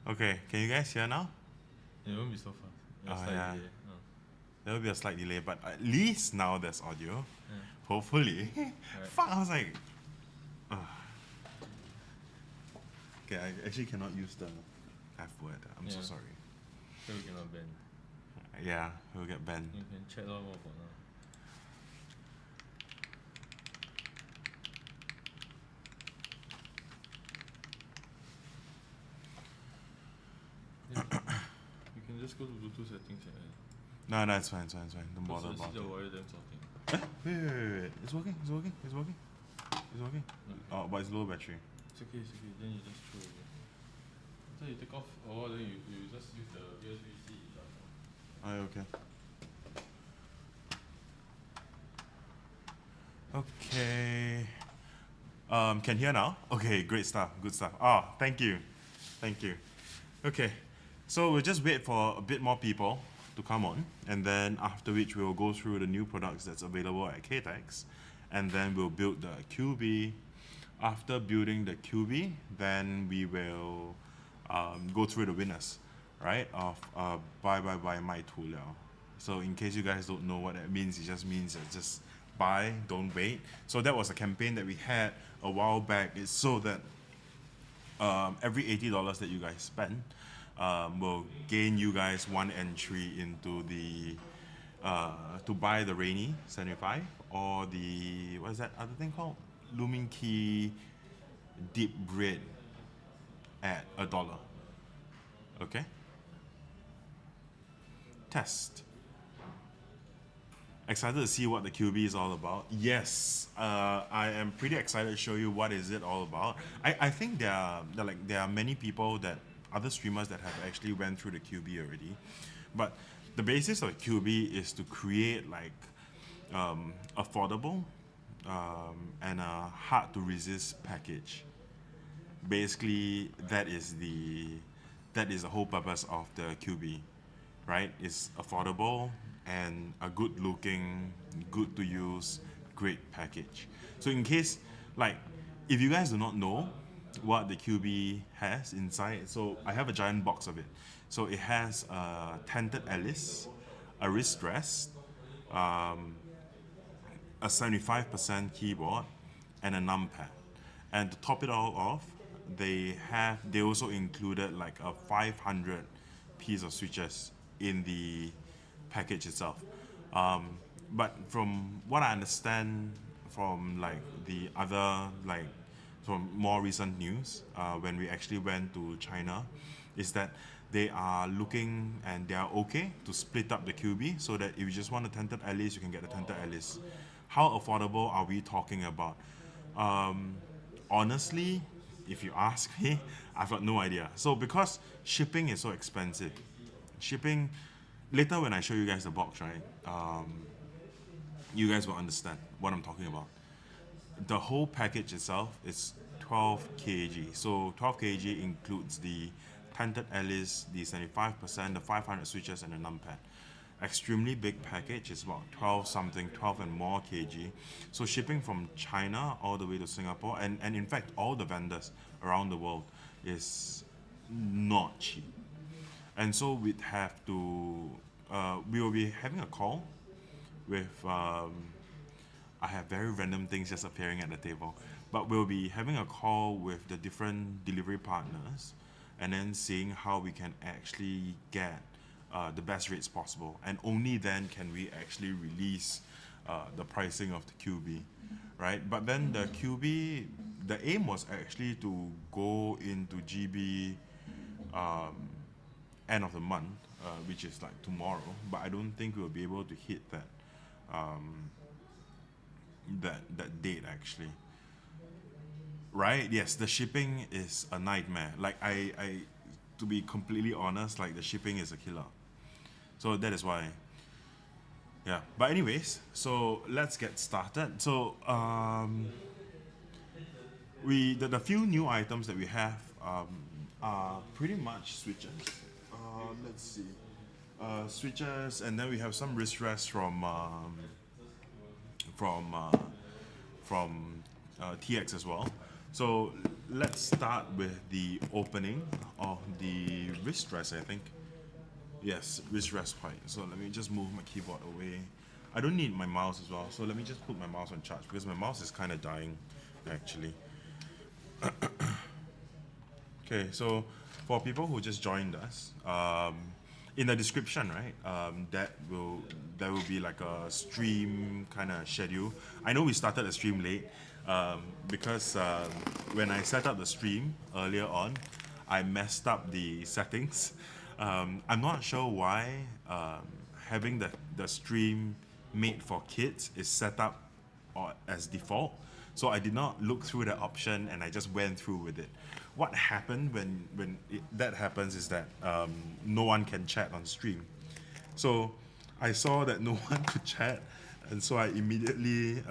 Okay, can you guys hear now? It won't be so fast. Yeah. Delay. There will be a slight delay, but at least now there's audio. Yeah. Hopefully. Right. Fuck, I was like... Okay, I actually cannot use the F word. I'm so Yeah. sorry. So we cannot bend. Yeah, we'll get banned. You can chat all more for now. You can just go to Bluetooth settings and No, it's fine. Don't bother also about see it. the wire them talking. Wait. It's working. Okay. Oh, but it's low battery. It's okay. Then you just throw away. So you take off then you just use the USB-C charger. Okay. Okay. Can hear now? Okay, great stuff. Good stuff. Thank you. Okay, so we'll just wait for a bit more people to come on, and then after which we'll go through the new products that's available at ktechs, and then we'll build the Kyubi. After building the Kyubi, then we will go through the winners, right? Of buy my tool. So in case you guys don't know what that means, it just means that just buy, don't wait. So that was a campaign that we had a while back. It's so that every $80 that you guys spend will gain you guys one entry into the to buy the Rainy 75 or the what is that other thing called? Luminkey Deep Red at $1. Okay. Test. Excited to see what the Kyubi is all about. Yes, I am pretty excited to show you what is it all about. I think there are many people other streamers that have actually went through the Kyubi already, but the basis of Kyubi is to create like affordable and a hard to resist package. Basically, that is the whole purpose of the Kyubi, right? It's affordable and a good looking, good to use, great package. So in case, like, if you guys do not know what the Kyubi has inside, so I have a giant box of it. So it has a tinted Alice, a wrist rest, a 75% keyboard, and a numpad. And to top it all off, they also included like a 500 piece of switches in the package itself. But from what I understand from like the other from more recent news, when we actually went to China, is that they are looking and they are okay to split up the Kyubi so that if you just want a tinted Alice, you can get a tinted Alice. How affordable are we talking about? Honestly, if you ask me, I've got no idea. So because shipping is so expensive, later when I show you guys the box, right, you guys will understand what I'm talking about. The whole package itself is 12 kg. So 12 kg includes the tinted Alice, the 75%, the 500 switches, and the numpad. Extremely big package. It's about 12 and more kg. So shipping from China all the way to Singapore, and in fact all the vendors around the world, is not cheap. And so we'd have to we will be having a call with I have very random things just appearing at the table, but we'll be having a call with the different delivery partners and then seeing how we can actually get the best rates possible, and only then can we actually release the pricing of the Kyubi, right? But then the Kyubi, the aim was actually to go into GB end of the month, which is like tomorrow, but I don't think we'll be able to hit that that date actually. Right? Yes, the shipping is a nightmare. Like I to be completely honest, like the shipping is a killer. So that is why. Yeah. But anyways, so let's get started. So the few new items that we have are pretty much switches. Let's see. Switches, and then we have some wrist rests from TX as well. So let's start with the opening of the wrist rest, I think. Yes, wrist rest white. So let me just move my keyboard away. I don't need my mouse as well, so let me just put my mouse on charge because my mouse is kind of dying, actually. Okay, so for people who just joined us, in the description, right, there will be like a stream kind of schedule. I know we started the stream late because when I set up the stream earlier on, I messed up the settings. I'm not sure why having the stream made for kids is set up as default. So I did not look through the option and I just went through with it. What happened when that happens is that no one can chat on stream. So I saw that no one could chat, and so I immediately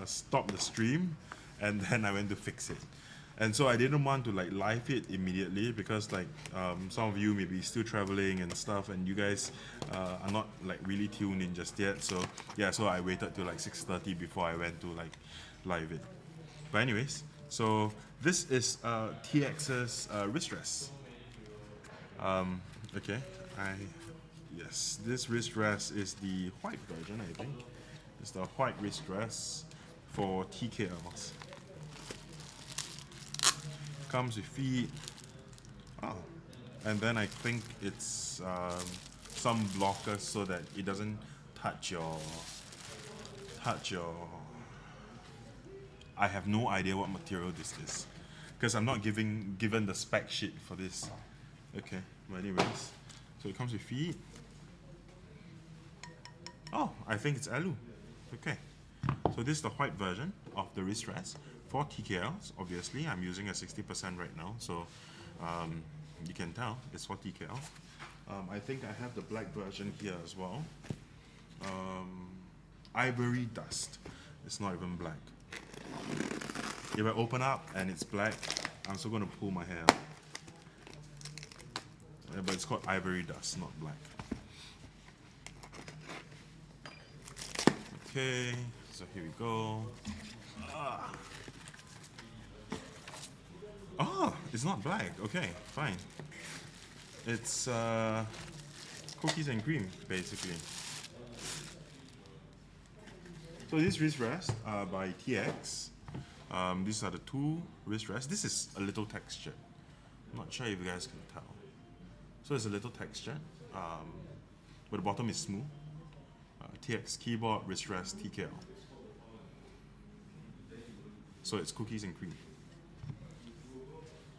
stopped the stream, and then I went to fix it. And so I didn't want to like live it immediately because like some of you may be still traveling and stuff, and you guys are not like really tuned in just yet. So yeah, so I waited till like 6:30 before I went to like live it. But anyways, so this is TX's wrist rest. Okay, yes, this wrist rest is the white version, I think. It's the white wrist rest for TKLs. Comes with feet. Oh, and then I think it's some blockers so that it doesn't touch your. I have no idea what material this is, because I'm not given the spec sheet for this. Okay, but anyways, so it comes with feet. Oh, I think it's alu. Okay, so this is the white version of the wrist rest for TKLs. Obviously, I'm using a 60% right now, so you can tell it's for TKL. I think I have the black version here as well. Ivory dust. It's not even black. If I open up and it's black, I'm still going to pull my hair out. Yeah, but it's called ivory dust, not black. Okay, so here we go. Oh, it's not black. Okay, fine. It's cookies and cream, basically. So this wrist rest by TX. These are the two wrist rests. This is a little textured. I'm not sure if you guys can tell. So it's a little textured, but the bottom is smooth. TX keyboard wrist rest TKL. So it's cookies and cream.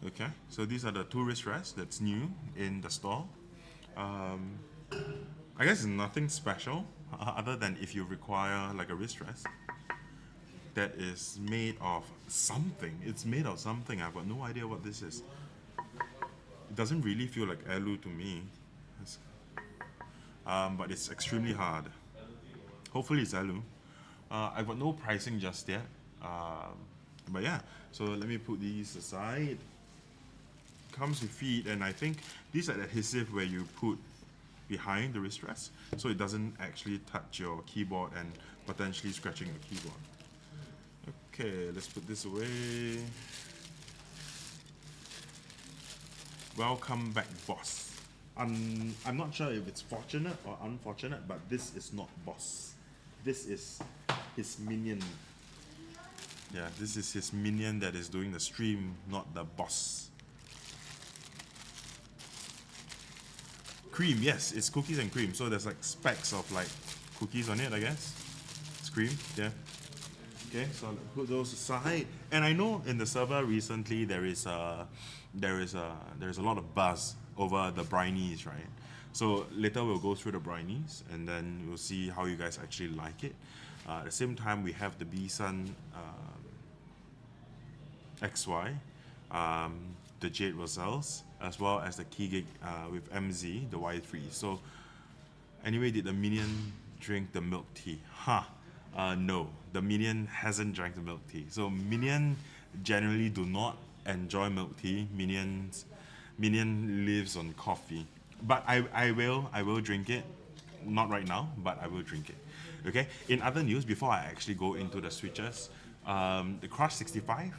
Okay, so these are the two wrist rests that's new in the store. I guess it's nothing special other than if you require like a wrist rest that is made of something. It's made of something. I've got no idea what this is. It doesn't really feel like alu to me. But it's extremely hard. Hopefully it's alu. I've got no pricing just yet. But yeah, so let me put these aside. Comes with feet, and I think these are adhesive where you put behind the wrist rest, so it doesn't actually touch your keyboard and potentially scratching your keyboard. Okay, let's put this away. Welcome back, boss. I'm not sure if it's fortunate or unfortunate, but this is not boss. This is his minion. Yeah, this is his minion that is doing the stream, not the boss. Cream, yes, it's cookies and cream. So there's like specks of like cookies on it, I guess. It's cream, yeah. Okay, so I'll put those aside. And I know in the server recently there is a lot of buzz over the brinies, right? So later we'll go through the brinies and then we'll see how you guys actually like it. At the same time, we have the B-Sun XY, the Jade Roselles, as well as the Keygig with MZ, the Y3. So anyway, did the minion drink the milk tea? No, the minion hasn't drank the milk tea. So minion generally do not enjoy milk tea. Minion lives on coffee. But I will drink it. Not right now, but I will drink it. Okay. In other news, before I actually go into the switches, the Crush 65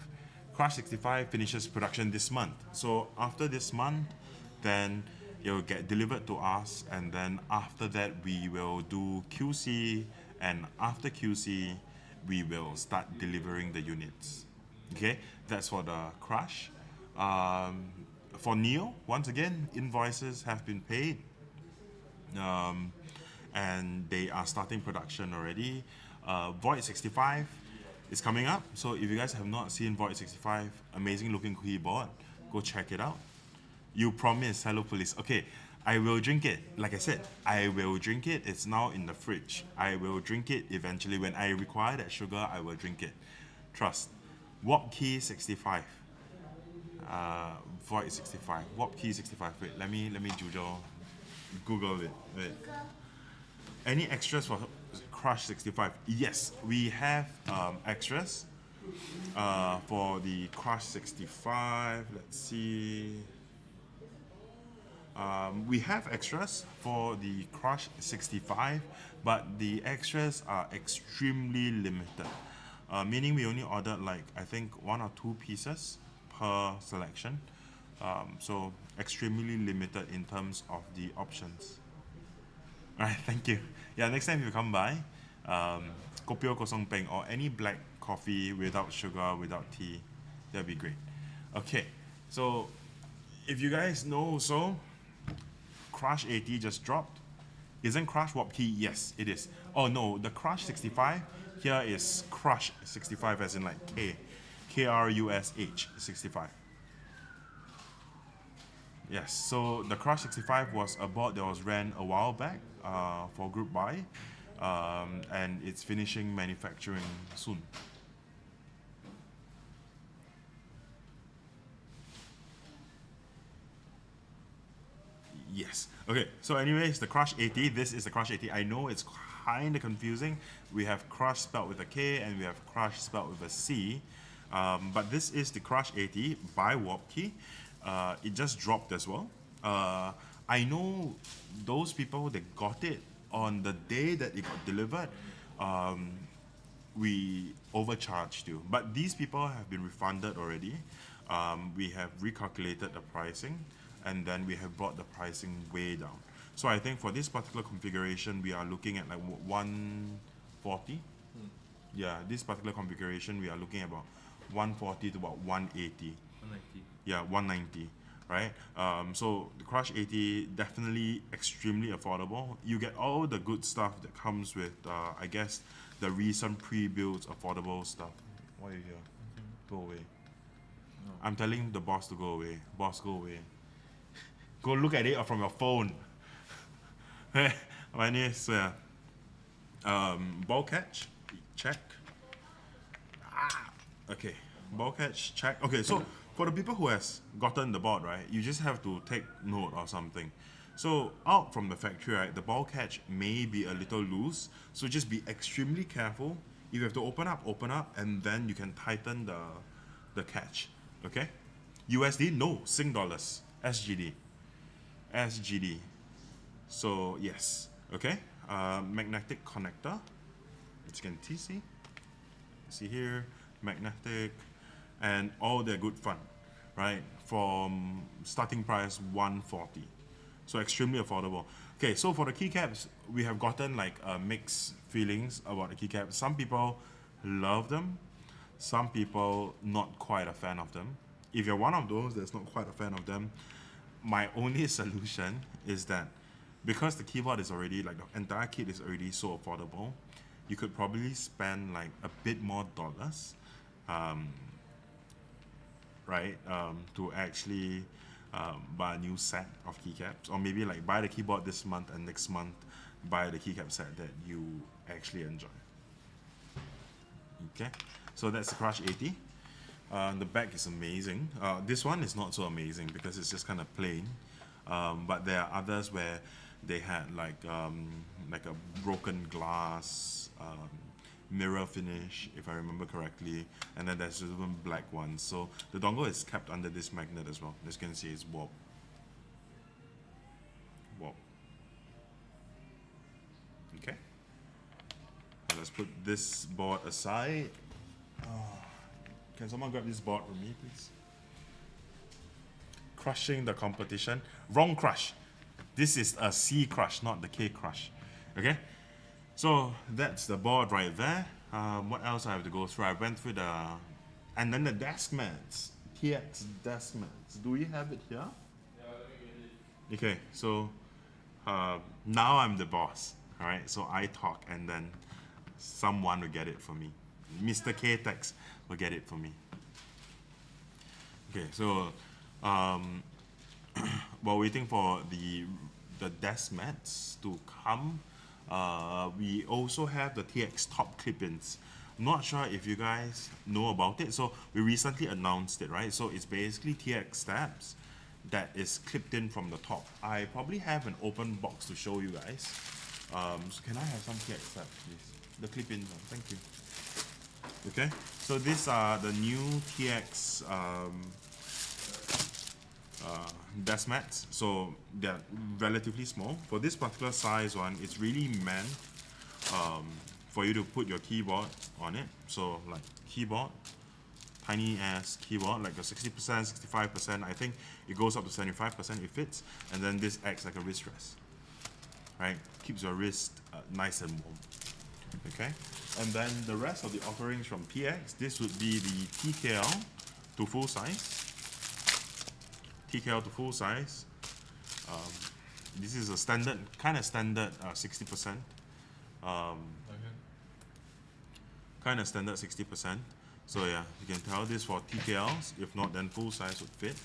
Crush 65 finishes production this month. So after this month, then it will get delivered to us, and then after that we will do QC, and after QC we will start delivering the units. Okay, that's for the Crush. For Neo, once again, invoices have been paid, and they are starting production already. Void 65 is coming up, so if you guys have not seen Void 65, amazing looking keyboard, go check it out. You promise, hello police. Okay, I will drink it. Like I said, I will drink it. It's now in the fridge. I will drink it eventually. When I require that sugar, I will drink it. Trust. Warp key 65. Void 65. Warp key 65. Wait, let me Google it. Wait. Any extras for Crush 65? Yes, we have extras for the Crush 65. Let's see. We have extras for the Crush 65, but the extras are extremely limited. Meaning we only ordered like, I think, 1 or 2 pieces per selection. So extremely limited in terms of the options. Alright, thank you. Yeah, next time if you come by, kopi o kosong peng or any black coffee without sugar, without tea, that'd be great. Okay, so if you guys know also, Crush 80 just dropped. Isn't Crush Warp Key? Yes, it is. Oh no, the Crush 65 here is Crush 65 as in like KRUSH 65. Yes, so the Crush 65 was a board that was ran a while back for group buy, and it's finishing manufacturing soon. Yes. Okay, so anyways, the Crush 80, this is the Crush 80. I know it's kind of confusing. We have Crush spelled with a K and we have Crush spelled with a C. But this is the Crush 80 by Warp Key. It just dropped as well. I know those people that got it on the day that it got delivered, we overcharged you. But these people have been refunded already. We have recalculated the pricing, and then we have brought the pricing way down. So I think for this particular configuration, we are looking at like 140. Yeah, this particular configuration, we are looking at about 140 to about 180. 190. Yeah, 190, right? So the Crush 80, definitely extremely affordable. You get all the good stuff that comes with, I guess, the recent pre-built affordable stuff. Why are you here? Go away. No. I'm telling the boss to go away. Boss, go away. Go look at it from your phone. My name is ball catch, check. Okay, ball catch, check. Okay, so for the people who has gotten the board, right, you just have to take note or something. So out from the factory, right, the ball catch may be a little loose, so just be extremely careful. If you have to open up, and then you can tighten the catch. Okay, USD, no, Sing dollars, SGD. So yes, okay. Magnetic connector, as you can see here, magnetic, and all their good fun, right? From starting price 140, so extremely affordable. Okay, so for the keycaps, we have gotten like mixed feelings about the keycaps. Some people love them, some people not quite a fan of them. If you're one of those that's not quite a fan of them, my only solution is that because the keyboard is already, like the entire kit is already so affordable, you could probably spend like a bit more dollars, right, to actually buy a new set of keycaps, or maybe like buy the keyboard this month and next month buy the keycap set that you actually enjoy. Okay, so that's the Crush 80. The back is amazing. This one is not so amazing because it's just kind of plain, but there are others where they had like a broken glass mirror finish, if I remember correctly, and then there's even black ones. So the dongle is kept under this magnet as well. As you can see, it's warped. Okay. And let's put this board aside. Can someone grab this board for me, please? Crushing the competition. Wrong crush. This is a C crush, not the K crush. Okay? So that's the board right there. What else I have to go through? I went through the... And then the desk mats. TX desk mats. Do we have it here? Yeah, let me get it. Okay, so now I'm the boss. Alright, so I talk and then someone will get it for me. Mr. Ktechs will get it for me. Okay, so while waiting for the desk mats to come, we also have the TX top clip-ins. Not sure if you guys know about it. So we recently announced it, right? So it's basically TX tabs that is clipped in from the top. I probably have an open box to show you guys. So can I have some TX tabs, please? The clip-ins one, thank you. Okay, so these are the new TX desk mats. So they're relatively small. For this particular size one, it's really meant for you to put your keyboard on it. So like keyboard, tiny ass keyboard, like a 60%, 65%. I think it goes up to 75%, it fits. And then this acts like a wrist rest, right? Keeps your wrist nice and warm. Okay, and then the rest of the offerings from PX, this would be the TKL to full size. TKL to full size. This is a standard, kind of standard 60%. Kind of standard 60%. So yeah, you can tell this for TKLs. If not, then full size would fit.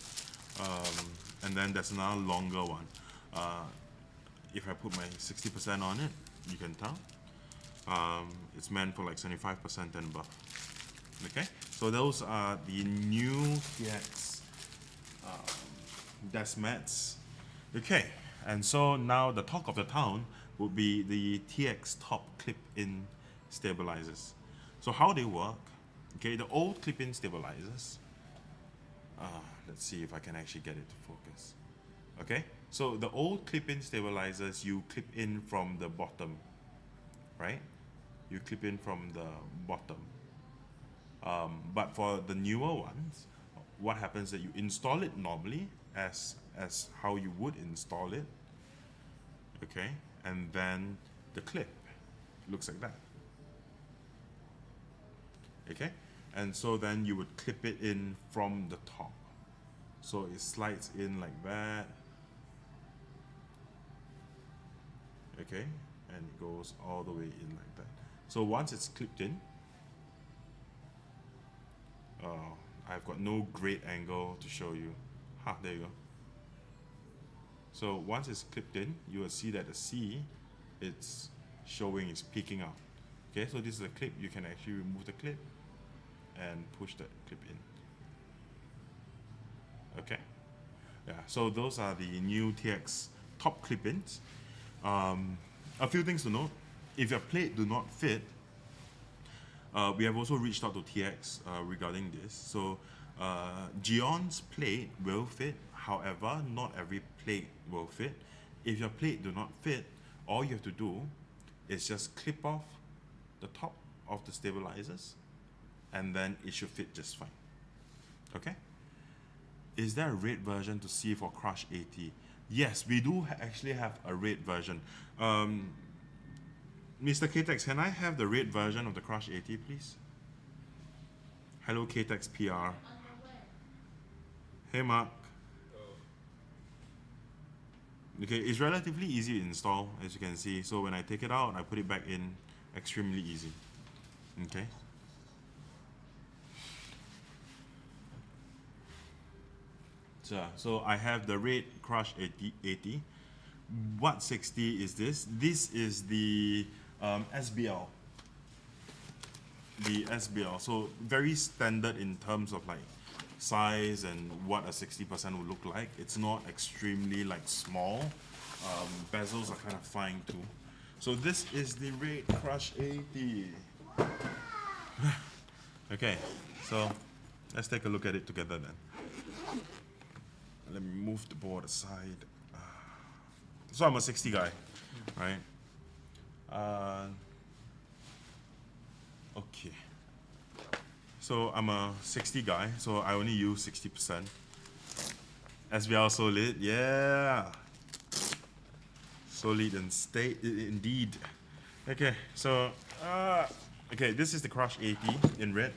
And then there's another longer one. If I put my 60% on it, you can tell. It's meant for like 75% and above. Okay, so those are the new TX desk mats. Okay, and so now the talk of the town would be the TX top clip-in stabilizers. So how they work? Okay, the old clip-in stabilizers. Let's see if I can actually get it to focus. Okay, so the old clip-in stabilizers, you clip in from the bottom, right? You clip in from the bottom. But for the newer ones, what happens is that you install it normally as how you would install it. Okay, and then the clip looks like that. Okay, and so then you would clip it in from the top. So it slides in like that. Okay, and it goes all the way in like that. So once it's clipped in, I've got no great angle to show you. There you go. So once it's clipped in, you will see that the C, it's showing, is peeking out. Okay, so this is a clip. You can actually remove the clip and push that clip in. Okay, yeah. So those are the new TX top clip-ins. A few things to note. If your plate do not fit, we have also reached out to TX regarding this. So Geon's plate will fit. However, not every plate will fit. If your plate do not fit, all you have to do is just clip off the top of the stabilizers and then it should fit just fine. Okay? Is there a red version to see for Crush 80? Yes, we do actually have a red version. Mr. Ktechs, can I have the red version of the Crush 80, please? Hello, Ktechs PR. Hey, Mark. Okay, it's relatively easy to install, as you can see. So when I take it out, I put it back in, extremely easy. Okay. So I have the red Crush 80. What 60 is this? This is the SBL. The SBL. So very standard in terms of like size and what a 60% would look like. It's not extremely like small. Bezels are kind of fine too. So this is the red Crush 80. Okay, so let's take a look at it together then. Let me move the board aside. So I'm a 60 guy, right? Okay. So I'm a 60 guy, so I only use 60%. SBL solid, yeah. Solid and state indeed. Okay, so okay, this is the Crush 80 in red.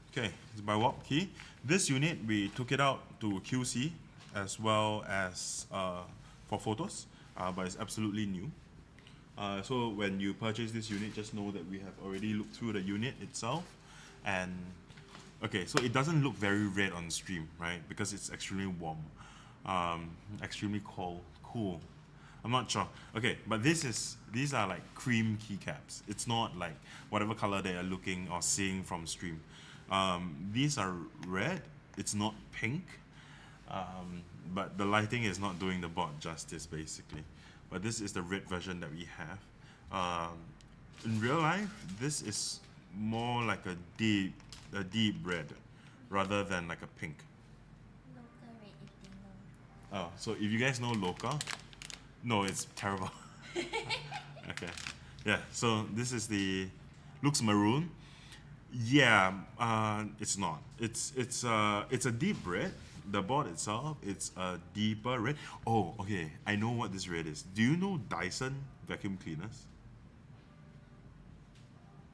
Okay, it's by Warp Key. This unit we took it out to QC as well as for photos, but it's absolutely new. So when you purchase this unit, just know that we have already looked through the unit itself, and okay, so it doesn't look very red on stream, right? Because it's extremely warm, extremely cool. I'm not sure. Okay, but these are like cream keycaps. It's not like whatever color they are looking or seeing from stream. These are red. It's not pink, but the lighting is not doing the board justice basically. But this is the red version that we have. In real life, this is more like a deep red rather than like a pink. Local red if they know. Oh, so if you guys know Loca, no, it's terrible. Okay, yeah. So this is looks maroon. Yeah, it's not. It's a deep red. The board itself, it's a deeper red. Oh, okay. I know what this red is. Do you know Dyson vacuum cleaners?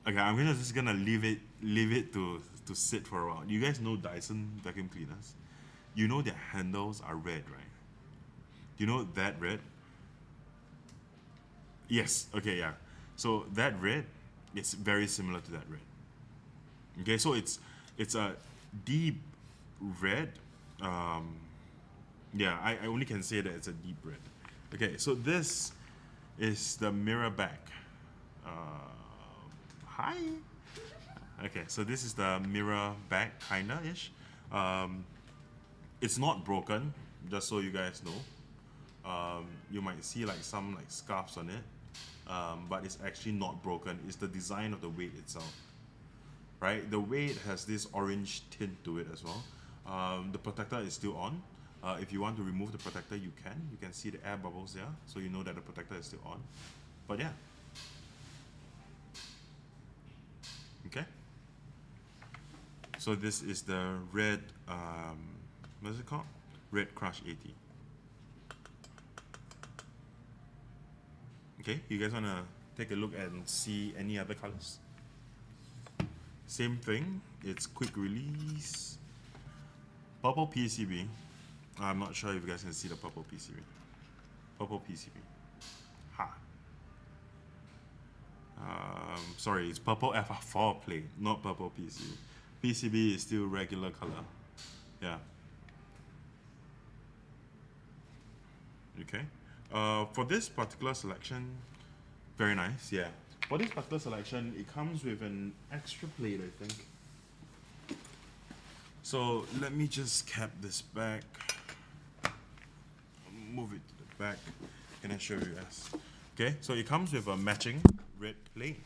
Okay, I'm just gonna leave it to sit for a while. You guys know Dyson vacuum cleaners? You know their handles are red, right? Do you know that red? Yes. Okay, yeah. So that red is very similar to that red. Okay, so it's a deep red. Yeah, I only can say that it's a deep red. Okay, so this is the mirror back. Hi. Okay, so this is the mirror back, kinda ish. It's not broken, just so you guys know. You might see like some like scuffs on it, but it's actually not broken. It's the design of the weight itself. Right, the weight has this orange tint to it as well. The protector is still on. If you want to remove the protector, you can. You can see the air bubbles there, so you know that the protector is still on. But yeah. Okay. So this is the red, what is it called? Red Crush 80. Okay, you guys wanna take a look and see any other colors? Same thing, it's quick release. Purple PCB. I'm not sure if you guys can see the purple PCB. Purple PCB. Ha. Sorry, it's purple FR4 plate, not purple PCB. PCB is still regular color. Yeah. Okay. For this particular selection, very nice, yeah. For this particular selection, it comes with an extra plate, I think. So let me just cap this back. Move it to the back. Can I show you guys? Okay, so it comes with a matching red plate.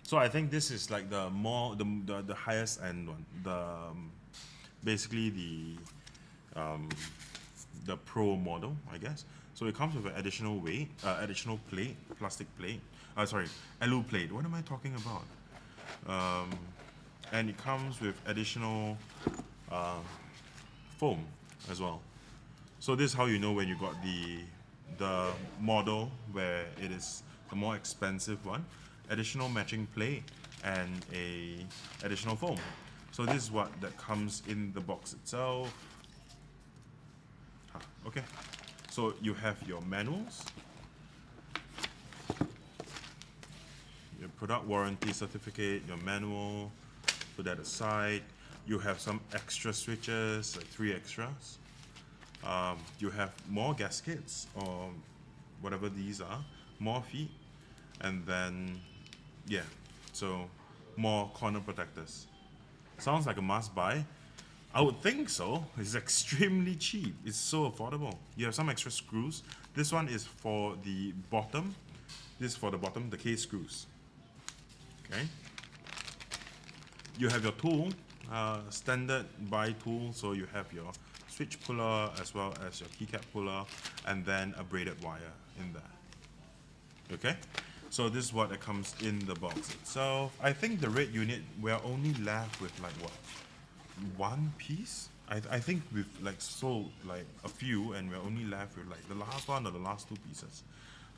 So I think this is like the highest end one. Basically the pro model, I guess. So it comes with an additional weight, additional plate, plastic plate. Sorry, alu plate. What am I talking about? And it comes with additional foam as well. So this is how you know when you got the model where it is the more expensive one. Additional matching plate and a additional foam. So this is what that comes in the box itself. Okay, so you have your manuals, your product warranty certificate, your manual, put that aside. You have some extra switches, like 3 extras. You have more gaskets or whatever these are, more feet, and then yeah, so more corner protectors. Sounds like a must buy. I would think so. It's extremely cheap. It's so affordable. You have some extra screws. This one is for the bottom. This is for the bottom, the case screws. Okay. You have your tool, standard buy tool. So you have your switch puller as well as your keycap puller, and then a braided wire in there. Okay. So this is what it comes in the box itself. I think the red unit, we're only left with like what? One piece? I think we've like sold like a few and we're only left with like the last one or the last two pieces.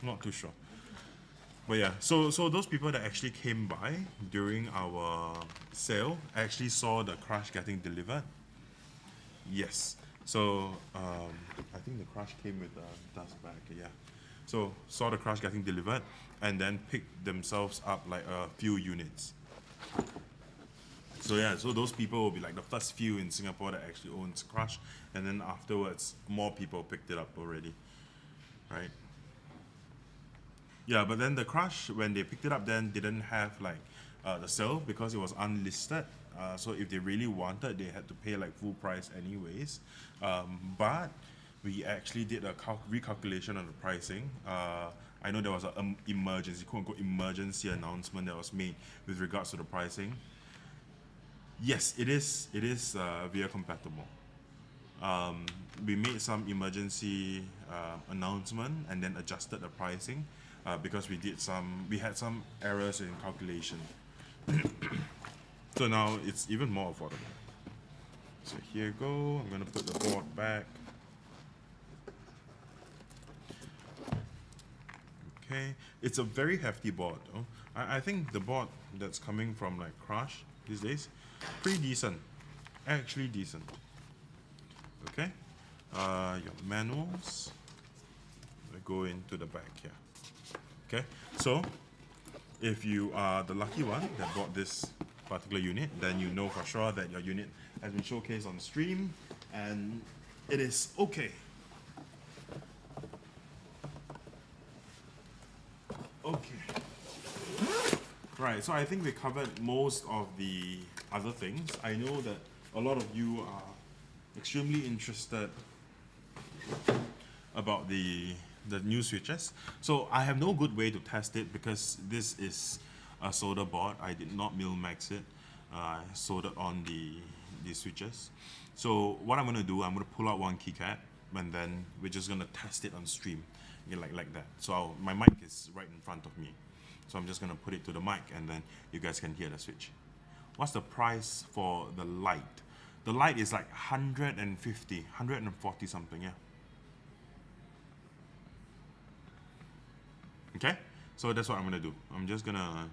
I'm not too sure. But yeah, so those people that actually came by during our sale actually saw the crush getting delivered. Yes. So I think the crush came with a dust bag. Yeah. So saw the crush getting delivered and then picked themselves up like a few units. So yeah, so those people will be like the first few in Singapore that actually owns Crush, and then afterwards more people picked it up already, right? Yeah, but then the Crush, when they picked it up, then didn't have like the sale because it was unlisted. So if they really wanted, they had to pay like full price anyways. But we actually did a recalculation on the pricing. I know there was an emergency, quote unquote, emergency announcement that was made with regards to the pricing. Yes, it is. It is VIA compatible. We made some emergency announcement and then adjusted the pricing because we had some errors in calculation. So now it's even more affordable. So here you go. I'm gonna put the board back. Okay, it's a very hefty board. Oh, I think the board that's coming from like Crush these days, pretty decent, actually decent. Okay, your manuals. I go into the back here. Okay, so if you are the lucky one that bought this particular unit, then you know for sure that your unit has been showcased on the stream, and it is okay. Okay. Right, so I think we covered most of the other things. I know that a lot of you are extremely interested about the new switches. So I have no good way to test it because this is a solder board. I did not mil-max it. I soldered on the switches. So what I'm gonna do, I'm gonna pull out one keycap and then we're just gonna test it on stream, like that. So my mic is right in front of me. So I'm just gonna put it to the mic and then you guys can hear the switch. What's the price for the light? The light is like 150, 140 something, yeah. Okay, so that's what I'm gonna do. I'm just gonna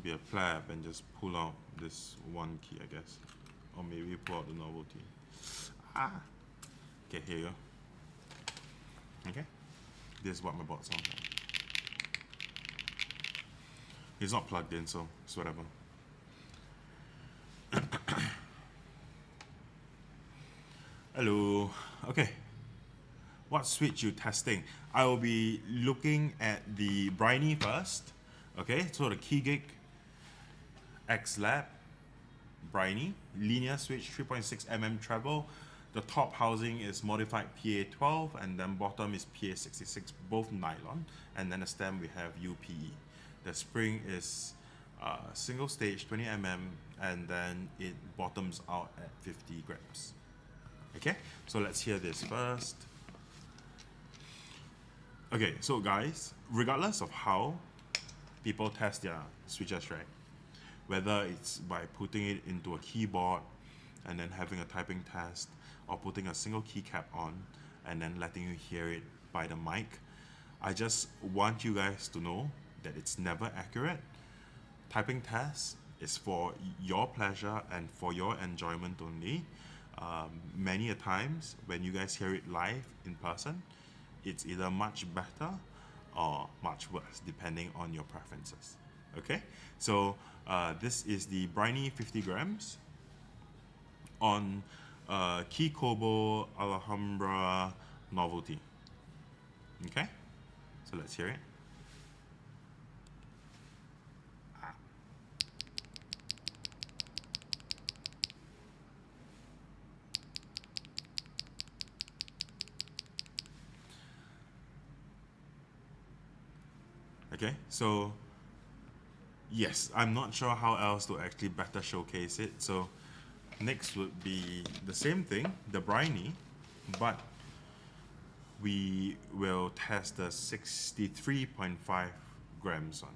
be a pleb and just pull out this one key, I guess. Or maybe pull out the novelty. Okay, here you go. Okay, this is what my board sounds like. It's not plugged in, so it's whatever. Hello. Okay. What switch you testing? I will be looking at the Briny first. Okay, so the Keygeek X Lab Briny linear switch 3.6 mm treble. The top housing is modified PA12 and then bottom is PA66, both nylon, and then the stem we have UPE. The spring is single stage 20 mm and then it bottoms out at 50 grams. Okay, so let's hear this first. Okay, so guys, regardless of how people test their switches, right? Whether it's by putting it into a keyboard and then having a typing test, or putting a single keycap on and then letting you hear it by the mic, I just want you guys to know that it's never accurate. Typing test is for your pleasure and for your enjoyment only. Many a times when you guys hear it live in person, it's either much better or much worse depending on your preferences. Okay, so this is the Briny 50 grams on Key Kobo Alhambra Novelty. Okay, so let's hear it. Okay, so yes, I'm not sure how else to actually better showcase it. So next would be the same thing, the Briny, but we will test the 63.5 grams one.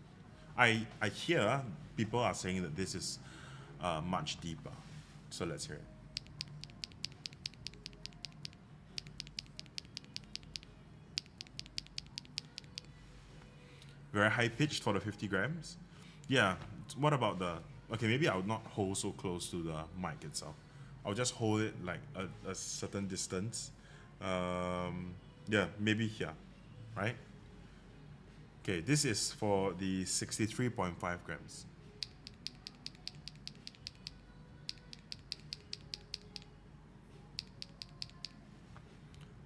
I hear people are saying that this is much deeper. So let's hear it. Very high pitched for the 50 grams. Yeah, what about the, okay, maybe I'll not hold so close to the mic itself. I'll just hold it like a certain distance. Yeah, maybe here, right? Okay, this is for the 63.5 grams.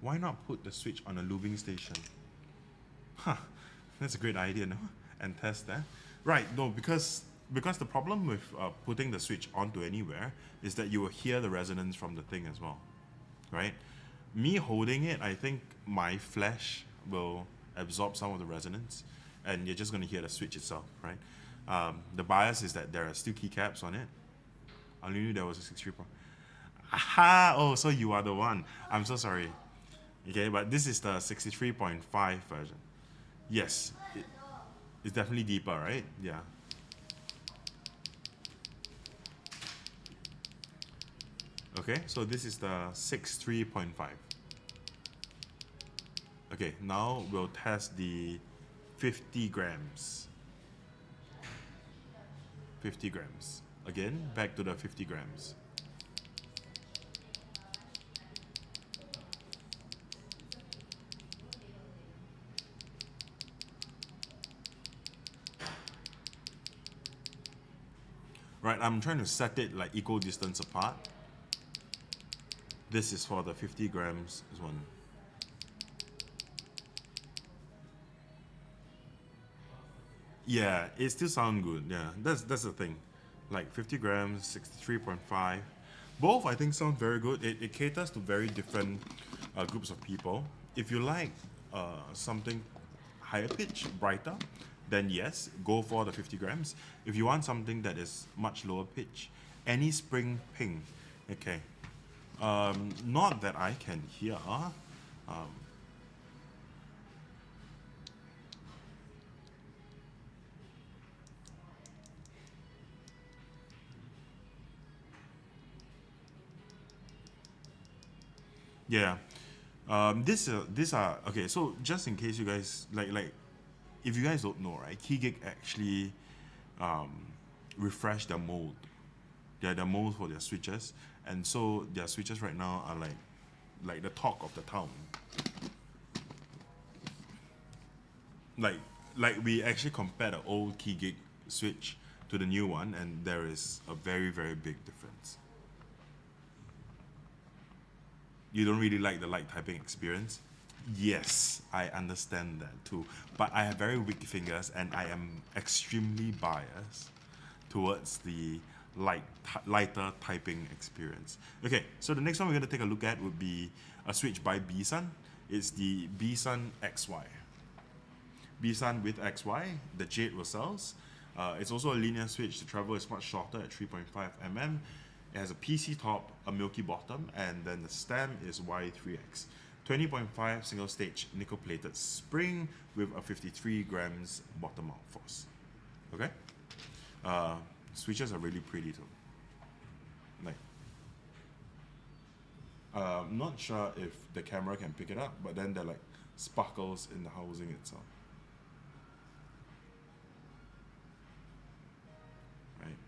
Why not put the switch on a looping station? Huh, that's a great idea, no? And test that. Right, no, because the problem with putting the switch onto anywhere is that you will hear the resonance from the thing as well, right? Me holding it, I think my flesh will absorb some of the resonance, and you're just going to hear the switch itself, right? The bias is that there are still keycaps on it. I only knew there was a 63. Aha! Oh, so you are the one. I'm so sorry. Okay, but this is the 63.5 version. Yes, it's definitely deeper, right? Yeah. Okay, so this is the 63.5. Okay, now we'll test the 50 grams. 50 grams. Again, back to the 50 grams. Right, I'm trying to set it like equal distance apart. This is for the 50 grams one. Yeah, it still sounds good. Yeah, that's the thing. Like 50 grams, 63.5. Both I think sound very good. It caters to very different groups of people. If you like something higher pitch, brighter, then yes, go for the 50 grams. If you want something that is much lower pitch, any spring ping, okay. Not that I can hear. Yeah. These are okay. So just in case you guys like, if you guys don't know, right? Keygig actually refresh their mold. Yeah, their mold for their switches, and so their switches right now are like the talk of the town. Like we actually compare the old Keygig switch to the new one, and there is a very big difference. You don't really like the light typing experience? Yes, I understand that too. But I have very weak fingers, and I am extremely biased towards the lighter typing experience. Okay, so the next one we're going to take a look at would be a switch by B-Sun. It's the B-Sun XY. B-Sun with XY, the Jade Rosells. It's also a linear switch. The travel is much shorter at 3.5 mm. It has a PC top, a milky bottom, and then the stem is Y3X. 20.5 single stage nickel plated spring with a 53 grams bottom mount force. Okay? Switches are really pretty too. Like, not sure if the camera can pick it up, but then there are like sparkles in the housing itself. Right?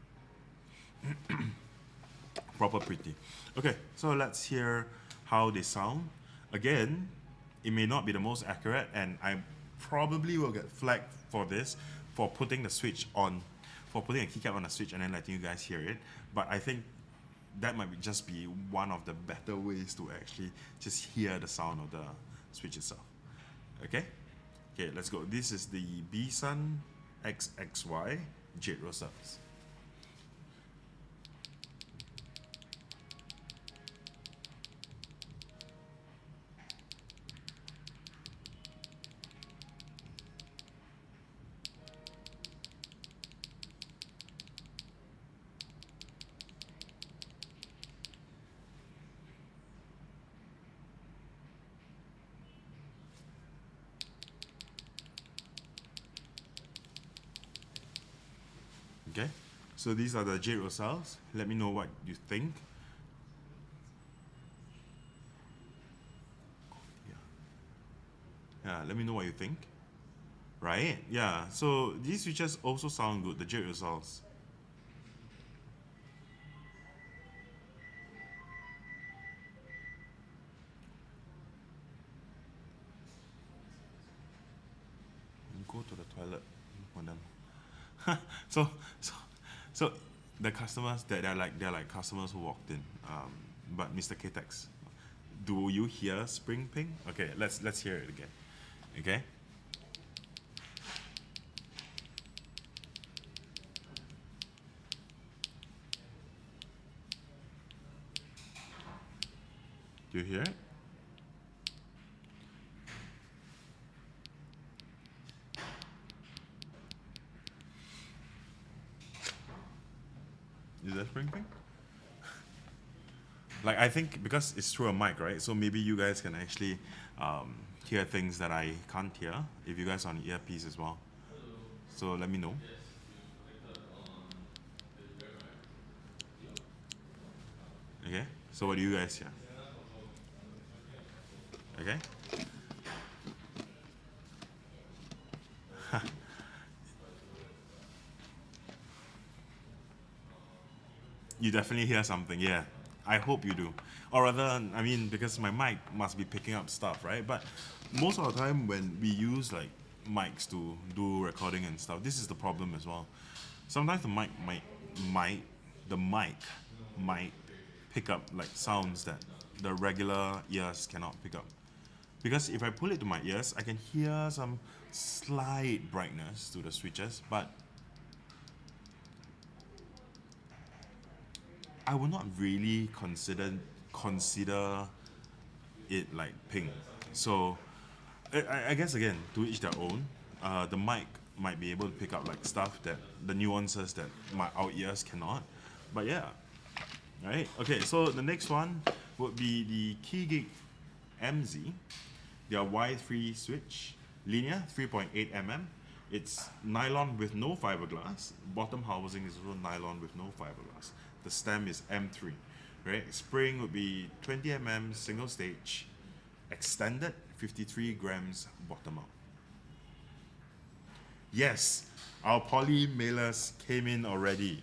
Proper pretty. Okay, so let's hear how they sound. Again, it may not be the most accurate, and I probably will get flagged for this, for putting the switch on, for putting a keycap on a switch and then letting you guys hear it. But I think that might just be one of the better ways to actually just hear the sound of the switch itself. Okay? Okay, let's go. This is the B-Sun XXY Jade Rosells. Okay, so these are the jade rosals. Let me know what you think. Yeah, let me know what you think. Right? Yeah, so these switches also sound good, the jade rosals. Go to the toilet for them. so, so, so the customers that they're like customers who walked in. But Mr. Ktechs, do you hear spring ping? Okay, let's hear it again. Okay. Do you hear it? Is that spring ping? Like, I think because it's through a mic, right? So maybe you guys can actually hear things that I can't hear if you guys are on earpiece as well. So let me know. Okay. So what do you guys hear? Okay. You definitely hear something, yeah. I hope you do. Or rather, I mean, because my mic must be picking up stuff, right? But most of the time when we use like mics to do recording and stuff, this is the problem as well. Sometimes the mic might pick up like sounds that the regular ears cannot pick up. Because if I pull it to my ears, I can hear some slight brightness to the switches, but I would not really consider it like ping. So I guess again, to each their own. The mic might be able to pick up like stuff that the nuances that our ears cannot. But yeah, right. Okay, so the next one would be the Keygeek MZ. Their Y3 switch, linear 3.8 mm. It's nylon with no fiberglass. Bottom housing is also nylon with no fiberglass. The stem is M3, right? Spring would be 20 mm single stage, extended 53 grams bottom out. Yes, our poly mailers came in already.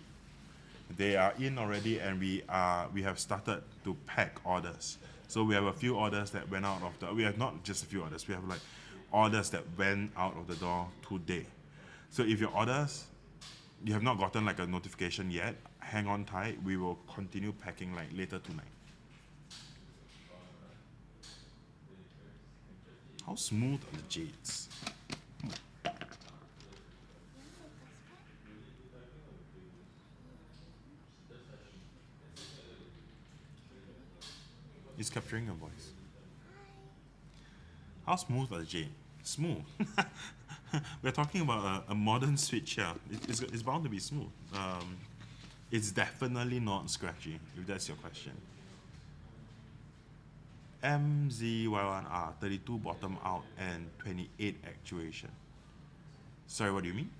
They are in already, and we have started to pack orders. So we have a few orders that went out of the. We have not just a few orders. We have like orders that went out of the door today. So if your orders, you have not gotten like a notification yet, hang on tight. We will continue packing like later tonight. How smooth are the jades? It's capturing your voice. How smooth are the jade? Smooth. We're talking about a modern switch here. It's bound to be smooth. It's definitely not scratchy, if that's your question. MZY1R, 32 bottom out and 28 actuation. Sorry, what do you mean?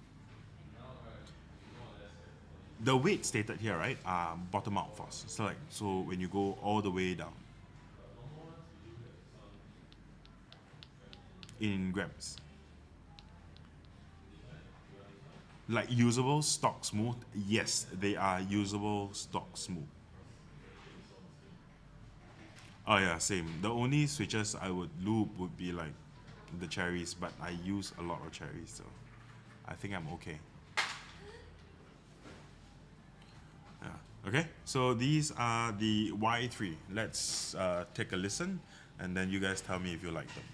The weight stated here, right? Bottom out first. So when you go all the way down in grams. Like usable stock smooth? Yes, they are usable stock smooth. Oh yeah, same. The only switches I would lube would be like the cherries, but I use a lot of cherries, so I think I'm okay. Yeah. Okay, so these are the Y3. Let's take a listen, and then you guys tell me if you like them.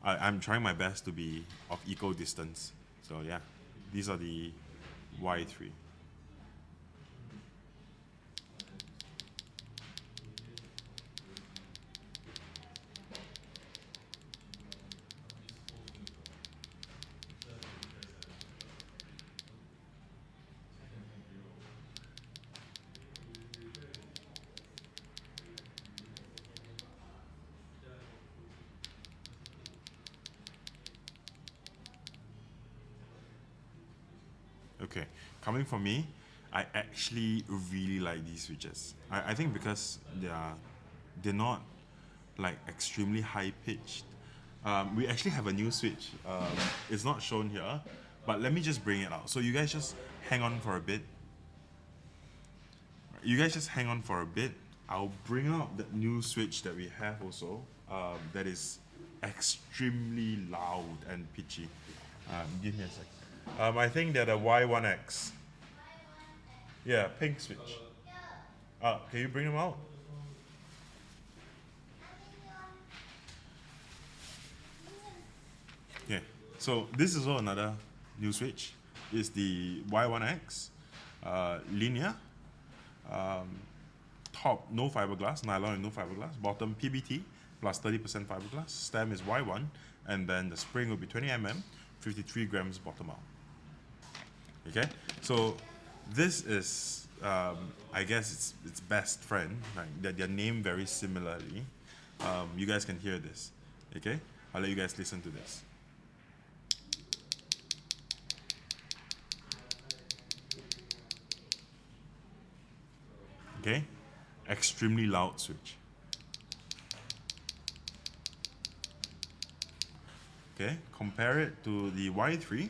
I'm trying my best to be of equal distance. So yeah, these are the Y3. Okay, coming from me, I actually really like these switches. I think because they're not like extremely high pitched. We actually have a new switch. It's not shown here, but let me just bring it out. So you guys just hang on for a bit. You guys just hang on for a bit. I'll bring out the new switch that we have also. That is extremely loud and pitchy. Give me a sec. I think they're the Y1X. Yeah, pink switch. Can you bring them out? Yeah. So this is all another new switch. It's the Y1X linear. Top no fiberglass, nylon and no fiberglass. Bottom PBT plus 30% fiberglass. Stem is Y1, and then the spring will be 20 mm, 53 grams bottom out. Okay. So this is, I guess its best friend. Like they're named very similarly. You guys can hear this. Okay. I'll let you guys listen to this. Okay, extremely loud switch. Okay, compare it to the Y3.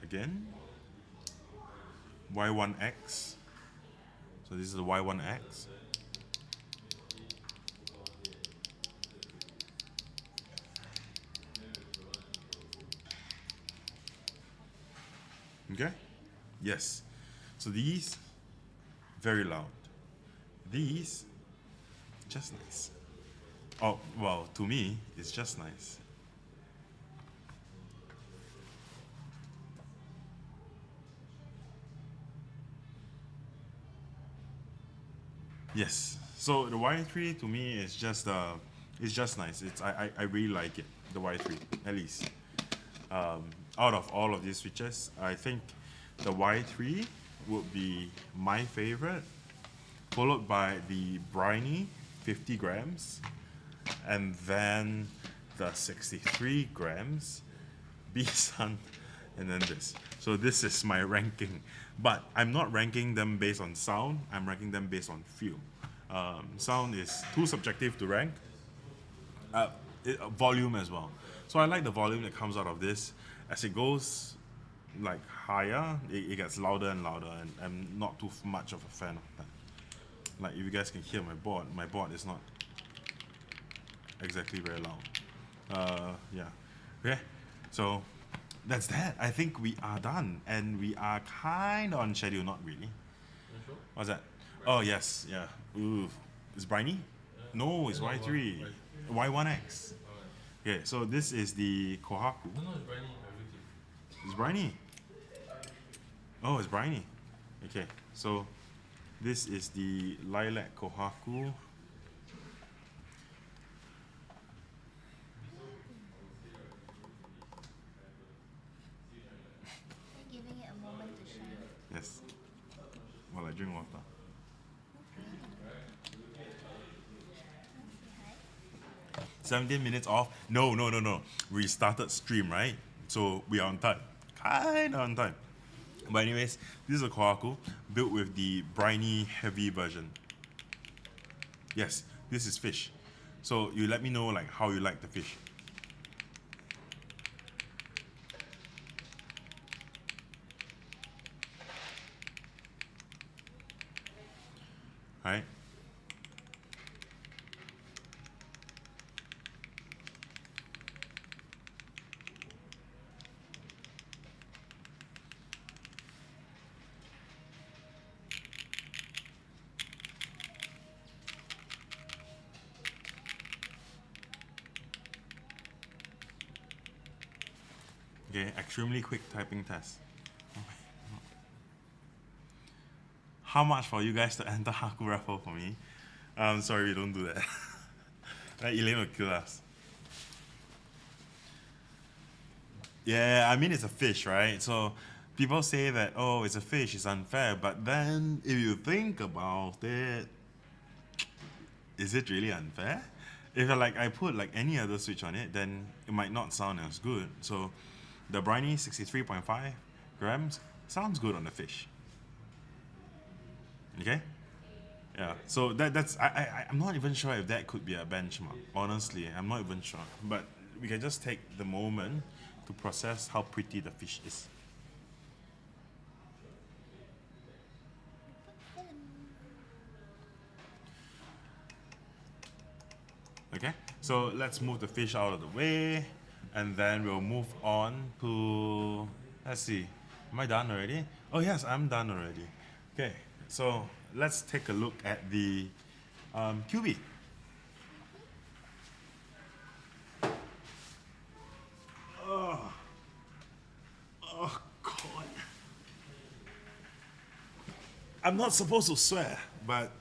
Again, Y1X. So this is the Y1X. Okay? Yes. So these, very loud. These, just nice. Oh, well, to me, it's just nice. Yes. So the Y3 to me is just nice. I really like it. The Y3 at least. Out of all of these switches, I think the Y3 would be my favorite, followed by the Briny 50 grams, and then the 63 grams, B-Sun, and then this. So this is my ranking. But I'm not ranking them based on sound, I'm ranking them based on feel. Sound is too subjective to rank. Volume as well. So I like the volume that comes out of this. As it goes like higher, it gets louder and louder, and I'm not too much of a fan of that. Like if you guys can hear my board is not exactly very loud. Yeah. Okay. So that's that. I think we are done, and we are kind of on schedule. Not really. Sure? What's that? Oh yes, yeah. Ooh, it's Briny? No, it's Y3, Y1X. Okay, so this is the Kohaku. No, it's Briny. It's Briny. Oh, it's Briny. Okay, so this is the Lilac Kohaku. Giving it a moment to shine. Yes. While I drink water. 17 minutes off. No. We started stream, right? So we are on time. Kinda on time. But anyways, this is a Kohaku built with the briny heavy version. Yes, this is fish. So you let me know like how you like the fish. Right? Okay, extremely quick typing test. How much for you guys to enter Haku raffle for me? Sorry, don't do that. Elaine will kill us. Yeah, I mean it's a fish, right? So people say that oh, it's a fish, it's unfair. But then if you think about it, is it really unfair? If like I put like any other switch on it, then it might not sound as good. So the briny 63.5 grams sounds good on the fish. Okay? Yeah. So I'm not even sure if that could be a benchmark. Honestly, I'm not even sure. But we can just take the moment to process how pretty the fish is. Okay, so let's move the fish out of the way, and then we'll move on to, let's see, am I done already? Oh yes, I'm done already. Okay, so let's take a look at the Kyubi. Oh God. I'm not supposed to swear, but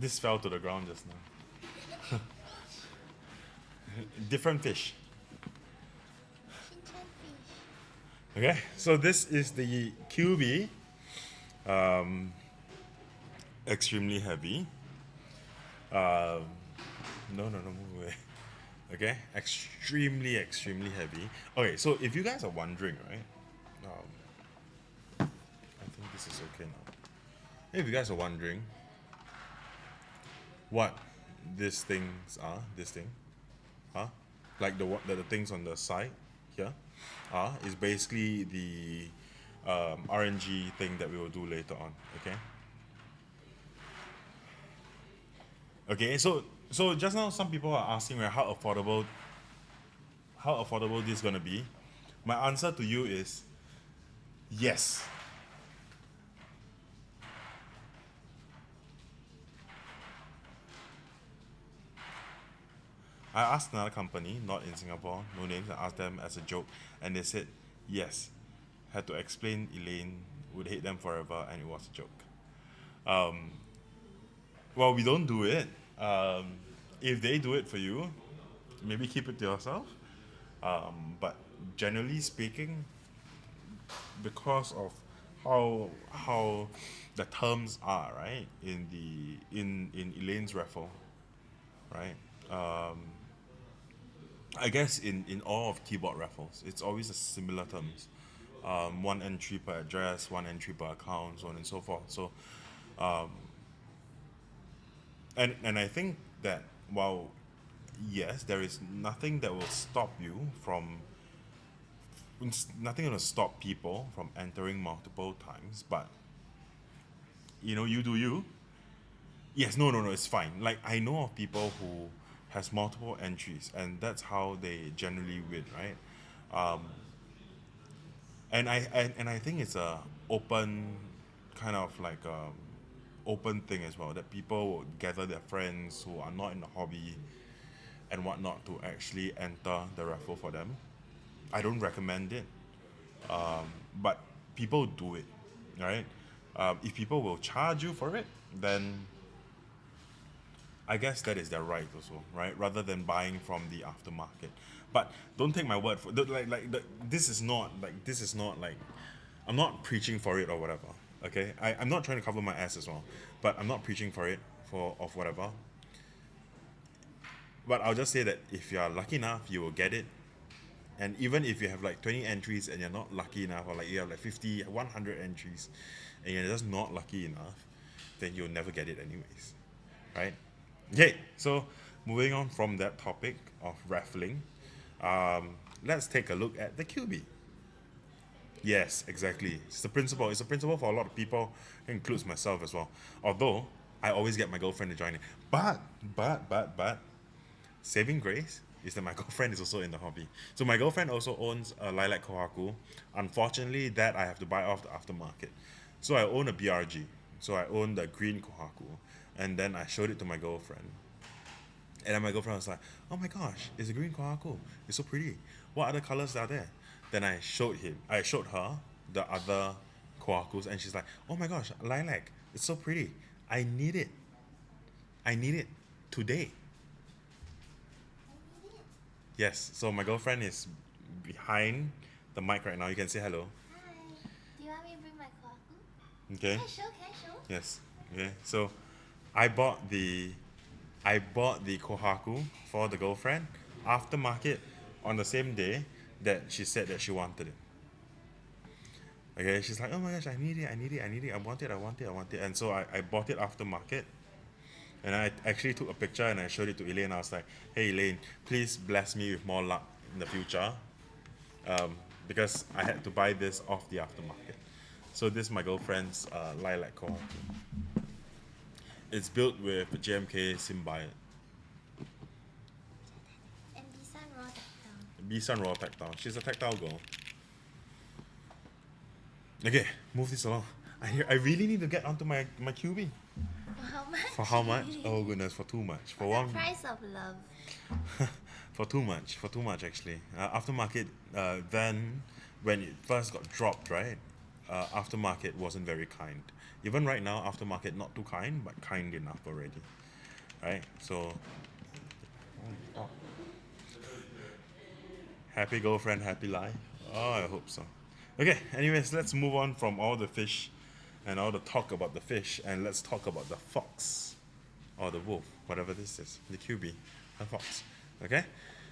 this fell to the ground just now. Different fish. Shinchan fish. Okay, so this is the Kyubi. Extremely heavy. No, move away. Okay, extremely heavy. Okay, so if you guys are wondering, right? I think this is okay now. If you guys are wondering what these things are, this thing, huh? Like the things on the side here, is basically the RNG thing that we will do later on. Okay. Okay, so just now some people are asking, right, how affordable this is gonna be. My answer to you is yes. I asked another company, not in Singapore, no names, I asked them as a joke, and they said yes. Had to explain Elaine would hate them forever, and it was a joke. Well, we don't do it. If they do it for you, maybe keep it to yourself. But generally speaking, because of how the terms are, right, in Elaine's raffle, right? I guess in all of keyboard raffles, it's always a similar terms. One entry per address, one entry per account, so on and so forth. So, and I think that while yes, there is nothing that will stop you from it's nothing going to stop people from entering multiple times, but you do you. Yes, no, it's fine. Like I know of people who has multiple entries, and that's how they generally win, right? And I think it's a open kind of like open thing as well, that people will gather their friends who are not in the hobby and whatnot to actually enter the raffle for them. I don't recommend it, but people do it, right? If people will charge you for it, then I guess that is their right also, right? Rather than buying from the aftermarket. But don't take my word for this is not like I'm not preaching for it or whatever. Okay, I'm not trying to cover my ass as well, but I'm not preaching for it of whatever. But I'll just say that if you are lucky enough, you will get it. And even if you have like 20 entries and you're not lucky enough, or like you have like 50, 100 entries, and you're just not lucky enough, then you'll never get it anyways, right? Okay, so moving on from that topic of raffling, let's take a look at the Kyubi. Yes, exactly. It's the principle. It's a principle for a lot of people, includes myself as well. Although I always get my girlfriend to join it. But, saving grace is that my girlfriend is also in the hobby. So my girlfriend also owns a Lilac Kohaku. Unfortunately, that I have to buy off the aftermarket. So I own a BRG. So I own the green kohaku, and then I showed it to my girlfriend. And then my girlfriend was like, "Oh my gosh, it's a green kohaku. It's so pretty. What other colors are there?" Then I showed her the other kohakus, and she's like, "Oh my gosh, lilac. It's so pretty. I need it. I need it today." Yes. So my girlfriend is behind the mic right now. You can say hello. Hi. Do you want me to bring my kohaku? Okay. Can I show? Yes. Okay. So I bought the kohaku for the girlfriend aftermarket on the same day that she said that she wanted it. Okay, she's like, "Oh my gosh, I need it, I want it." And so I bought it aftermarket. And I actually took a picture and I showed it to Elaine. I was like, "Hey Elaine, please bless me with more luck in the future." Because I had to buy this off the aftermarket. So this is my girlfriend's lilac kohaku. It's built with JMK Symbiote. And Bisan raw tactile. B-Sun Raw Tactile. She's a tactile girl. Okay, move this along. I really need to get onto my Kyubi. For how much? For how much? Oh goodness, for too much. For one, The price of love. for too much actually. Aftermarket, then when it first got dropped, right? Aftermarket wasn't very kind. Even right now, aftermarket not too kind, but kind enough already, right? So, happy girlfriend, happy life. Oh, I hope so. Okay, anyways, let's move on from all the fish and all the talk about the fish, and let's talk about the fox or the wolf, whatever this is, the Kyubi, the fox. Okay,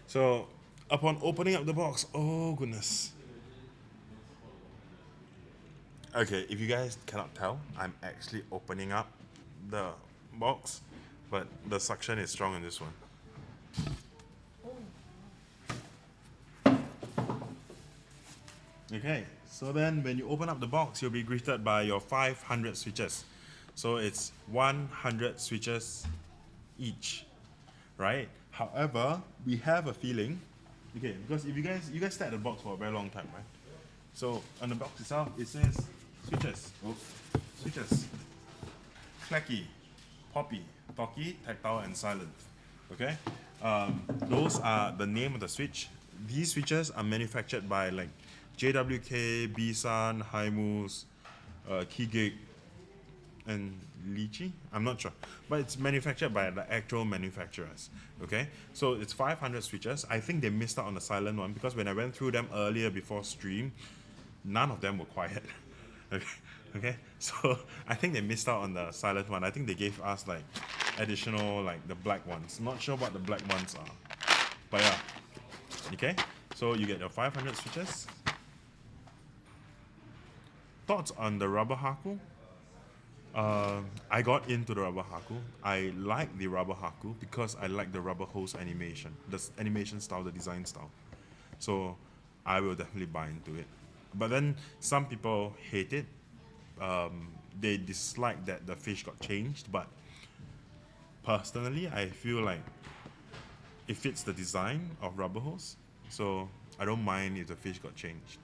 so upon opening up the box, oh goodness. Okay, if you guys cannot tell, I'm actually opening up the box, but the suction is strong in this one. Okay, so then when you open up the box, you'll be greeted by your 500 switches. So it's 100 switches each, right? However, we have a feeling, okay, because if you guys stay at the box for a very long time, right? So on the box itself, it says switches. Oh, switches. Clacky, poppy, talkie, tactile, and silent. Okay, those are the name of the switch. These switches are manufactured by like JWK, B-Sun, Hymus, Keycaps, and Lychee. I'm not sure, but it's manufactured by the actual manufacturers. Okay, so it's 500 switches. I think they missed out on the silent one because when I went through them earlier before stream, none of them were quiet. Okay, so I think they missed out on the silent one. I think they gave us like additional like the black ones. Not sure what the black ones are, but yeah. Okay, so you get your 500 switches. Thoughts on the rubber haku? I got into the rubber haku. I like the rubber haku because I like the rubber hose animation, the animation style, the design style. So I will definitely buy into it. But then some people hate it. They dislike that the fish got changed. But personally, I feel like it fits the design of rubber hose. So I don't mind if the fish got changed.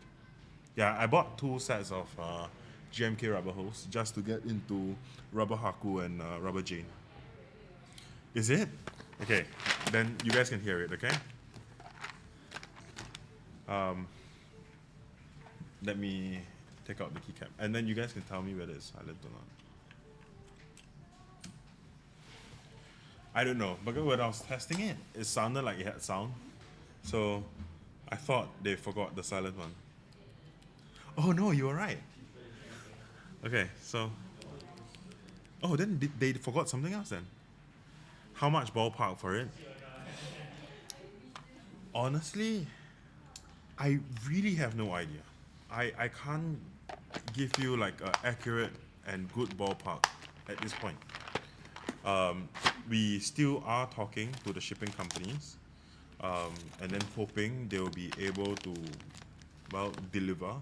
Yeah, I bought 2 sets of GMK rubber hose just to get into rubber haku and rubber jane. Is it? Okay, then you guys can hear it, okay? Let me take out the keycap, and then you guys can tell me whether it's silent or not. I don't know, but when I was testing it, it sounded like it had sound. So I thought they forgot the silent one. Oh no, you were right. Okay, so. Oh, then they forgot something else then. How much ballpark for it? Honestly, I really have no idea. I can't give you like an accurate and good ballpark at this point. We still are talking to the shipping companies, and then hoping they will be able to, well, deliver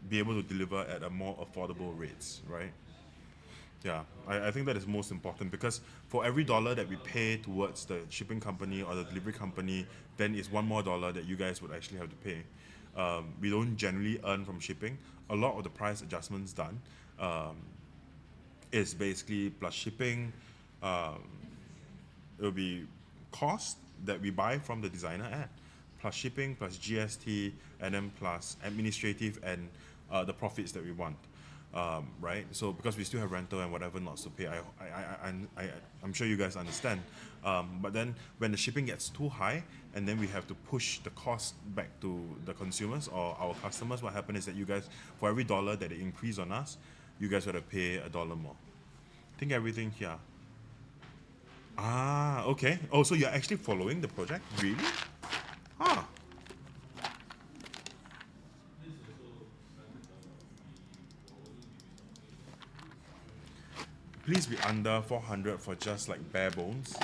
be able to deliver at a more affordable rates, right? Yeah, I think that is most important because for every dollar that we pay towards the shipping company or the delivery company, then it's one more dollar that you guys would actually have to pay. We don't generally earn from shipping. A lot of the price adjustments done is basically plus shipping. It will be cost that we buy from the designer at, plus shipping, plus GST, and then plus administrative and the profits that we want. Right? So because we still have rental and whatever not to pay, I'm sure you guys understand. But then when the shipping gets too high and then we have to push the cost back to the consumers or our customers, what happens is that you guys, for every dollar that they increase on us, you guys got to pay $1 more. I think everything here. Ah, okay. Oh, so you're actually following the project? Really? Huh. Please be under 400 for just like bare bones.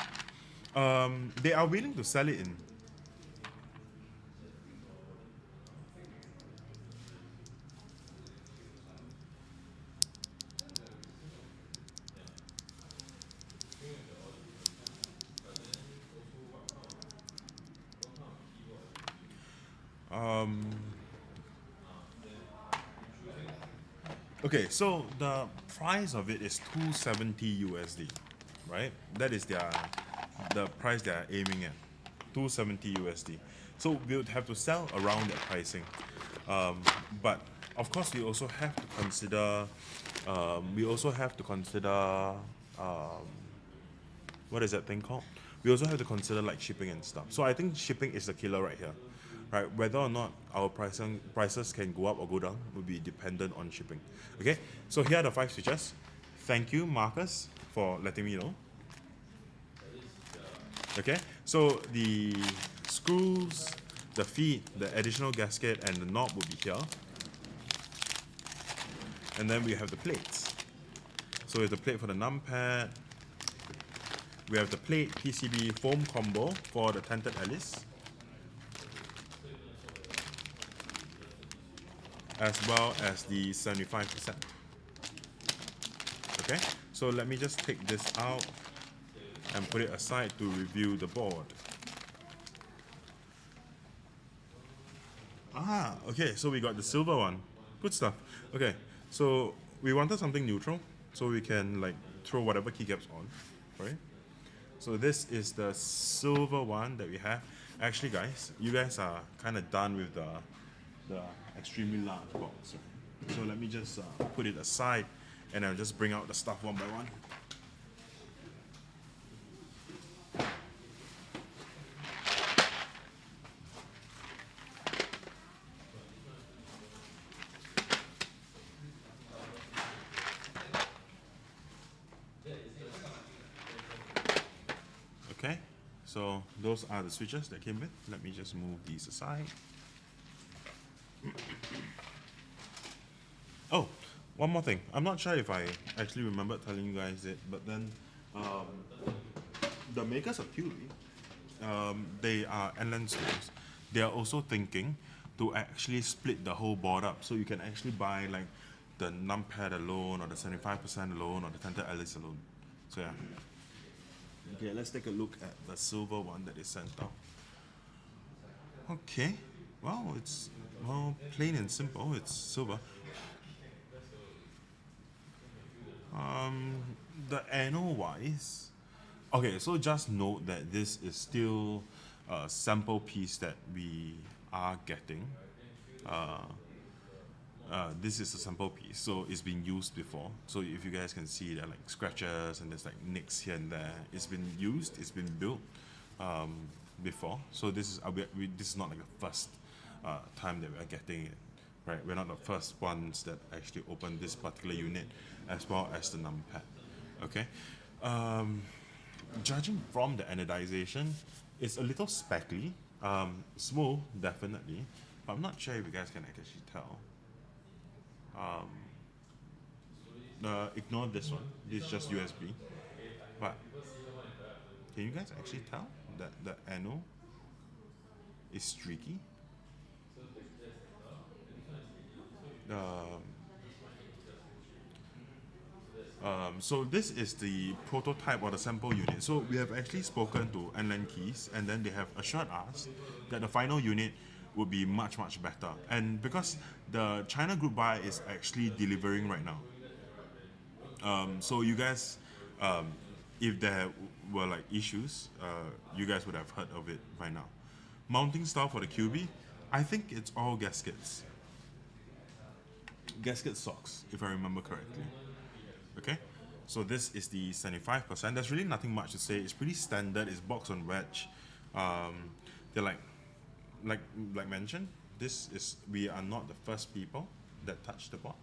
They are willing to sell it in. Okay, so the price of it is 270 USD, right? That is the price they are aiming at, 270 USD. So we would have to sell around that pricing, but of course we also have to consider. What is that thing called? We also have to consider like shipping and stuff. So I think shipping is the killer right here, right? Whether or not our prices can go up or go down will be dependent on shipping. Okay, so here are the 5 switches. Thank you, Marcus, for letting me know. Okay, so the screws, the feet, the additional gasket, and the knob will be here. And then we have the plates. So we have the plate for the numpad. We have the plate PCB foam combo for the tented Alice, as well as the 75%. Okay, so let me just take this out and put it aside to review the board. Ah, okay, so we got the silver one. Good stuff. Okay, so we wanted something neutral, so we can like throw whatever keycaps on, right? So this is the silver one that we have. Actually, guys, you guys are kind of done with the extremely large box. Right? So let me just put it aside, and I'll just bring out the stuff one by one. Okay, so those are the switches that came with. Let me just move these aside. Oh, one more thing. I'm not sure if I actually remembered telling you guys it, but then the makers of Kyubi, they are Inland stores. They are also thinking to actually split the whole board up, so you can actually buy like the numpad alone, or the 75% alone, or the tented Alice alone. So yeah. Okay, let's take a look at the silver one that is sent out. Okay, well, it's plain and simple. It's silver. The anno wise, okay, so just note that this is still a sample piece that we are getting. This is a sample piece, so it's been used before. So if you guys can see, there are like scratches and there's like nicks here and there. It's been used, it's been built before. So this is this is not like the first time that we are getting it, right? We're not the first ones that actually opened this particular unit, as well as the numpad. Okay, judging from the anodization, it's a little speckly, smooth definitely, but I'm not sure if you guys can actually tell. Ignore this one. This is just USB. But can you guys actually tell that the anode is streaky? So this is the prototype or the sample unit. So we have actually spoken to Inland Keys, and then they have assured us that the final unit would be much, much better. And because the China group buy is actually delivering right now. So you guys, if there were like issues, you guys would have heard of it by now. Mounting style for the Kyubi, I think it's all gaskets. Gasket socks, if I remember correctly. Okay, so this is the 75%. There's really nothing much to say. It's pretty standard. It's box on wedge. They're like mentioned. We are not the first people that touch the board.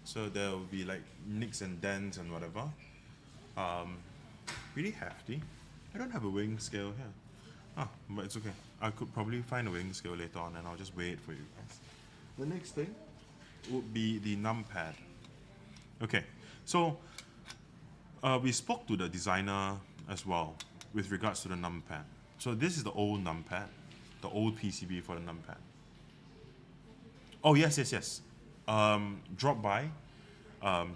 So there will be like nicks and dents and whatever. Really hefty. I don't have a weighing scale here. Ah, but it's okay. I could probably find a weighing scale later on and I'll just weigh it for you guys. The next thing would be the numpad. Okay, so we spoke to the designer as well with regards to the numpad. So this is the old numpad, the old PCB for the numpad. Oh yes. Drop by.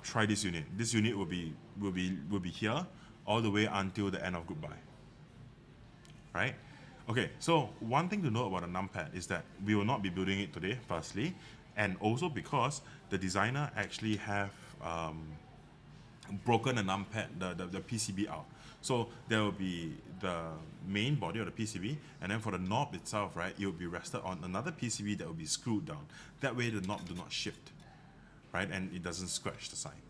Try this unit. This unit will be here all the way until the end of goodbye. Right? Okay. So one thing to note about a numpad is that we will not be building it today, firstly, and also because the designer actually have broken the numpad, the PCB out. So there will be the main body of the PCB, and then for the knob itself, right, it will be rested on another PCB that will be screwed down. That way the knob do not shift, right, and it doesn't scratch the side.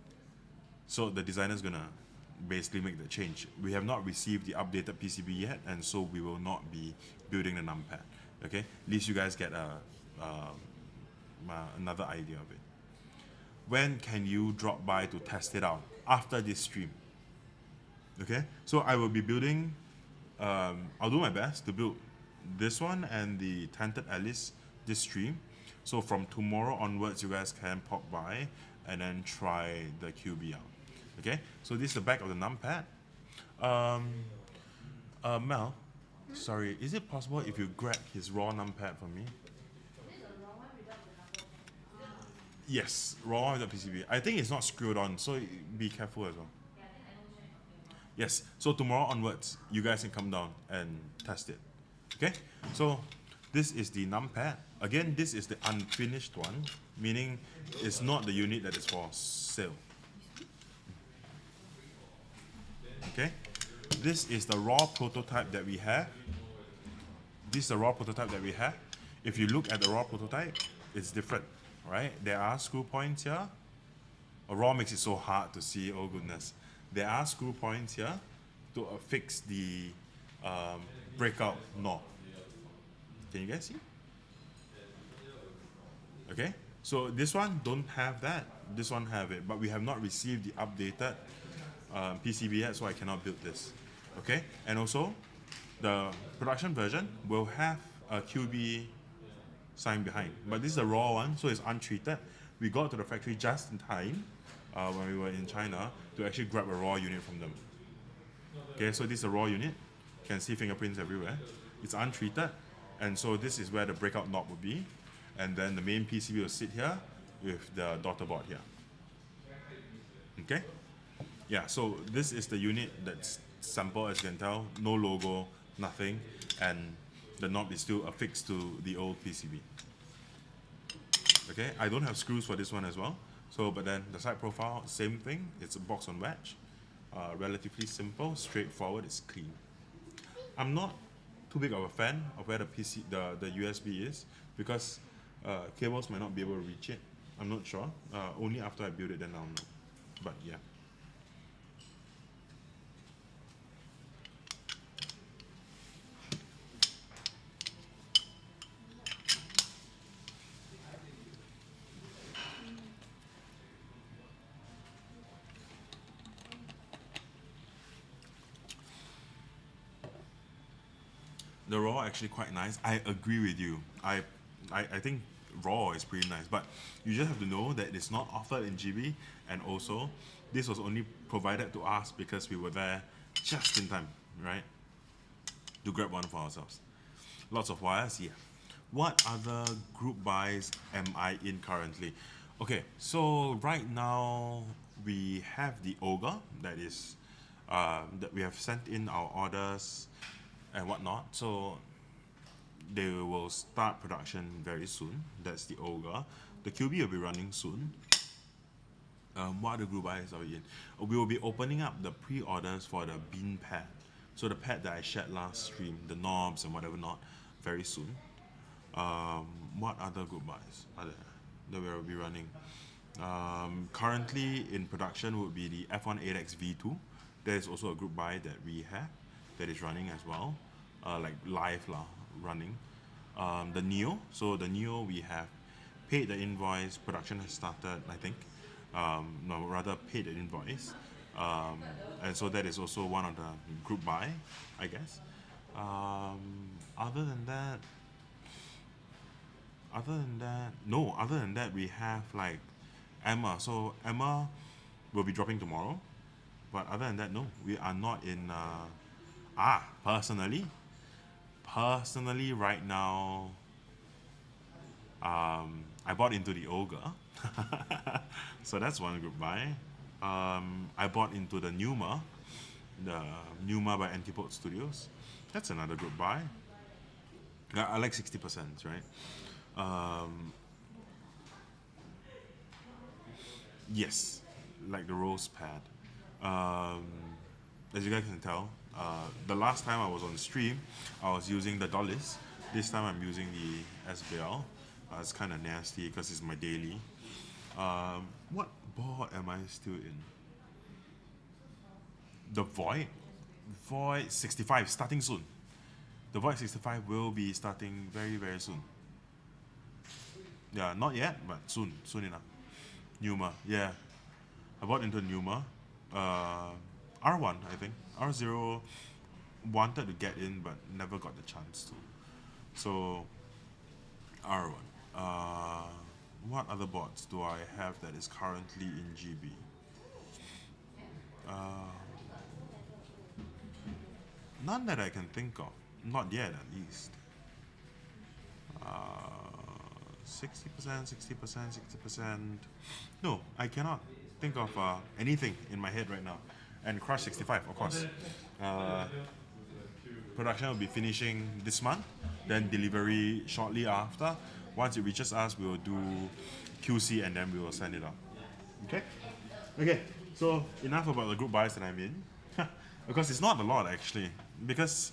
So the designer is gonna basically make the change. We have not received the updated PCB yet, and so we will not be building the numpad. Okay, at least you guys get another idea of it. When can you drop by to test it out? After this stream. Okay, so I will be building, I'll do my best to build this one and the Tented Alice this stream. So from tomorrow onwards, you guys can pop by and then try the Kyubi out. Okay, so this is the back of the numpad. Mel, sorry, is it possible if you grab his raw numpad for me? Yes, raw with the PCB. I think it's not screwed on, so be careful as well. Yes, so tomorrow onwards, you guys can come down and test it. Okay, so this is the numpad. Again, this is the unfinished one, meaning it's not the unit that is for sale. Okay, this is the raw prototype that we have. This is the raw prototype that we have. If you look at the raw prototype, it's different, right? There are screw points here. Raw makes it so hard to see, oh goodness. There are screw points here to affix the breakout knob. Can you guys see? Okay, so this one don't have that. This one have it, but we have not received the updated PCB yet, so I cannot build this. Okay, and also the production version will have a QB sign behind, but this is a raw one, so it's untreated. We got to the factory just in time when we were in China to actually grab a raw unit from them. Okay, so this is a raw unit. You can see fingerprints everywhere. It's untreated, and so this is where the breakout knob would be, and then the main PCB will sit here with the daughter board here. Okay, yeah, so this is the unit that's sample, as you can tell, no logo, nothing, and the knob is still affixed to the old PCB. Okay, I don't have screws for this one as well. So, but then the side profile, same thing. It's a box on wedge, relatively simple, straightforward. It's clean. I'm not too big of a fan of where the USB is because cables might not be able to reach it. I'm not sure. Only after I build it, then I'll know. But yeah. The raw actually quite nice. I agree with you. I think raw is pretty nice, but you just have to know that it's not offered in GB, and also this was only provided to us because we were there just in time, right? To grab one for ourselves. Lots of wires, yeah. What other group buys am I in currently? Okay, so right now we have the Ogre that is that we have sent in our orders and whatnot. So they will start production very soon. That's the Ogre. The Kyubi will be running soon. What other group buys are we in? We will be opening up the pre-orders for the bean pad. So the pad that I shared last stream, the knobs and whatever not, very soon. What other group buys are there that we will be running? Currently in production would be the F1 8X V2. There is also a group buy that we have that is running as well, like live running. The Neo, so the Neo we have paid the invoice, production has started, I think. No, rather paid the invoice. And so that is also one of the group buy, I guess. Other than that, we have like Emma. So Emma will be dropping tomorrow. But other than that, no, we are not in. Personally, right now, I bought into the Ogre. So that's one group buy. I bought into the Numa by Antipode Studios. That's another group buy. I like 60%, right? Yes, like the rose pad. As you guys can tell, the last time I was on stream, I was using the Dollis. This time I'm using the SBL. It's kind of nasty because it's my daily. What board am I still in? The Void 65, starting soon. The Void 65 will be starting very, very soon. Yeah, not yet, but soon enough. Numa, yeah. I bought into Numa. R1, I think. R0 wanted to get in, but never got the chance to. So, R1. What other bots do I have that is currently in GB? None that I can think of. Not yet, at least. 60%, 60%. No, I cannot think of anything in my head right now. And Crush 65, of course. Production will be finishing this month, then delivery shortly after. Once it reaches us, we will do QC and then we will send it out. Okay, so enough about the group buys that I'm in. Because it's not a lot actually. Because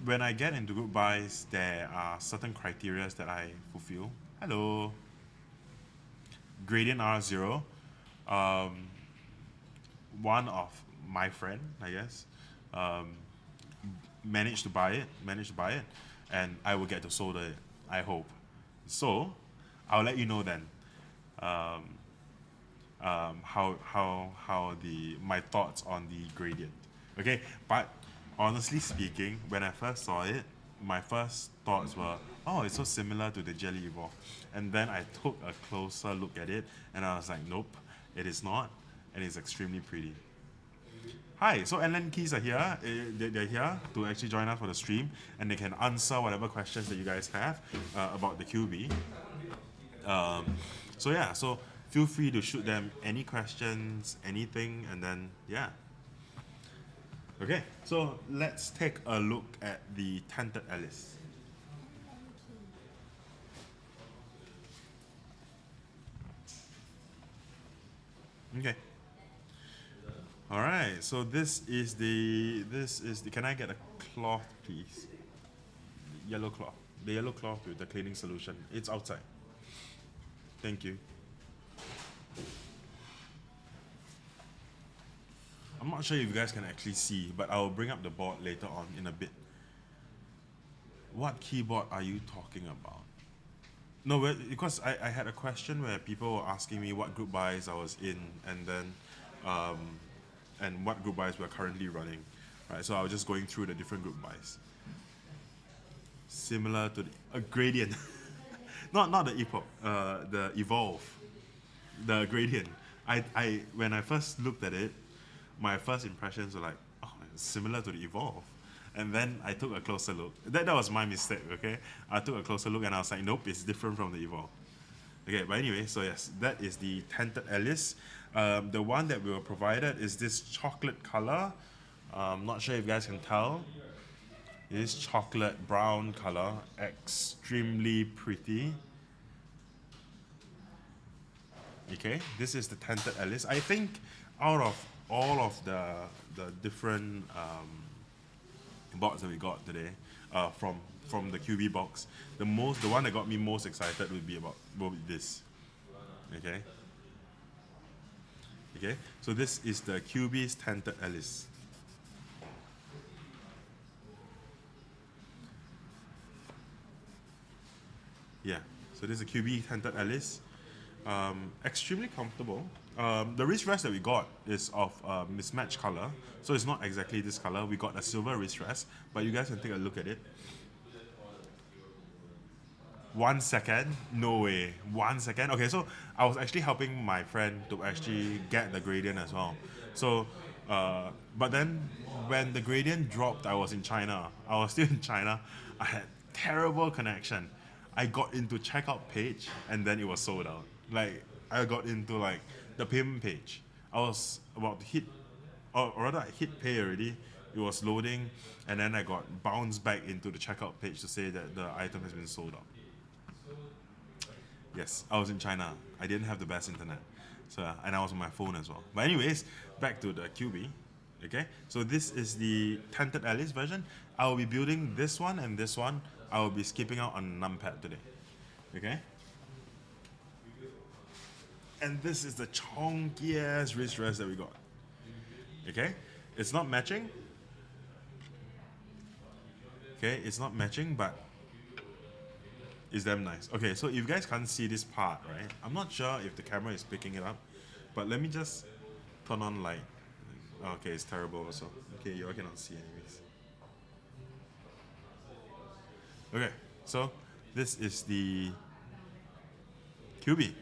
when I get into group buys, there are certain criteria that I fulfill. Hello. Gradient R0. One of my friend, I guess, managed to buy it, and I will get to solder it, I hope. So, I'll let you know then how my thoughts on the gradient. Okay, but honestly speaking, when I first saw it, my first thoughts were, oh, it's so similar to the Jelly Evolve. And then I took a closer look at it, and I was like, nope, it is not, and it's extremely pretty. Hi, so LN Keys are here. They're here to actually join us for the stream, and they can answer whatever questions that you guys have about the QB. So feel free to shoot them any questions, anything, and then yeah. Okay, so let's take a look at the Tented Alice. Okay. All right, so this is the, can I get a cloth, please? Yellow cloth. The yellow cloth with the cleaning solution. It's outside. Thank you. I'm not sure if you guys can actually see, but I will bring up the board later on in a bit. What keyboard are you talking about? No, because I had a question where people were asking me what group buys I was in, and then and what group buys we're currently running. Right, so I was just going through the different group buys. Similar to a gradient. not the Epoch, the Evolve. The gradient. When I first looked at it, my first impressions were like, oh, it's similar to the Evolve. And then I took a closer look. That was my mistake, okay? I took a closer look and I was like, nope, it's different from the Evolve. Okay, but anyway, so yes, that is the Tented Alice. The one that we were provided is this chocolate color. Not sure if you guys can tell. It is chocolate brown color, extremely pretty. Okay, this is the tinted Alice. I think out of all of the different box that we got today, from the Kyubi box, the one that got me most excited will be this. Okay. Okay, so this is the Kyubi's tinted Alice. Yeah, so this is a Kyubi tinted Alice. Extremely comfortable. The wrist rest that we got is of mismatched color, so it's not exactly this color. We got a silver wrist rest, but you guys can take a look at it. 1 second? No way. 1 second? Okay, so I was actually helping my friend to actually get the gradient as well. So, but then when the gradient dropped, I was in China. I was still in China. I had terrible connection. I got into checkout page and then it was sold out. Like, I got into like the payment page. I was about to hit, or rather I hit pay already. It was loading and then I got bounced back into the checkout page to say that the item has been sold out. Yes, I was in China. I didn't have the best internet. So, and I was on my phone as well. But anyways, back to the Kyubi. Okay, so this is the tinted Alice version. I will be building this one and this one. I will be skipping out on numpad today. Okay? And this is the chonky-ass wrist rest that we got. Okay? It's not matching. Okay, it's not matching, but it's damn nice. Okay, so if you guys can't see this part, right? I'm not sure if the camera is picking it up, but let me just turn on light. Okay, it's terrible also. Okay, you all cannot see anyways. Okay, so this is the Kyubi.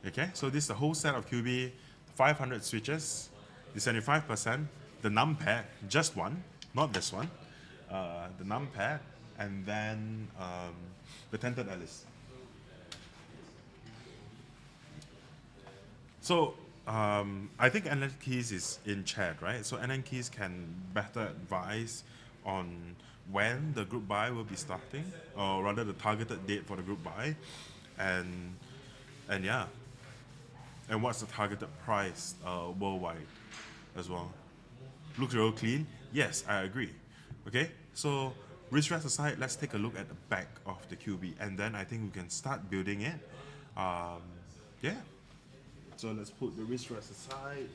Okay, so this is the whole set of Kyubi, 500 switches, the 75%, the numpad, just one, not this one, the numpad, and then the tinted Alice. So I think NN Keys is in chat, right? So NN Keys can better advise on when the group buy will be starting, or rather the targeted date for the group buy, and yeah, and what's the targeted price worldwide as well. Looks real clean. Yes, I agree. Okay, so wrist rest aside, let's take a look at the back of the Kyubi, and then I think we can start building it. Yeah. So let's put the wrist rest aside.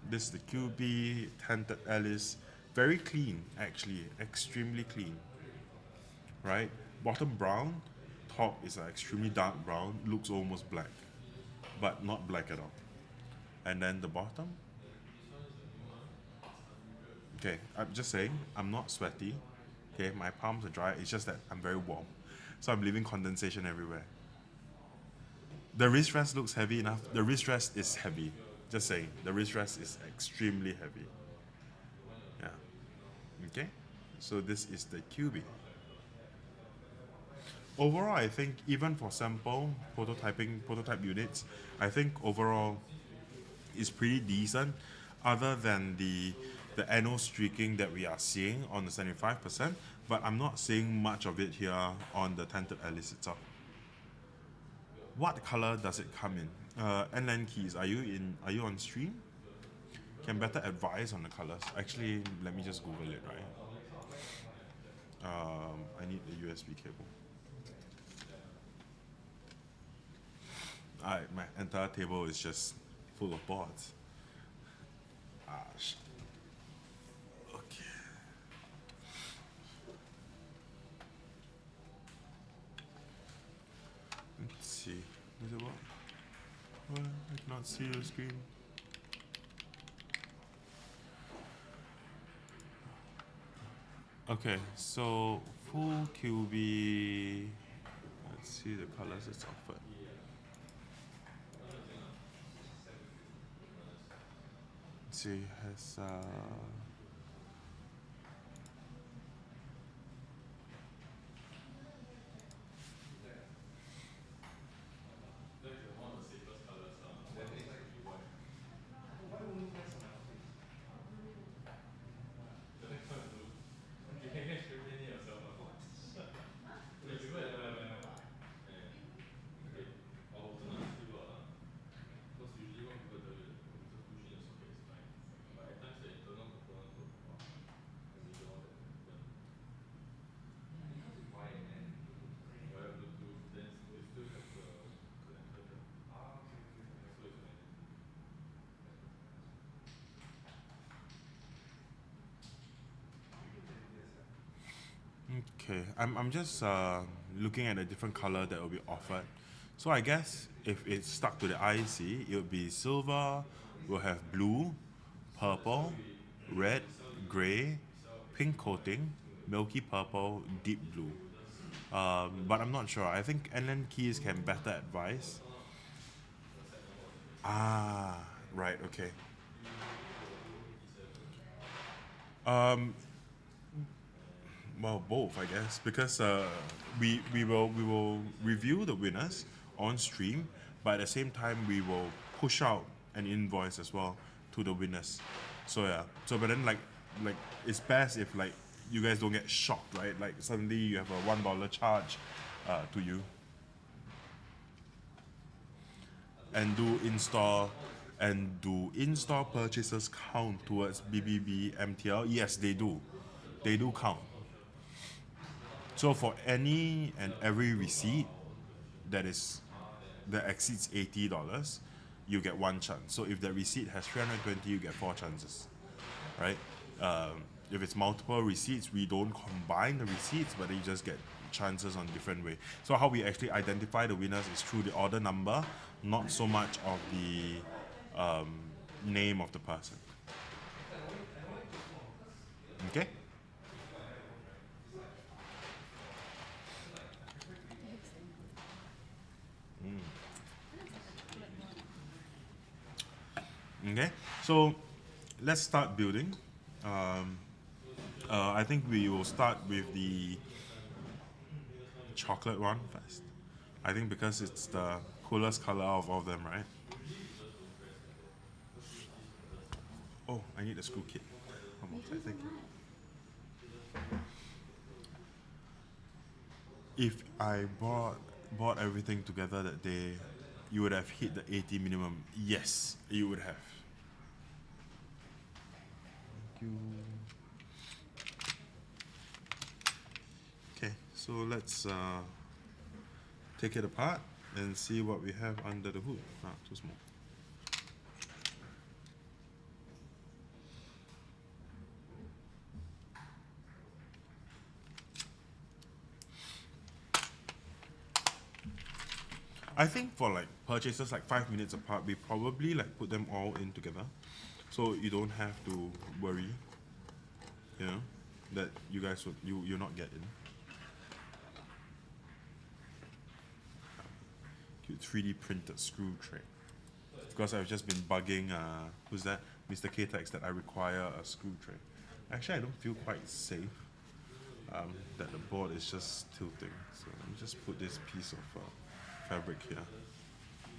This is the Kyubi tinted Alice. Very clean, actually, extremely clean. Right? Bottom brown, top is an extremely dark brown, looks almost black, but not black at all. And then the bottom. Okay, I'm just saying, I'm not sweaty. Okay, my palms are dry. It's just that I'm very warm, so I'm leaving condensation everywhere. The wrist rest looks heavy enough. The wrist rest is heavy. Just saying, the wrist rest is extremely heavy. Yeah. Okay, so this is the Kyubi. Overall, I think even for sample prototype units, I think overall is pretty decent, other than the anno streaking that we are seeing on the 75%, but I'm not seeing much of it here on the tinted Alice itself. What color does it come in? NN Keys, are you on stream? Can better advise on the colors. Actually, let me just Google it, right? I need the USB cable. Alright, my entire table is just full of boards. Okay. Let's see. Is it what? Well, I cannot see the screen. Okay, so full Kyubi. Let's see the colors it's offered. Let's see, has Okay, I'm just looking at a different color that will be offered. So I guess if it's stuck to the IC, it would be silver, we'll have blue, purple, red, gray, pink coating, milky purple, deep blue. But I'm not sure. I think NLAN keys can better advise. Ah, right, okay. Well, both, I guess, because we will review the winners on stream, but at the same time we will push out an invoice as well to the winners. So yeah, so but then like it's best if like you guys don't get shocked, right? Like suddenly you have a $1 charge to you. And do in-store purchases count towards BBBMTL? Yes, they do. They do count. So for any and every receipt that exceeds $80, you get one chance. So if the receipt has 320, you get 4 chances, right? If it's multiple receipts, we don't combine the receipts, but you just get chances on different way. So how we actually identify the winners is through the order number, not so much of the name of the person. Okay. Okay, so let's start building. I think we will start with the chocolate one first. I think because it's the coolest color of all of them, right? Oh, I need a screw kit. How much? I think. If I bought everything together that day, you would have hit the 80 minimum. Yes, you would have. Thank you. Okay, so let's take it apart and see what we have under the hood. Ah, too small. I think for like purchases like 5 minutes apart, we probably like put them all in together, so you don't have to worry, you know, that you guys would you're not getting. Cute 3D printed screw tray. Because I've just been bugging who's that? Mr. Ktechs that I require a screw tray. Actually, I don't feel quite safe that the board is just tilting. So let me just put this piece of fabric here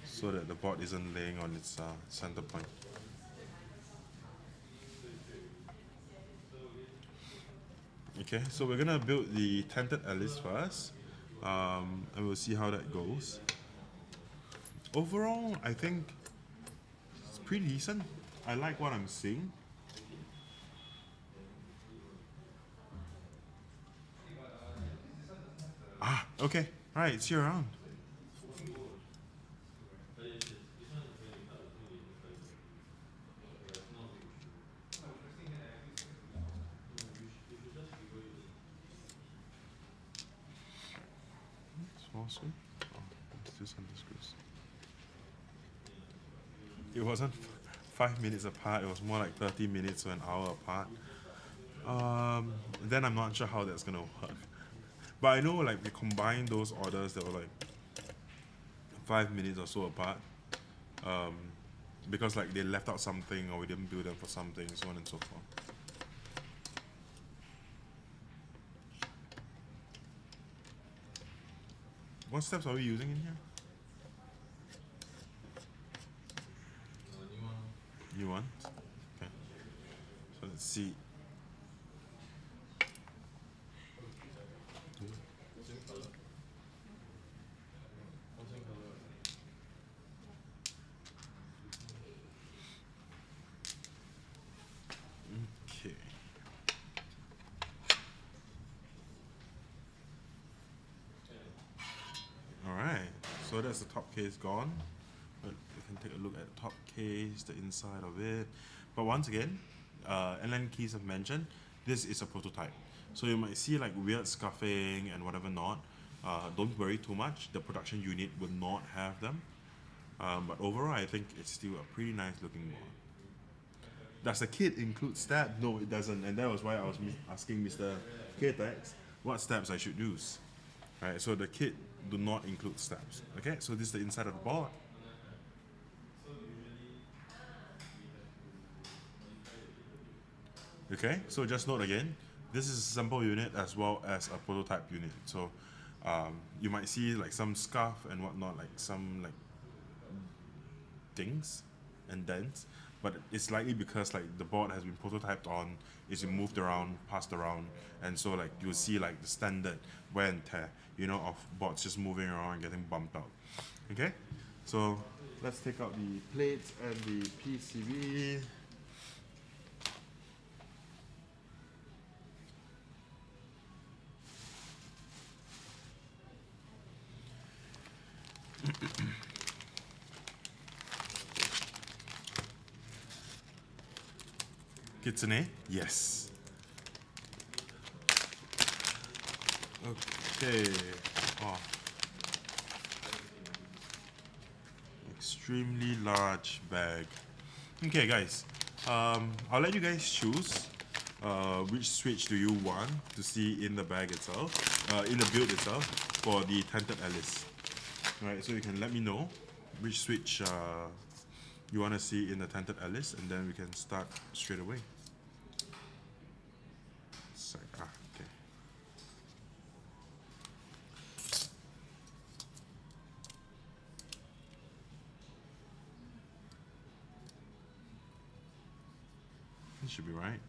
so that the board isn't laying on its center point. Okay, so we're gonna build the tented Alice first, and we'll see how that goes. Overall, I think it's pretty decent. I like what I'm seeing. Ah, okay. Alright, see you around. Small screw? Oh, it's just under screws. It wasn't 5 minutes apart, it was more like 30 minutes to an hour apart. Then I'm not sure how that's gonna work. But I know like we combined those orders that were like 5 minutes or so apart. Because like they left out something or we didn't build them for something, so on and so forth. What steps are we using in here? New one? Okay. So let's see. Okay. Alright, so that's the top case gone. But we can take a look at the top case, the inside of it. But once again, NLAN keys have mentioned, this is a prototype. So you might see like weird scuffing and whatever not. Don't worry too much. The production unit will not have them. But overall, I think it's still a pretty nice looking board. Does the kit include stabs? No, it doesn't. And that was why I was asking Mr. Ktechs what stabs I should use. Alright, so the kit do not include stabs. Okay, so this is the inside of the board. Okay, so just note again, this is a sample unit as well as a prototype unit. So you might see like some scuff and whatnot, like some like dings and dents, but it's likely because like the board has been prototyped on, it's been moved around, passed around, and so like you'll see like the standard wear and tear, you know, of boards just moving around and getting bumped out. Okay, so let's take out the plates and the PCB. Kitsune? Yes. Okay. Oh. Extremely large bag. Okay, guys. I'll let you guys choose which switch do you want to see in the bag itself, in the build itself, for the tented Alice. Alright, so you can let me know which switch you want to see in the tented Alice, and then we can start straight away. Okay. This should be right.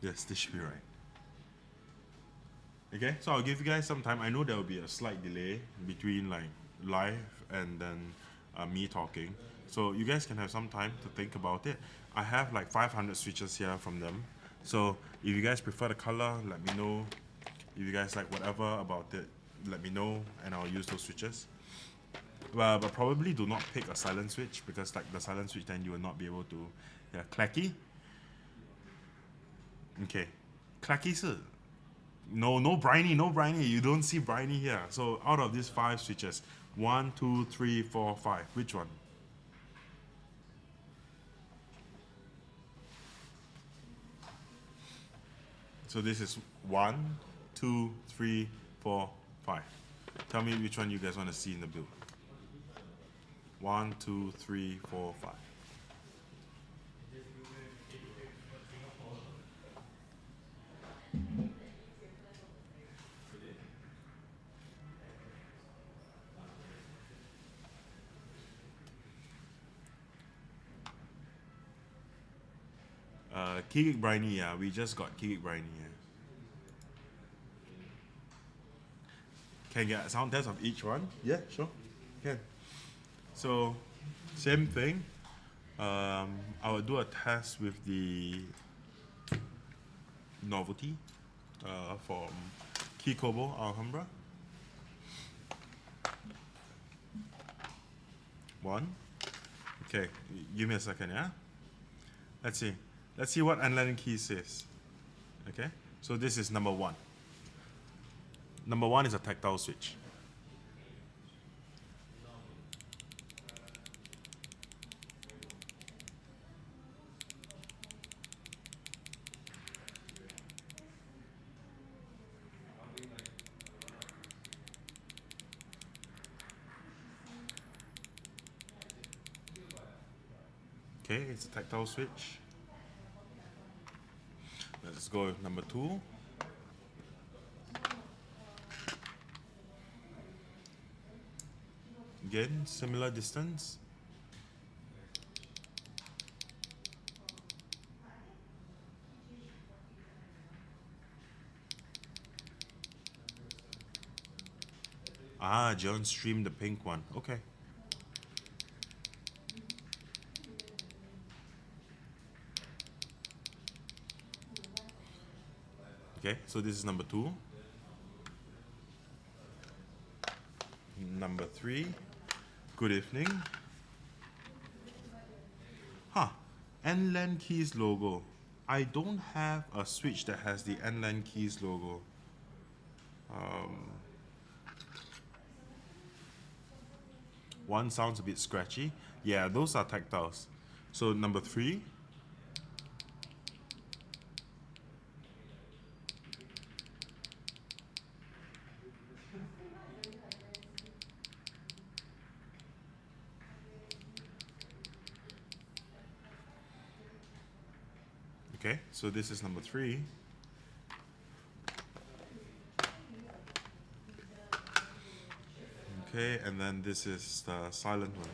Yes, this should be right. Okay, so I'll give you guys some time. I know there will be a slight delay between like live and then me talking. So you guys can have some time to think about it. I have like 500 switches here from them. So if you guys prefer the color, let me know. If you guys like whatever about it, let me know and I'll use those switches. But probably do not pick a silent switch, because like the silent switch then you will not be able to. Yeah, clacky. Okay, clacky是. No briny, no briny. You don't see briny here. So out of these 5 switches, 1, 2, 3, 4, 5. Which one? So this is 1, 2, 3, 4, 5. Tell me which one you guys want to see in the build. 1, 2, 3, 4, 5. Keycaps briny, yeah. We just got Keycaps briny, yeah. Can get a sound test of each one? Yeah, sure. Can. So, same thing. I will do a test with the novelty from Keykobo Alhambra. 1. Okay, give me a second, yeah? Let's see. Let's see what unlearning key says. Okay, so this is number 1. Number 1 is a tactile switch. Okay, it's a tactile switch. Let's go with number 2. Again, similar distance. Ah, John streamed the pink one. Okay. Okay, so this is number 2. Number 3. Good evening. Huh. NLAN keys logo. I don't have a switch that has the NLAN keys logo. One sounds a bit scratchy. Yeah, those are tactiles. So number 3. Okay, so this is number 3. Okay, and then this is the silent one.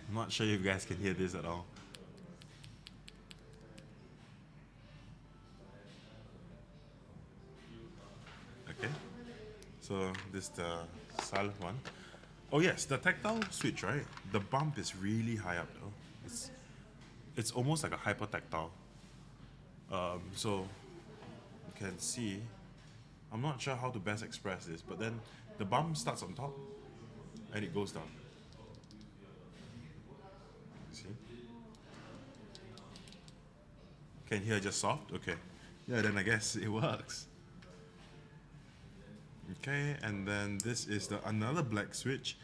I'm not sure if you guys can hear this at all. Okay, so this is the silent one. Oh yes, the tactile switch, right? The bump is really high up though. It's almost like a hyper tactile. So you can see, I'm not sure how to best express this, but then the bump starts on top and it goes down. See? Can hear just soft? Okay. Yeah, then I guess it works. Okay, and then this is another black switch.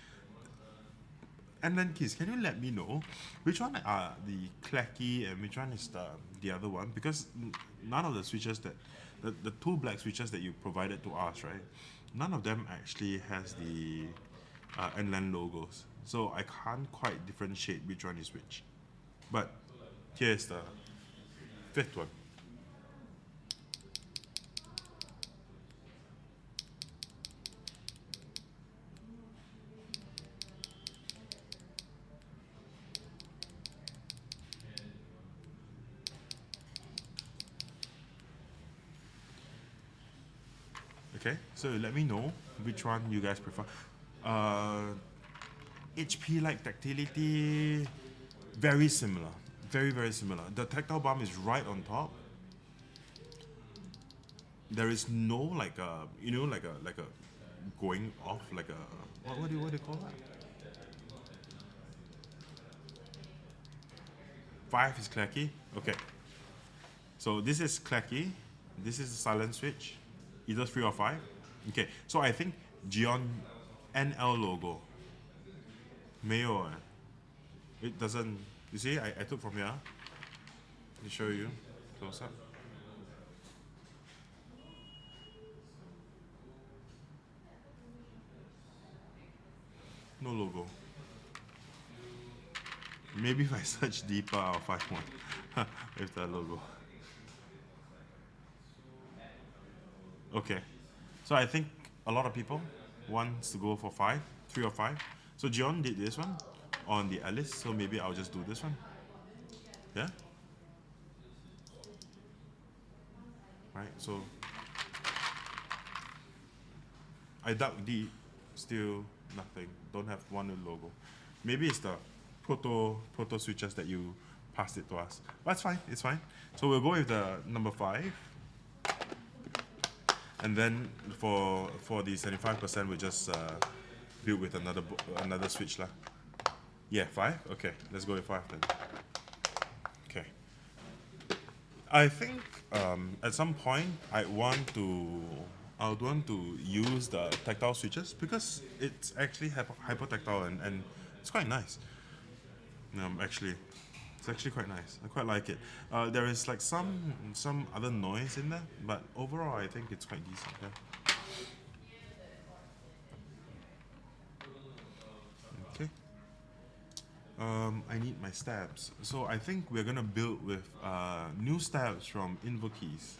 And then keys, can you let me know which one are the clacky and which one is the other one? Because none of the switches the 2 black switches that you provided to us, right? None of them actually has the NLAN logos. So I can't quite differentiate which one is which. But here's the 5th one. Okay, so let me know which one you guys prefer. HP-like tactility, very similar. Very, very similar. The tactile bump is right on top. There is no like a, like a going off, like a, what do you call that? 5 is clacky. Okay. So this is clacky. This is the silent switch. Either 3 or 5. Okay. So I think Geon NL logo. 没有 It doesn't. You see, I took from here. Let me show you close up. No logo. Maybe if I search deeper, I'll find one with the logo. Okay, so I think a lot of people wants to go for 5, 3 or 5. So John did this one on the Alice, so maybe I'll just do this one. Yeah? Right, so I dug deep, still nothing. Don't have one with logo. Maybe it's the proto switches that you passed it to us. But it's fine, it's fine. So we'll go with the number 5. And then for the 75%, we'll just build with another switch lah. Yeah, 5. Okay, let's go with 5 then. Okay. I think at some point I would want to use the tactile switches because it's actually hyper tactile and it's quite nice. Actually, it's actually quite nice. I quite like it. There is like some other noise in there, but overall I think it's quite decent. Yeah. Okay. I need my stabs. So I think we're gonna build with new stabs from Invokeys.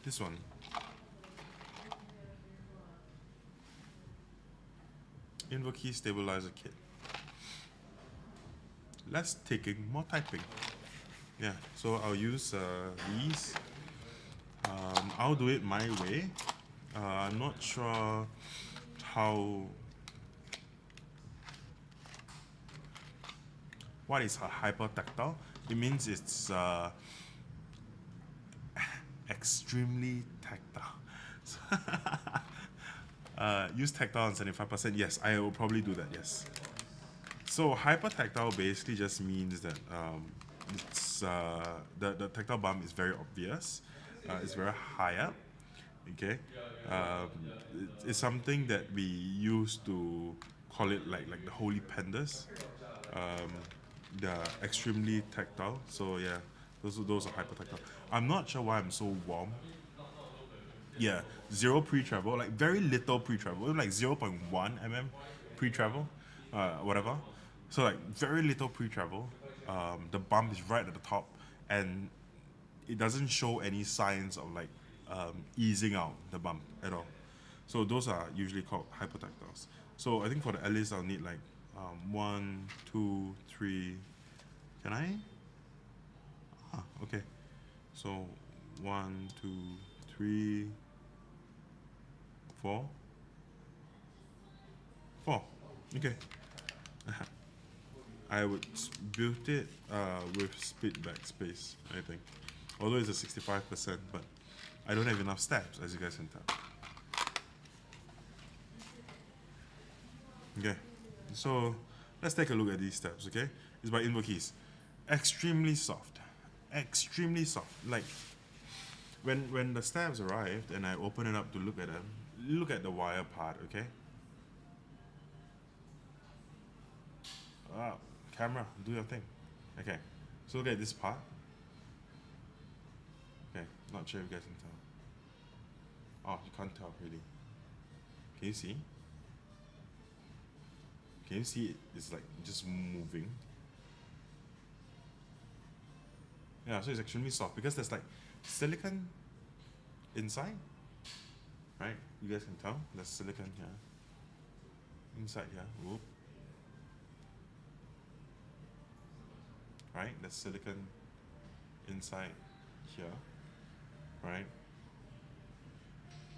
This one. Invokey stabilizer kit. Less taking, more typing. Yeah, so I'll use these. I'll do it my way. I'm not sure how. What is a hypertactile? It means it's extremely tactile. Use tactile on 75%. Yes, I will probably do that. Yes. So hyper-tactile basically just means that it's the tactile bump is very obvious. It's very high up. Okay, um, it's something that we used to call it like the holy pandas. Um, they're extremely tactile. So yeah, those are hyper-tactile. I'm not sure why I'm so warm. Yeah, zero pre-travel, like very little pre-travel, like 0.1 mm pre-travel, whatever. So like very little pre-travel. The bump is right at the top, and it doesn't show any signs of like easing out the bump at all. So those are usually called hypertactiles. So I think for the Alice, I'll need like 1, 2, 3. Can I? Ah, okay. So 1, 2, 3, 4. 4. Okay. I would build it with split backspace, I think. Although it's a 65%, but I don't have enough steps, as you guys can tell. Okay, so let's take a look at these steps, okay? It's by Invokeys. Extremely soft. Extremely soft. Like, when the stabs arrived and I open it up to look at them, look at the wire part, okay? Camera, do your thing. Okay, so look at this part. Okay, not sure if you guys can tell. Oh, you can't tell really. Can you see? Can you see it? It's like just moving. Yeah, so it's extremely soft because there's like silicon inside, right? You guys can tell there's silicon here. Inside here, whoop. Right, there's silicon inside here, right?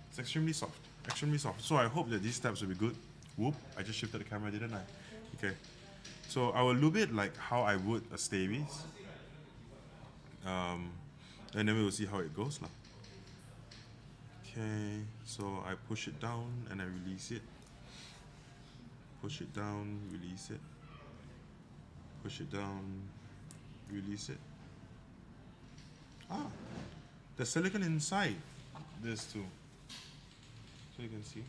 It's extremely soft, extremely soft. So I hope that these steps will be good. Whoop, I just shifted the camera, didn't I? Okay, so I will lube it like how I would a Stavies. And then we will see how it goes now. Okay, so I push it down and I release it. Push it down, release it. Push it down, release it. Ah, there's silicon inside this too. So you can see.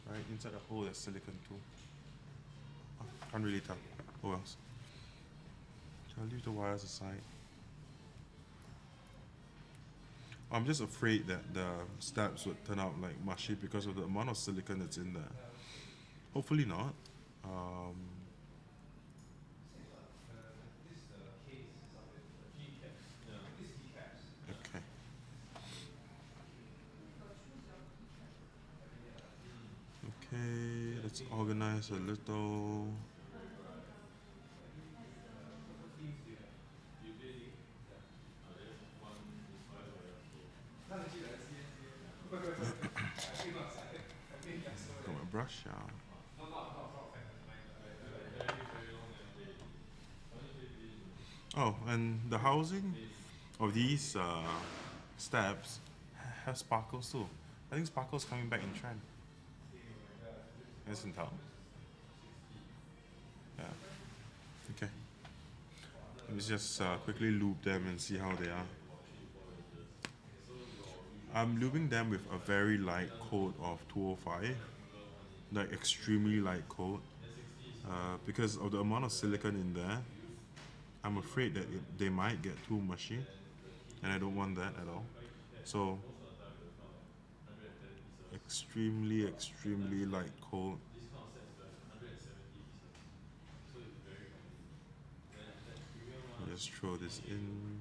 Right, inside the hole there's silicon too. Oh, can't really tell. Oh well. I'll leave the wires aside. I'm just afraid that the stabs would turn out like mushy because of the amount of silicon that's in there. Hopefully not. Okay. Okay, let's organize a little. Got my brush out. Oh, and the housing of these steps have sparkles too. I think sparkles coming back in trend. You guys can tell. Yeah. Okay. Let me just quickly lube them and see how they are. I'm lubing them with a very light coat of 205, like extremely light coat, because of the amount of silicon in there. I'm afraid that they might get too mushy, and I don't want that at all. So, extremely light coat. Just throw this in.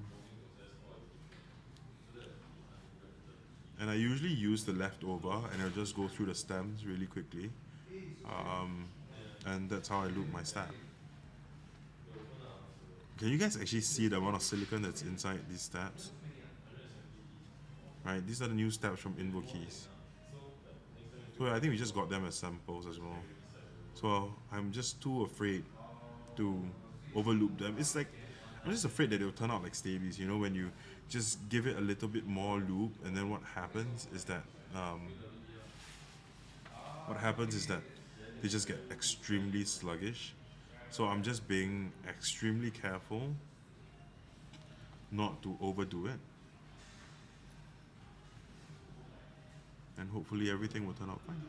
And I usually use the leftover and I'll just go through the stems really quickly. And that's how I loop my stab. Can you guys actually see the amount of silicon that's inside these stabs? Right, these are the new stabs from Invokeys. So I think we just got them as samples as well. So I'm just too afraid to overloop them. It's like, I'm just afraid that it'll turn out like stabies. You know, when you just give it a little bit more loop, and then what happens is that they just get extremely sluggish. So I'm just being extremely careful not to overdo it, and hopefully everything will turn out fine.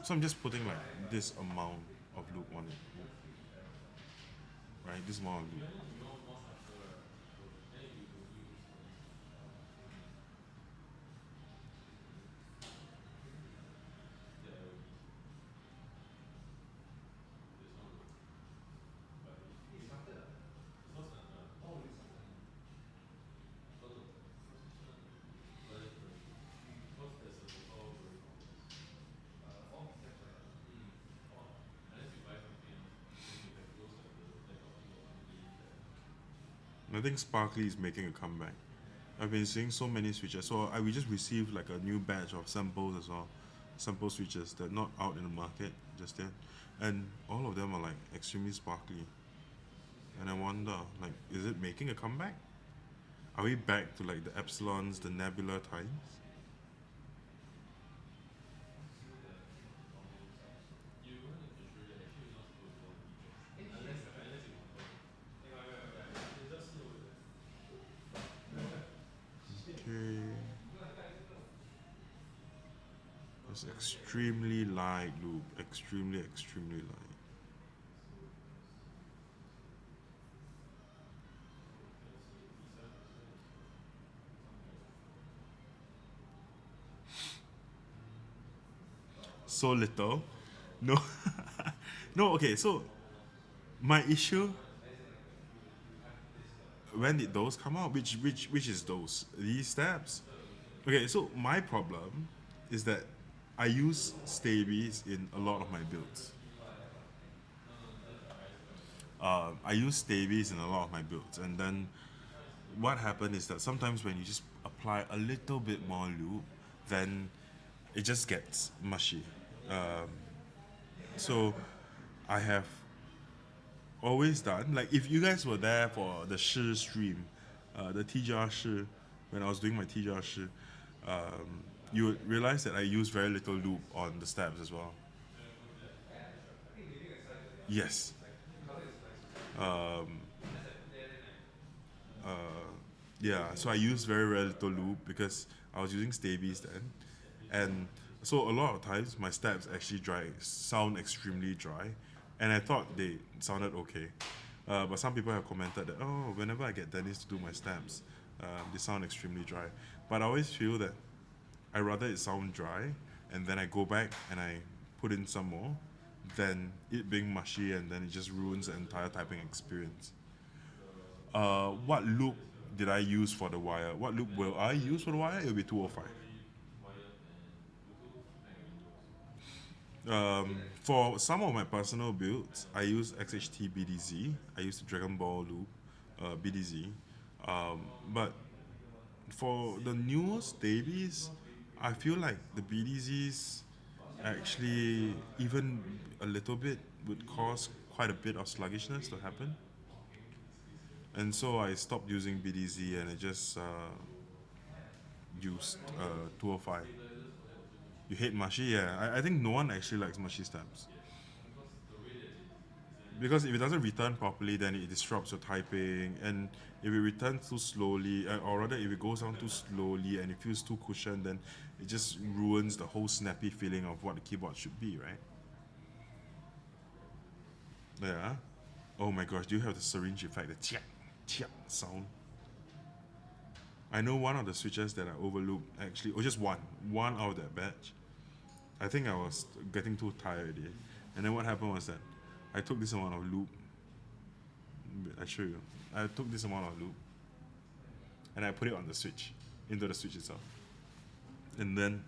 So I'm just putting like this amount of loop on it, right? This amount of loop. I think Sparkly is making a comeback. I've been seeing so many switches. So we just received like a new batch of samples as well. Sample switches that are not out in the market just yet. And all of them are like extremely sparkly. And I wonder, like, is it making a comeback? Are we back to like the epsilons, the nebula times? Okay. It's extremely light loop, extremely light. So little. No. No, okay, so my issue, when did those come out? Which is those? These steps? Okay, so my problem is that I use stabies in a lot of my builds. I use stabies in a lot of my builds, and then what happened is that sometimes when you just apply a little bit more loop, then it just gets mushy. So I have always done, like, if you guys were there for the Shi stream, the TGR Shi, when I was doing my TGR Shi, you would realize that I use very little loop on the stabs as well. Yes. Yeah, so I use very little loop because I was using stabies then, and so a lot of times my stabs actually sound extremely dry, and I thought they sounded okay, but some people have commented that, oh, whenever I get Dennis to do my stabs, they sound extremely dry. But I always feel that I rather it sound dry, and then I go back and I put in some more, than it being mushy and then it just ruins the entire typing experience. What loop did I use for the wire? What loop will I use for the wire? It will be 205. For some of my personal builds, I use XHT BDZ. I use the Dragon Ball loop, BDZ. But for the newest Davies, I feel like the BDZs actually, even a little bit, would cause quite a bit of sluggishness to happen. And so I stopped using BDZ and I just used 205. You hate mushy? Yeah, I think no one actually likes mushy stabs. Because if it doesn't return properly, then it disrupts your typing. And if it returns too slowly, or rather if it goes down too slowly and it feels too cushioned, then it just ruins the whole snappy feeling of what the keyboard should be, right? Yeah. Oh my gosh, do you have the syringe effect, the tiak, tiak sound? I know one of the switches that I overlooked actually, or just one out of that batch. I think I was getting too tired already. And then what happened was that I took this amount of loop. I show you. I took this amount of loop and I put it on the switch, into the switch itself. And then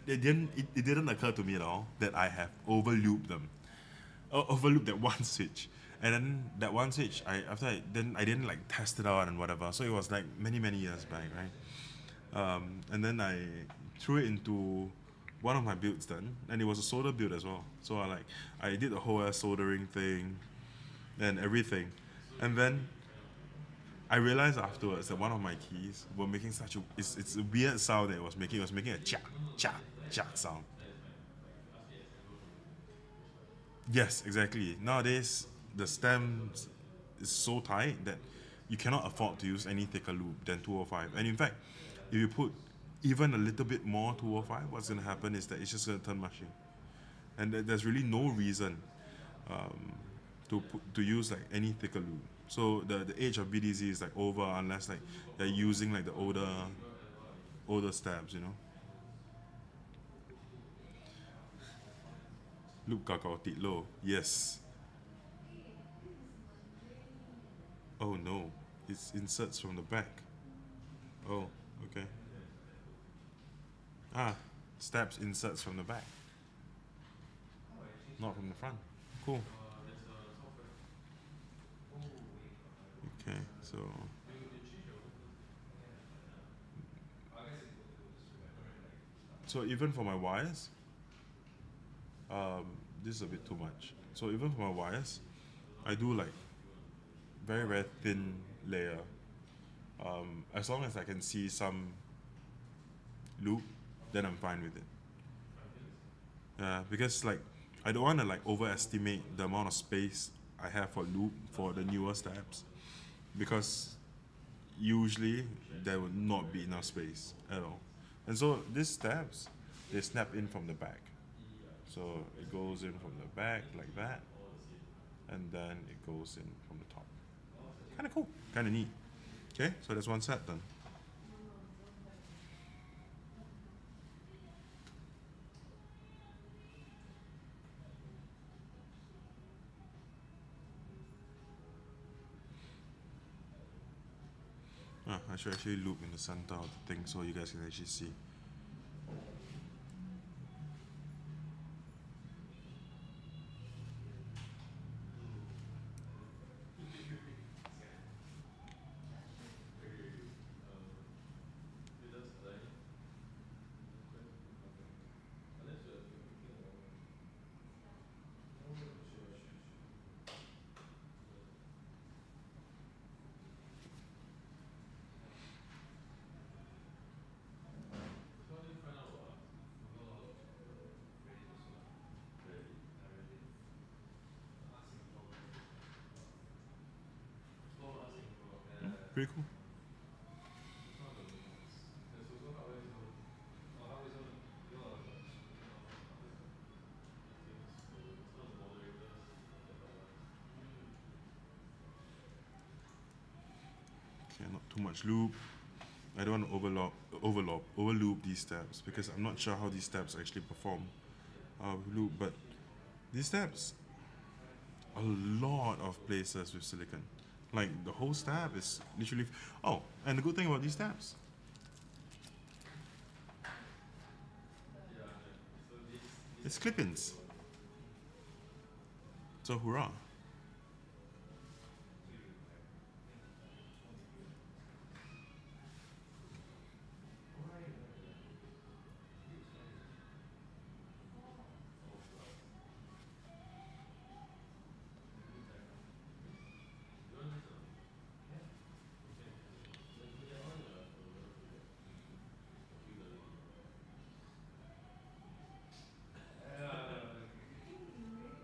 it didn't occur to me at all that I have overlooped them. Overlooped that one switch. And then that one switch, I didn't like test it out and whatever. So it was like many years back, right? And then I threw it into one of my builds then, and it was a solder build as well. So I did the whole soldering thing and everything. And then I realized afterwards that one of my keys were making such a it's a weird sound that it was making. It was making a cha cha cha sound. Yes, exactly. Nowadays the stem is so tight that you cannot afford to use any thicker loop than 205. And in fact, if you put even a little bit more 205, what's going to happen is that it's just going to turn mushy. And there's really no reason to use like any thicker loop. So the age of BDZ is like over unless like they're using like the older stabs, you know. Loop kakao tit lo. Yes. Oh no, it's inserts from the back. Oh, okay. Ah, stabs inserts from the back, not from the front. Cool. Okay, so even for my wires, this is a bit too much. So even for my wires, I do like very very thin layer. As long as I can see some loop, then I'm fine with it. Yeah, because like I don't want to like overestimate the amount of space I have for loop for the newer stabs, because usually there would not be enough space at all. And so these stabs, they snap in from the back. So it goes in from the back like that, and then it goes in from the top. Kind of cool, kind of neat. Okay, so that's one set done. I should actually loop in the center of the thing so you guys can actually see. Pretty cool. Okay, not too much loop. I don't want to overloop these steps because I'm not sure how these steps actually perform loop, but these steps, a lot of places with silicon. Like the whole stab is literally. Oh, and the good thing about these stabs, it's clip-ins. So hurrah.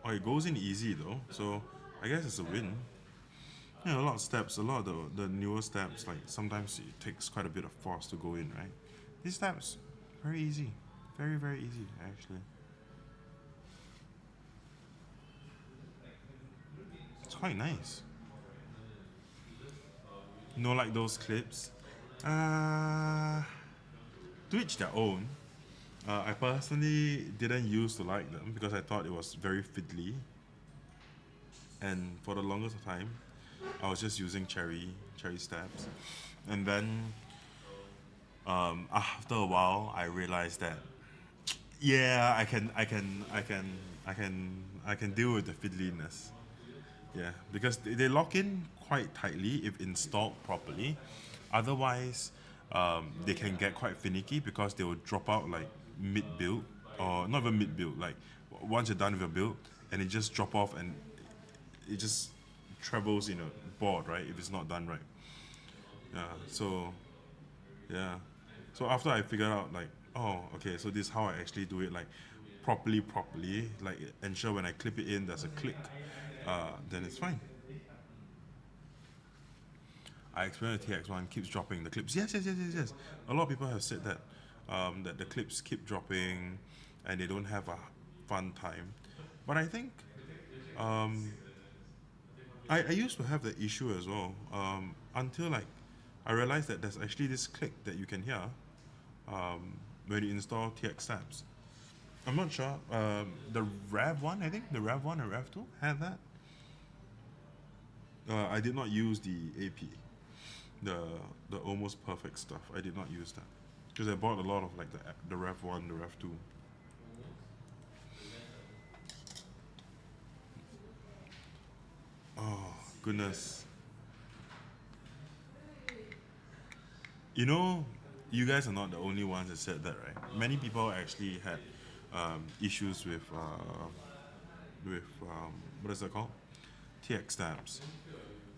Oh, it goes in easy though, so I guess it's a win. Yeah, a lot of steps, a lot of the newer steps, like sometimes it takes quite a bit of force to go in, right? These steps, very easy. Very, very easy, actually. It's quite nice. You know, like those clips? To each their own. I personally didn't used to like them because I thought it was very fiddly. And for the longest time, I was just using cherry stabs. And then after a while, I realized that yeah, I can deal with the fiddliness. Yeah, because they lock in quite tightly if installed properly. Otherwise, they can get quite finicky because they will drop out like mid build, or not even mid build. Like once you're done with your build, and it just drop off and it just troubles in a board, right? If it's not done right. So yeah. So after I figured out like, oh, okay, so this is how I actually do it, like properly, like ensure when I clip it in, there's a click, then it's fine. I experienced the TX1 keeps dropping the clips. Yes. A lot of people have said that, that the clips keep dropping and they don't have a fun time. But I think I used to have the issue as well, until like I realized that there's actually this click that you can hear when you install TX tabs. I'm not sure. The Rev 1, I think, the Rev 1 and Rev 2 had that. I did not use the AP, the almost perfect stuff. I did not use that because I bought a lot of like the Rev 1, the Rev 2. Oh goodness. You know, you guys are not the only ones that said that, right? Many people actually had issues with what is that called? TX tabs.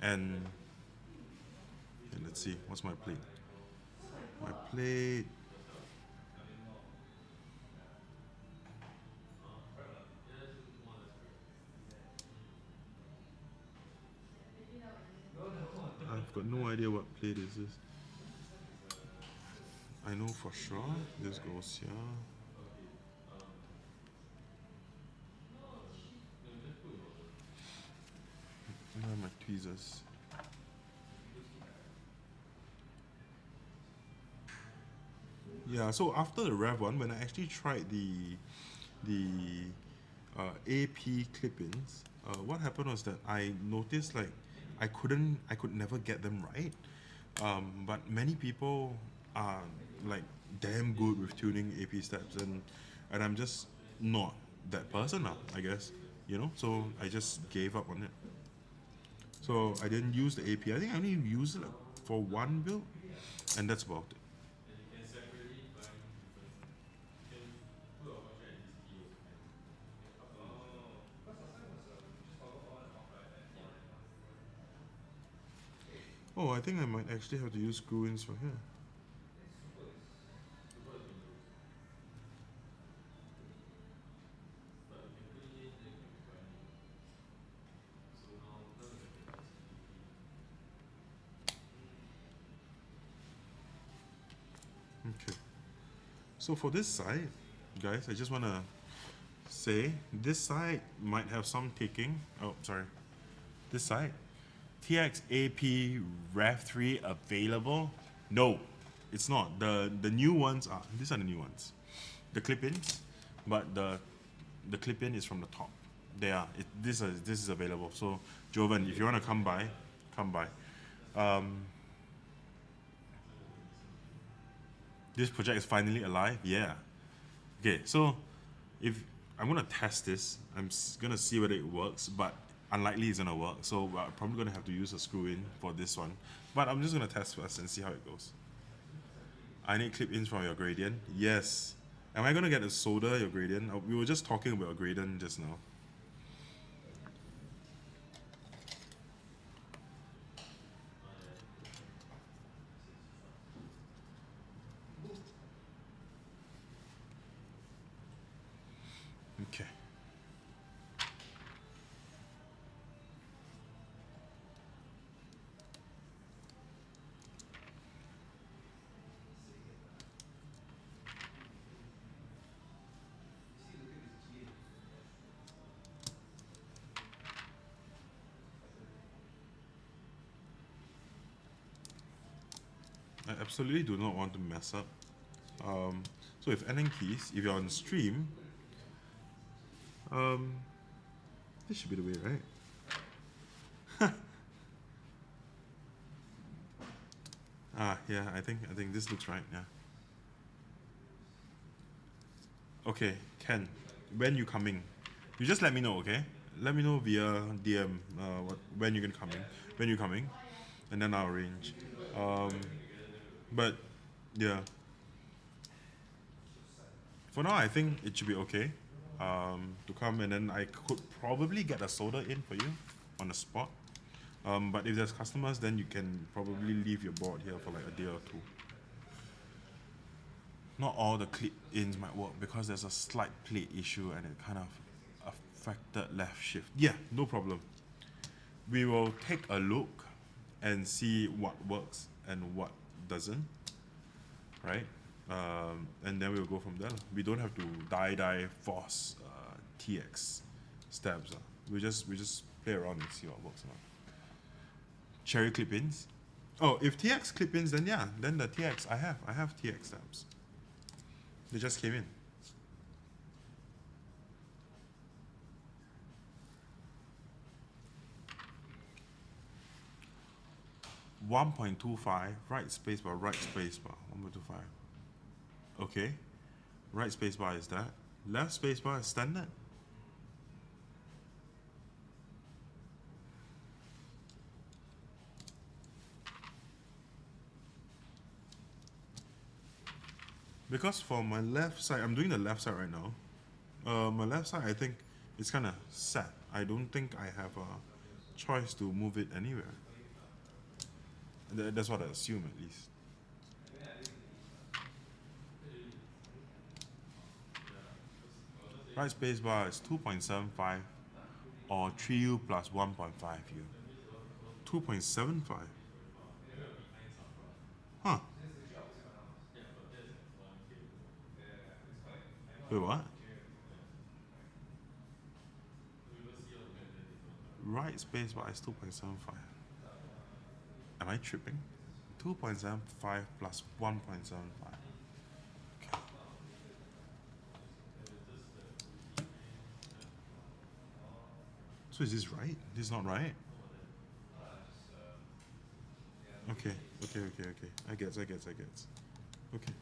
And let's see, what's my plate? My plate. I've got no idea what plate is this. I know for sure this goes here. Where are my tweezers? Yeah, so after the Rev 1, when I actually tried the AP clip-ins, what happened was that I noticed like I could never get them right. But many people are like damn good with tuning AP steps, and I'm just not that person now, I guess. You know, so I just gave up on it. So I didn't use the AP. I think I only used it like for one build, and that's about it. Oh, I think I might actually have to use screw-ins for here. Okay. So for this side, guys, I just want to say this side might have some ticking. Oh, sorry. This side. TX AP Rev 3 available? No, it's not. The new ones are, these are the new ones. The clip-ins, but the clip-in is from the top. They are. This is available. So Jovan, if you want to come by, come by. This project is finally alive. Yeah. Okay. So if I'm gonna test this, I'm gonna see whether it works, but unlikely it's gonna work. So we're probably gonna have to use a screw-in for this one. But I'm just gonna test first and see how it goes. I need clip-ins from your gradient. Yes. Am I gonna get a solder your gradient? We were just talking about a gradient just now. Okay. I absolutely do not want to mess up. So if NN keys, if you're on stream, this should be the way, right? Yeah, I think this looks right. Yeah. Okay, Ken, when you coming? You just let me know, okay? Let me know via DM when you're coming, and then I'll arrange. But yeah, for now I think it should be okay to come, and then I could probably get a solder in for you on the spot. But if there's customers, then you can probably leave your board here for like a day or two. Not all the clip-ins might work because there's a slight plate issue and it kind of affected left shift. Yeah, no problem. We will take a look and see what works and what doesn't, right? And then we'll go from there. We don't have to die force TX stabs. We just play around and see what works. Cherry clip-ins. Oh, if TX clip-ins, then yeah, then the TX I have TX stabs. They just came in. (1.25) right spacebar, right spacebar. 1.25. Okay. Right spacebar is that. Left spacebar is standard. Because for my left side, I'm doing the left side right now. My left side, I think it's kind of set. I don't think I have a choice to move it anywhere. That's what I assume, at least. Right spacebar is 2.75 or 3U plus 1.5U. 2.75. Huh. Wait, what? Right spacebar is 2.75. Am I tripping? 2.75 plus 1.75. Okay. So is this right? This is not right? Okay. I guess. Okay.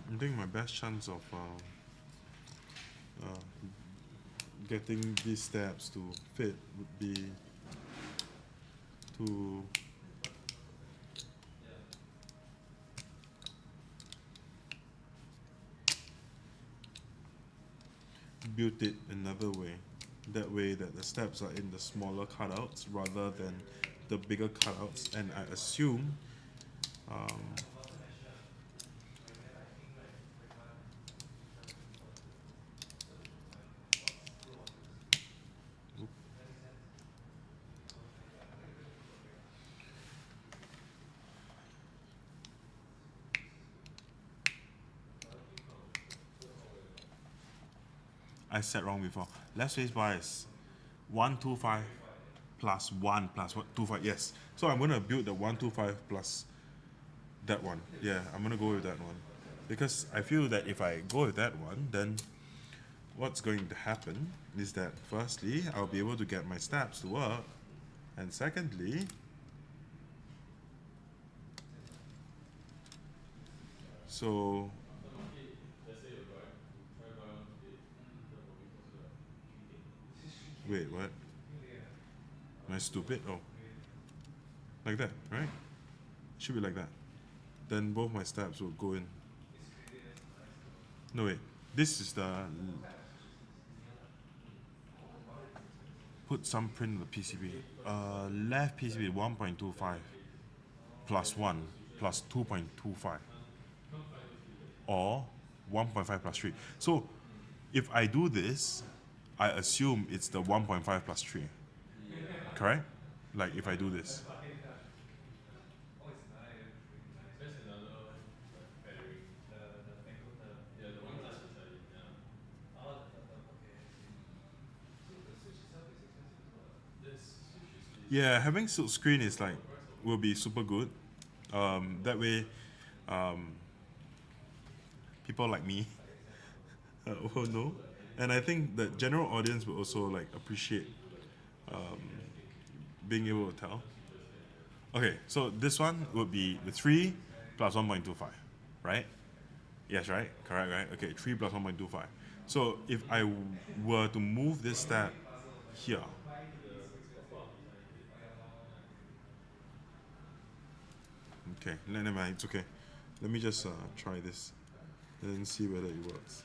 I think my best chance of getting these steps to fit would be to build it another way. That way that the steps are in the smaller cutouts rather than the bigger cutouts, and I assume I said wrong before. Left spacebar is 125 plus 1 plus 25. Yes. So I'm going to build the 125 plus that one. Yeah, I'm going to go with that one. Because I feel that if I go with that one, then what's going to happen is that firstly, I'll be able to get my stabs to work. And secondly, so wait, what? Am I stupid? Oh. Like that, right? Should be like that. Then both my stabs will go in. No, wait. This is the... Put some print on the PCB. Left PCB 1.25 plus 1 plus 2.25. Or 1.5 plus 3. So, if I do this, I assume it's the 1.5 plus 3. Correct? Like if I do this. Yeah, having silk screen is like, will be super good. That way, people like me will know. And I think the general audience will also like appreciate being able to tell. Okay, so this one would be the 3 plus 1.25, right? Yes, right? Correct, right? Okay, 3 plus 1.25. So if I were to move this step here, okay, never mind, it's okay. Let me just try this and see whether it works.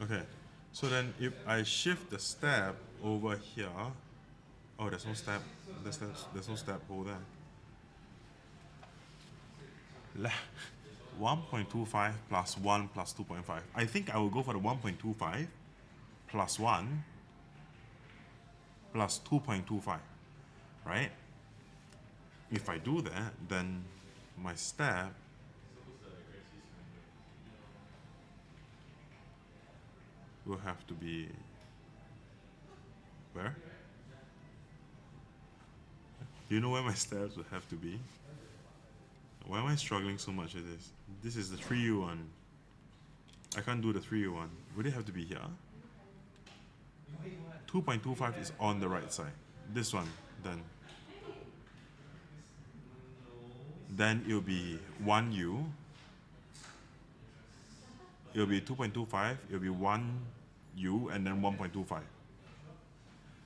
Okay, so then if I shift the step over here, oh, there's no step, there's no step over there. 1.25 plus 1 plus 2.5. I think I will go for the 1.25 plus 1 plus 2.25, right? If I do that, then my step will have to be where? Do you know where my steps will have to be? Why am I struggling so much with this? This is the 3U1. I can't do the 3U1. Would it have to be here? 2.25 is on the right side. This one, then. Then it'll be 1U. It'll be 2.25. It'll be 1U and then 1.25.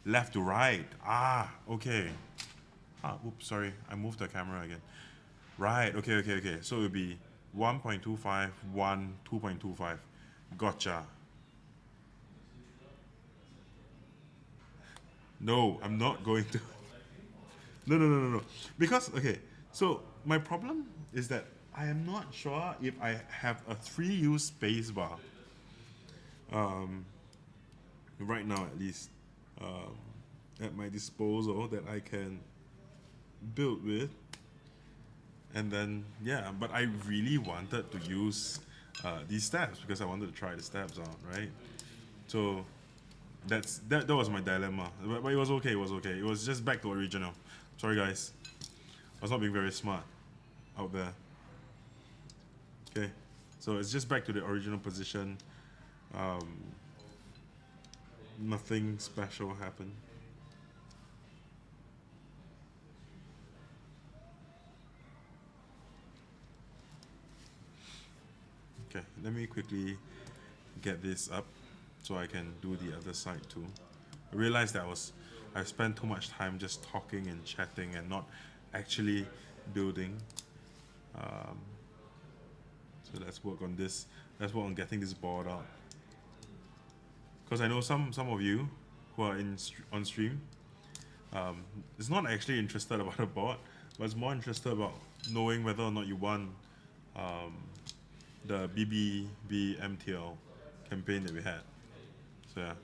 Left to right. Ah, okay. Oops, sorry. I moved the camera again. Right, okay. So it'll be 1.25, 1, 2.25. Gotcha. No, I'm not going to. No. Because, okay, so my problem is that I am not sure if I have a 3U space bar. Right now, at least, at my disposal that I can build with. And then, yeah, but I really wanted to use these steps because I wanted to try the steps out, right? So that was my dilemma. But it was okay, It was just back to original. Sorry, guys. I was not being very smart out there. Okay, so it's just back to the original position. Nothing special happened. Okay, let me quickly get this up so I can do the other side too. I realized that I spent too much time just talking and chatting and not actually building. So let's work on this. Let's work on getting this board out. Because I know some of you who are on stream, is not actually interested about the board, but it's more interested about knowing whether or not you won the BBBMTL campaign that we had. So yeah.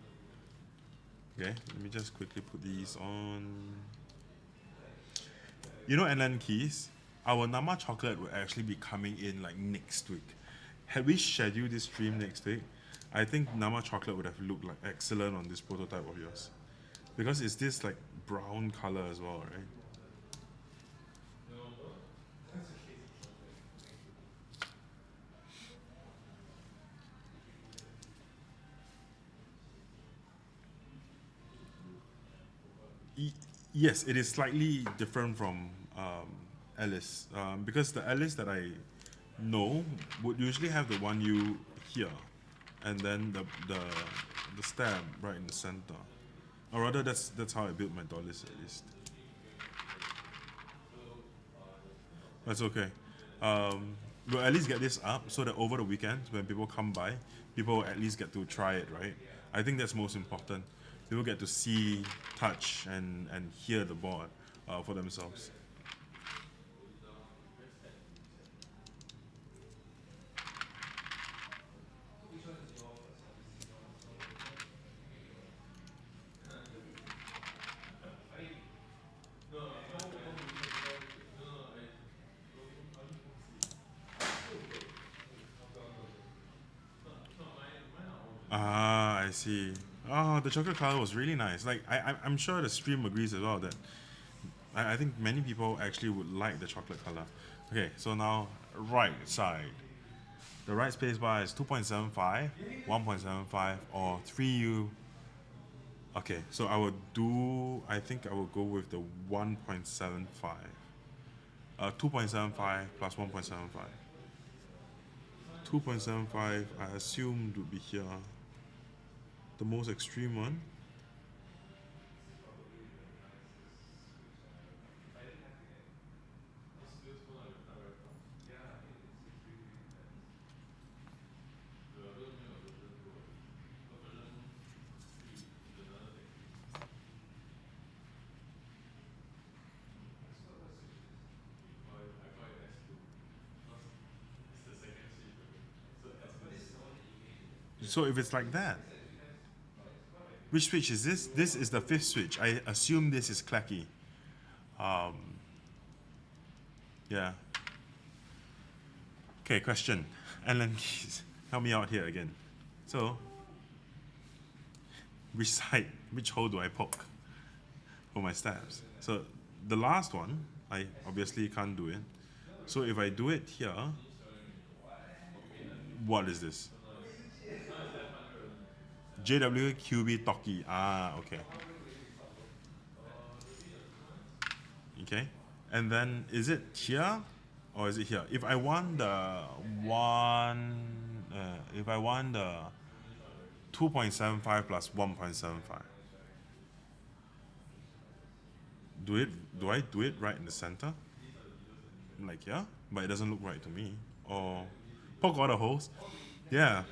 Okay, let me just quickly put these on. You know, NN Keys, our Nama chocolate will actually be coming in like next week. Had we scheduled this stream next week, I think Nama chocolate would have looked like excellent on this prototype of yours. Because it's this like brown color as well, right? Yes, it is slightly different from Alice, because the Alice that I know would usually have the 1U here, and then the stab right in the center. Or rather, that's how I built my dollies at least. That's okay. We'll at least get this up so that over the weekend, when people come by, people will at least get to try it, right? I think that's most important. People get to see, touch, and hear the board for themselves. Ah, I see. Oh, the chocolate color was really nice. Like I'm sure the stream agrees as well that I think many people actually would like the chocolate color. Okay, so now right side. The right space bar is 2.75, 1.75, or 3U. Okay, so I think I will go with the 1.75. 2.75 plus 1.75. 2.75, I assumed would be here. The most extreme one. So if it's like that, which switch is this? This is the fifth switch. I assume this is clacky. Yeah. Okay, question. Alan, help me out here again. So, which side, which hole do I poke for my stabs? So, the last one, I obviously can't do it. So if I do it here, what is this? JW Kyubi Toki. Ah, okay. Okay. And then is it here or is it here? If I want the if I want the 2.75 plus 1.75, do I do it right in the center? Like yeah, but it doesn't look right to me. Or poke all the holes? Yeah.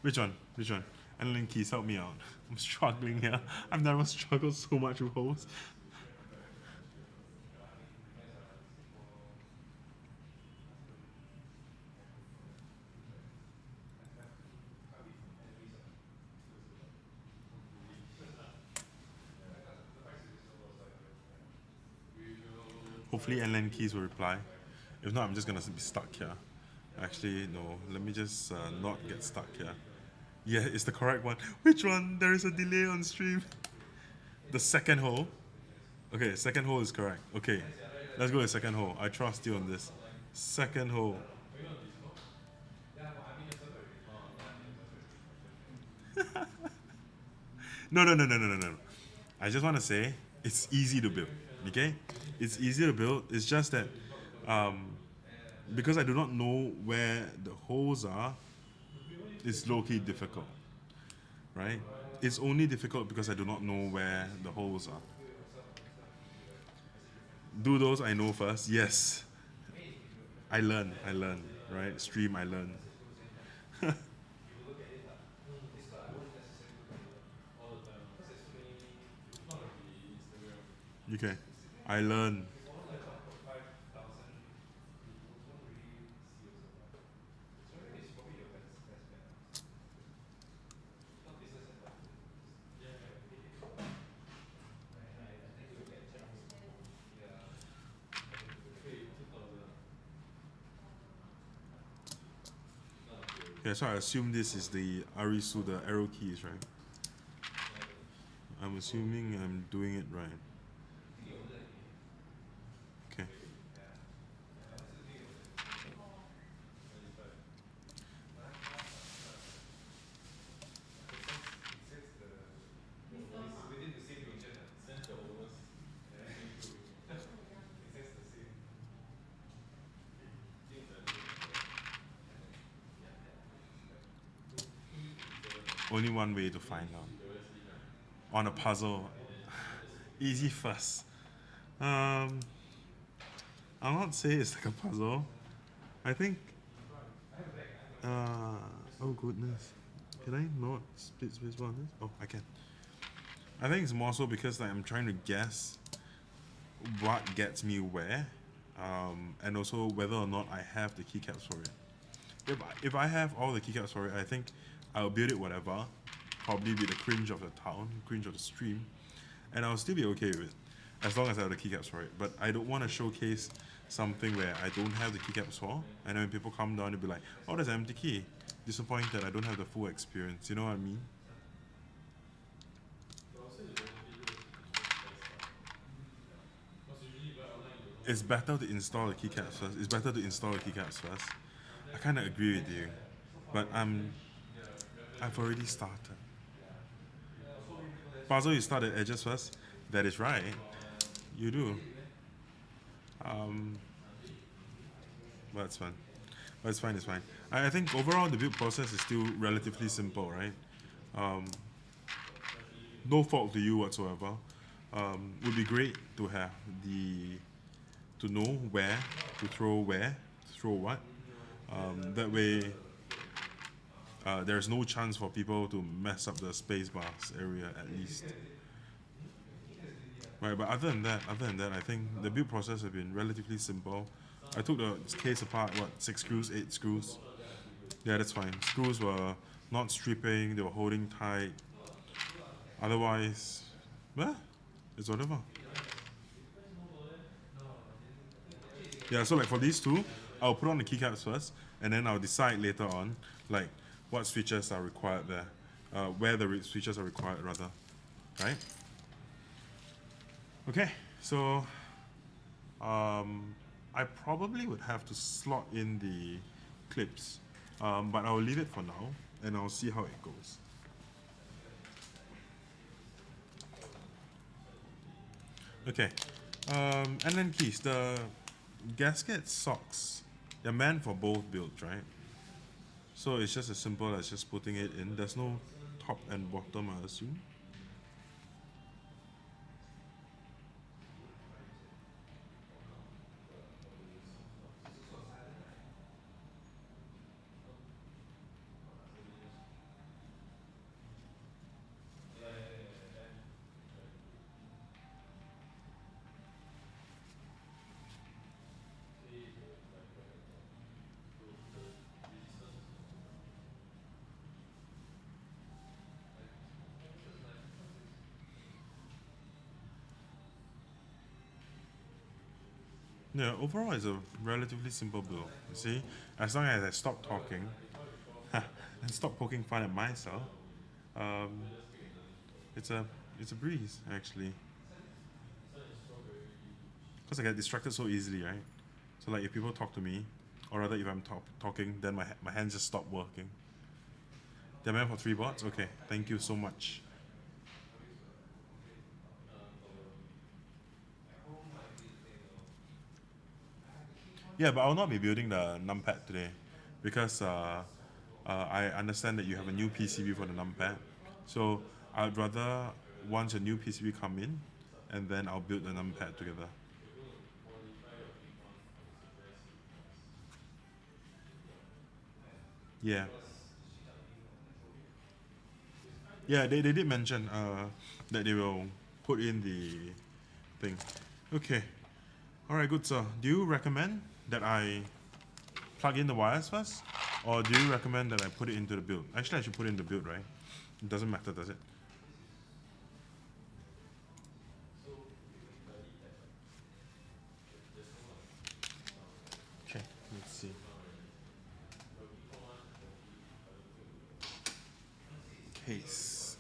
Which one? Which one? And Linkies, help me out. I'm struggling here. I've never struggled so much with holes. Hopefully NLAN keys will reply. If not, I'm just gonna be stuck here. Actually, no. Let me just not get stuck here. Yeah, it's the correct one. Which one? There is a delay on stream. The second hole. Okay, second hole is correct. Okay, let's go to second hole. I trust you on this. Second hole. No, no, no, no, no, no, no. I just want to say it's easy to build. Okay, it's easy to build. It's just that because I do not know where the holes are, it's low-key difficult, right? It's only difficult because I do not know where the holes are. Do those I know first? Yes. I learn, right? Stream, I learn. Okay, I learn. Yeah, so I assume this is the Arisu, the arrow keys, right? I'm assuming I'm doing it right. Okay. Only one way to find out. On a puzzle. Easy first. I'll not say it's like a puzzle. I think oh goodness. Can I not split space bar on this? Oh, I can. I think it's more so because like I'm trying to guess what gets me where, and also whether or not I have the keycaps for it. If I have all the keycaps for it, I think I'll build it whatever, probably be the cringe of the town, cringe of the stream, and I'll still be okay with it, as long as I have the keycaps for it. But I don't want to showcase something where I don't have the keycaps for, and then when people come down, they'll be like, oh, there's an empty key. disappointed I don't have the full experience. You know what I mean? It's better to install the keycaps first. It's better to install the keycaps first. I kind of agree with you, but I've already started. Puzzle, you start at edges first. That is right. You do. But it's fine. But it's fine. It's fine. I think overall the build process is still relatively simple, right? No fault to you whatsoever. Would be great to have to know where to throw what. That way, there's no chance for people to mess up the space bars area at least. Right, but other than that, I think the build process has been relatively simple. I took the case apart, 6 screws, 8 screws. Yeah, that's fine. Screws were not stripping, they were holding tight. Otherwise, well, it's whatever. Yeah, so like for these two, I'll put on the keycaps first, and then I'll decide later on, like, what switches are required there. Where the switches are required, rather. Right? Okay, so I probably would have to slot in the clips, but I'll leave it for now, and I'll see how it goes. Okay, and then keys, the gasket socks, they're meant for both builds, right? So it's just as simple as just putting it in. There's no top and bottom, I assume. Yeah, overall it's a relatively simple build. You see, as long as I stop talking and stop poking fun at myself, it's a breeze actually. Because I get distracted so easily, right? So like if people talk to me, or rather if I'm talking, then my hands just stop working. They're meant for 3 bots? Okay, thank you so much. Yeah, but I'll not be building the numpad today because I understand that you have a new PCB for the numpad. So I'd rather once a new PCB come in, and then I'll build the numpad together. Yeah. Yeah, they did mention that they will put in the thing. Okay. Alright, good sir. Do you recommend that I plug in the wires first? Or do you recommend that I put it into the build? Actually, I should put it in the build, right? It doesn't matter, does it? Okay, let's see. Case.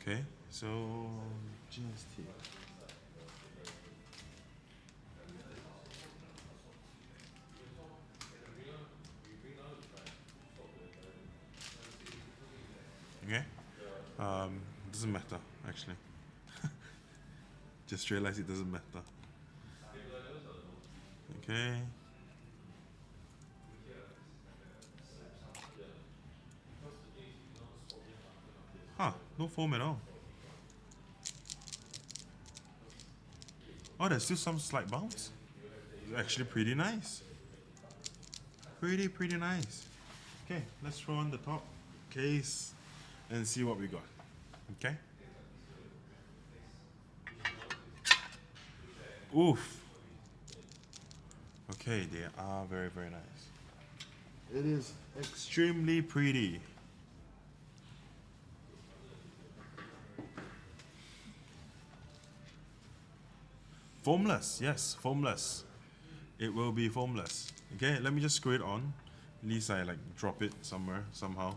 Okay, so GST. Okay. Doesn't matter actually. Just realized it doesn't matter. Okay. Huh, no foam at all. Oh, there's still some slight bounce. It's actually pretty nice. Pretty nice. Okay, let's throw on the top case and see what we got. Okay. Oof. Okay, they are very nice. It is extremely pretty. Foamless, yes, foamless. it will be foamless. Okay, let me just screw it on. At least I like drop it somewhere, somehow.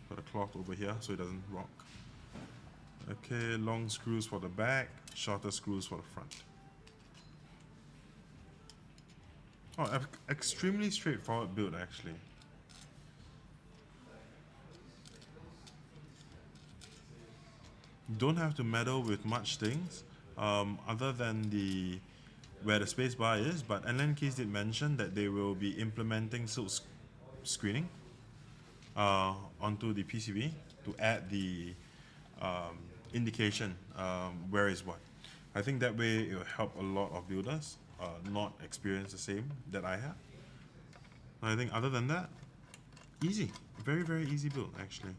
Put a cloth over here so it doesn't rock. Okay, long screws for the back, shorter screws for the front. Oh, extremely straightforward build actually. Don't have to meddle with much things other than the where the spacebar is, but Allen Keys did mention that they will be implementing silk screening onto the PCB to add the indication where is what. I think that way it will help a lot of builders not experience the same that I have. I think other than that, easy. Very, very easy build actually.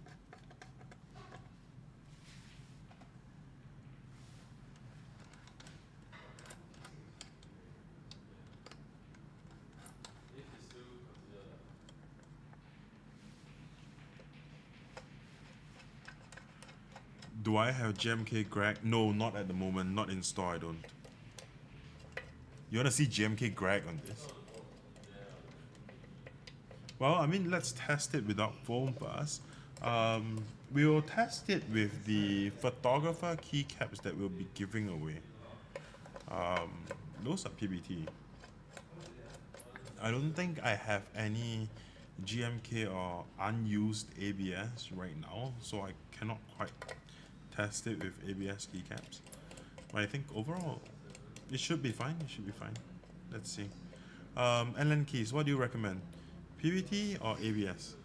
Do I have GMK Greg? No, not at the moment. Not in store, I don't. You want to see GMK Greg on this? Well, I mean, let's test it without foam first. We will test it with the photographer keycaps that we'll be giving away. Those are PBT. I don't think I have any GMK or unused ABS right now, so I cannot quite test it with ABS keycaps. But I think overall, it should be fine. It should be fine. Let's see. Allen Keys, what do you recommend? PBT or ABS?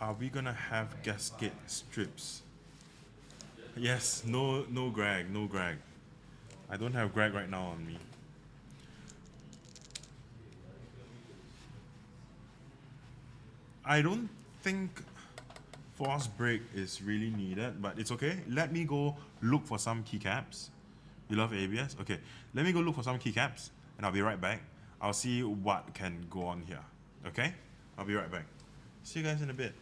Are we gonna have gasket strips? Yes, no Greg, no Greg. I don't have Greg right now on me. I don't think force break is really needed, but it's okay. Let me go look for some keycaps. You love ABS? Okay, let me go look for some keycaps and I'll be right back. I'll see what can go on here. Okay? I'll be right back. See you guys in a bit.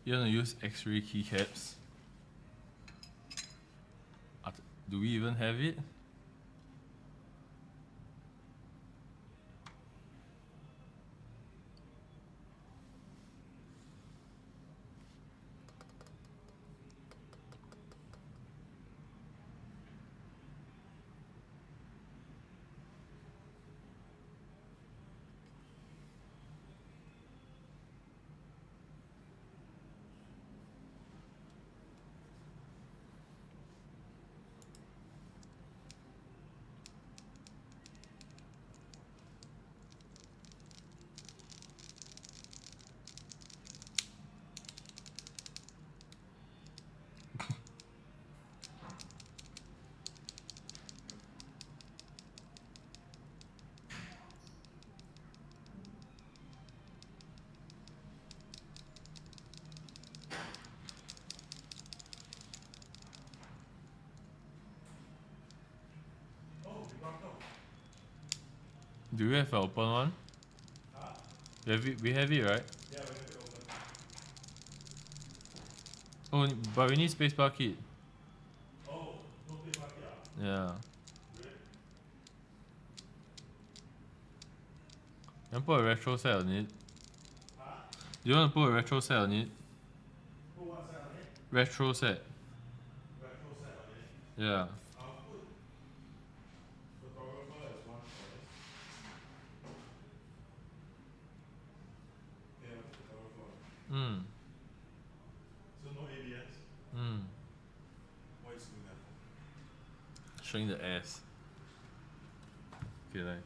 You want to use X-ray keycaps? Do we even have it? Do we have an open one? Huh? We have it, right? Yeah, we have it open. Oh, but we need spacebar kit. Oh, no play party, Yeah. Really? You want to put a retro set on it? Huh? Do you want to put a retro set on it? Put what set on it? Retro set. Retro set on it. Yeah. I'll put photographer as one choice. Okay, I'll put photographer. Hmm. So no ABS? Hmm. What is doing that for? Showing the ass. Okay, like.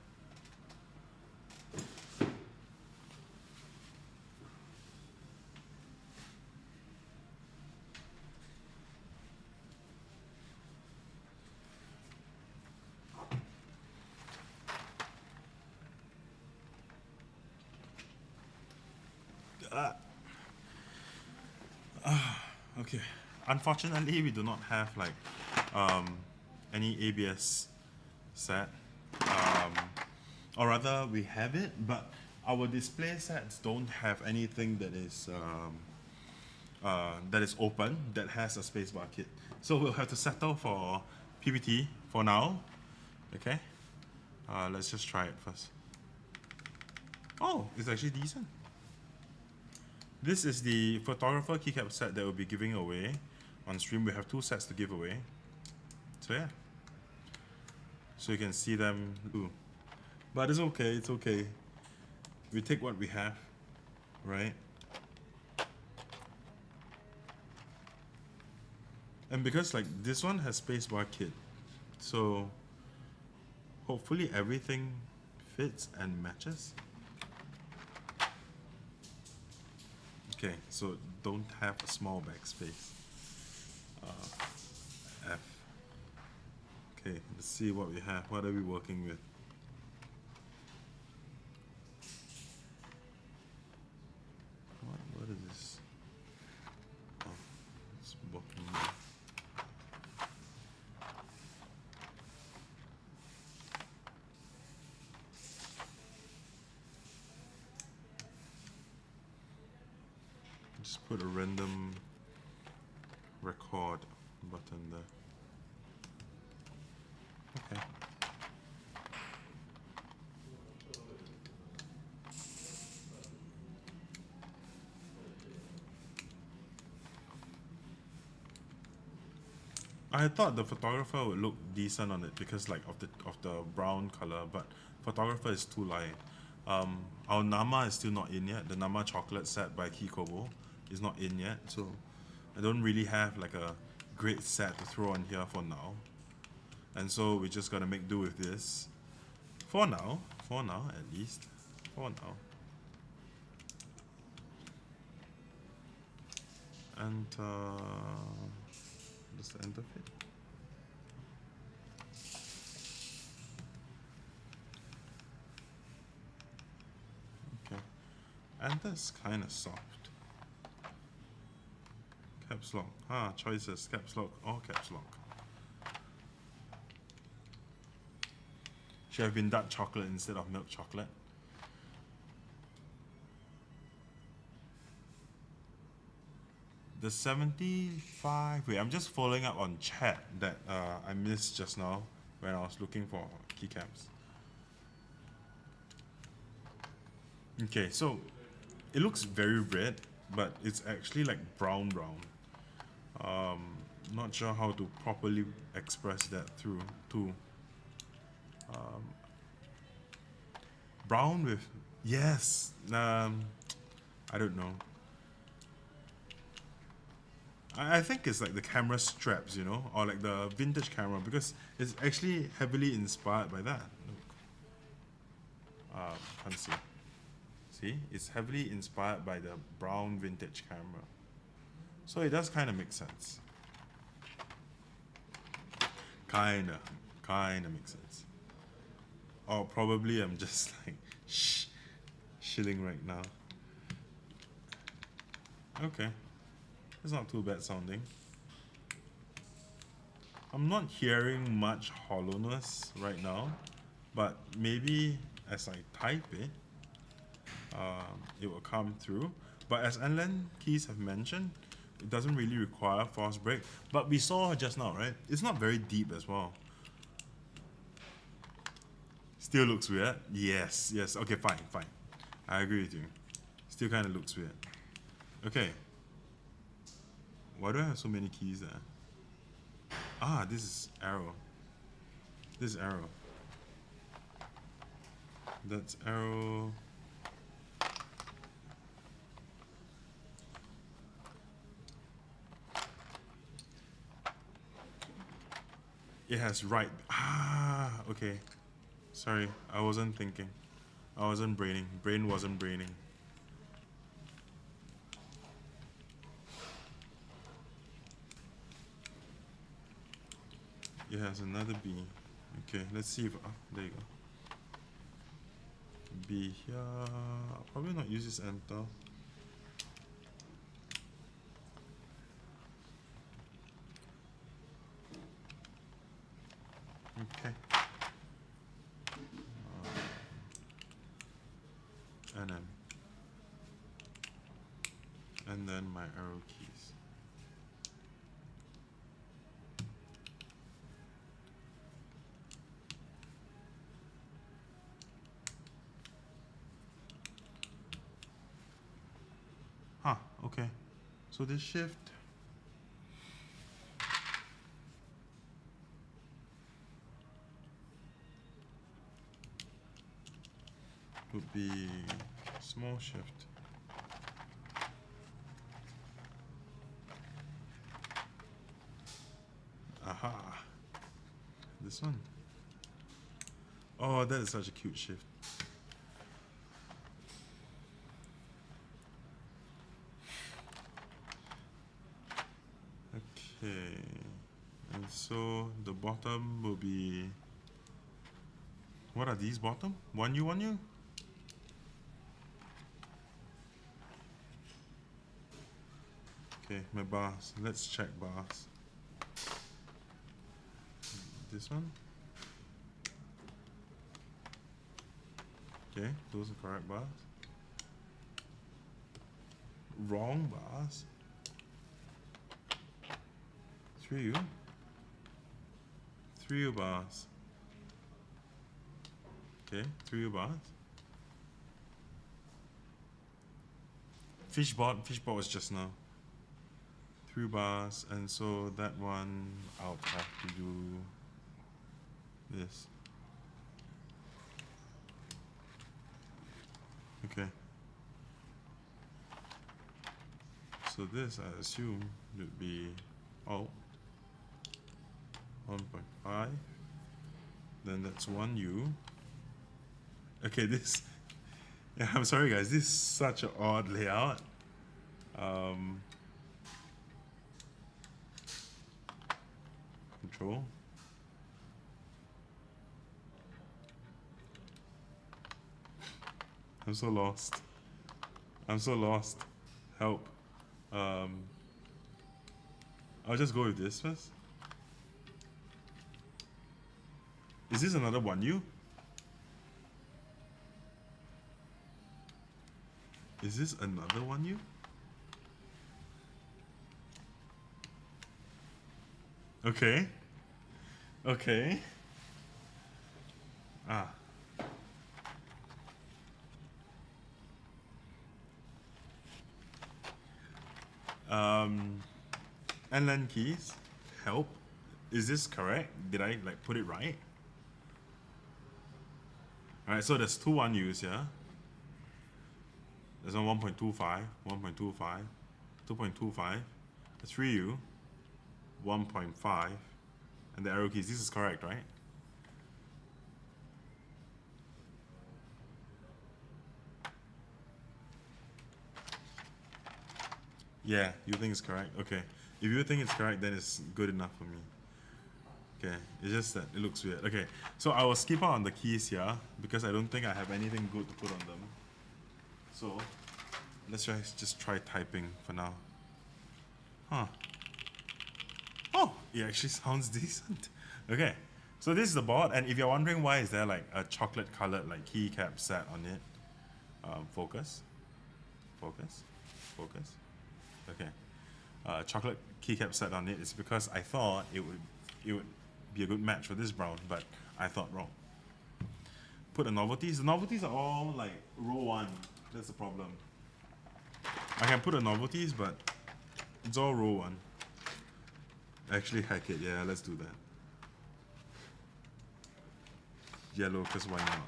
Okay. Unfortunately, we do not have like any ABS set. Or rather, we have it, but our display sets don't have anything that is open that has a spacebar kit. So we'll have to settle for PBT for now. Okay. Let's just try it first. Oh, it's actually decent. This is the photographer keycap set that we'll be giving away on stream. We have 2 sets to give away. So yeah. So you can see them. Ooh. But it's okay, it's okay. We take what we have, right? And because like this one has spacebar kit, so hopefully everything fits and matches. Okay, so don't have a small backspace. F. Okay, let's see what we have. What are we working with? What is this? Oh, it's working now. Just put a random record button there. Okay. I thought the photographer would look decent on it because like of the brown color, but photographer is too light. Our Nama is still not in yet. The Nama chocolate set by Kikobo is not in yet, so I don't really have like a great set to throw on here for now. And so we just gotta make do with this. For now at least. For now. And just the end of it. Okay. And that's kinda soft. Caps lock. Choices. Caps lock or caps lock. Should have been dark chocolate instead of milk chocolate. The 75. Wait, I'm just following up on chat that I missed just now when I was looking for keycaps. Okay, so it looks very red, but it's actually like brown. Not sure how to properly express that through to brown with yes. I don't know. I think it's like the camera straps, you know, or like the vintage camera, because it's actually heavily inspired by that. Can't see. See, it's heavily inspired by the brown vintage camera. So it does kind of make sense. Kinda makes sense. Or probably I'm just like shilling right now. Okay. It's not too bad sounding. I'm not hearing much hollowness right now, but maybe as I type it, it will come through. But as Anlan Keys have mentioned, it doesn't really require fast break. But we saw just now, right? It's not very deep as well. Still looks weird. Yes, yes. Okay, fine, fine. I agree with you. Still kind of looks weird. Okay. Why do I have so many keys there? Ah, this is arrow. This is arrow. That's arrow. It has right. Ah, okay. Sorry, I wasn't thinking. I wasn't braining. Brain wasn't braining. It has another B. Okay, let's see if... there you go. B here. I'll probably not use this enter. Okay. And then my arrow keys. Huh, okay. So this shift would be small shift. Aha. This one. Oh, that is such a cute shift. Okay. And so the bottom will be... What are these bottom? 1U, 1U? Okay, my bars. Let's check bars. This one. Okay, those are correct bars. Wrong bars. 3U. 3U bars. Okay, 3U bars. Fishbot was just now. 3 bars, and so that one I'll have to do this. Okay. So this, I assume, would be 1.5. Then that's 1U. Okay, this... Yeah, I'm sorry guys, this is such an odd layout. Control. I'm so lost. I'm so lost. Help. I'll just go with this first. Is this another 1U? Is this another 1U? Okay. Okay. Ah. Nlan keys. Help. Is this correct? Did I like put it right? Alright, so there's 2 1Us, yeah? There's one 1.25, 1.25, 2.25, a 3U, 1.5, and the arrow keys. This is correct, right? Yeah, you think it's correct? Okay. If you think it's correct, then it's good enough for me. Okay, it's just that it looks weird. Okay, so I will skip out on the keys here because I don't think I have anything good to put on them. So let's just try typing for now. Huh. Oh, it actually sounds decent. Okay, So this is the board, and if you're wondering why is there like a chocolate colored like keycap set on it, focus, focus, focus. Okay, chocolate keycap set on it is because I thought it would be a good match for this brown, but I thought wrong. Put the novelties. The novelties are all like row 1. That's the problem. I can put the novelties, but it's all row 1. Actually, heck it. Yeah, let's do that. Yellow, because why not?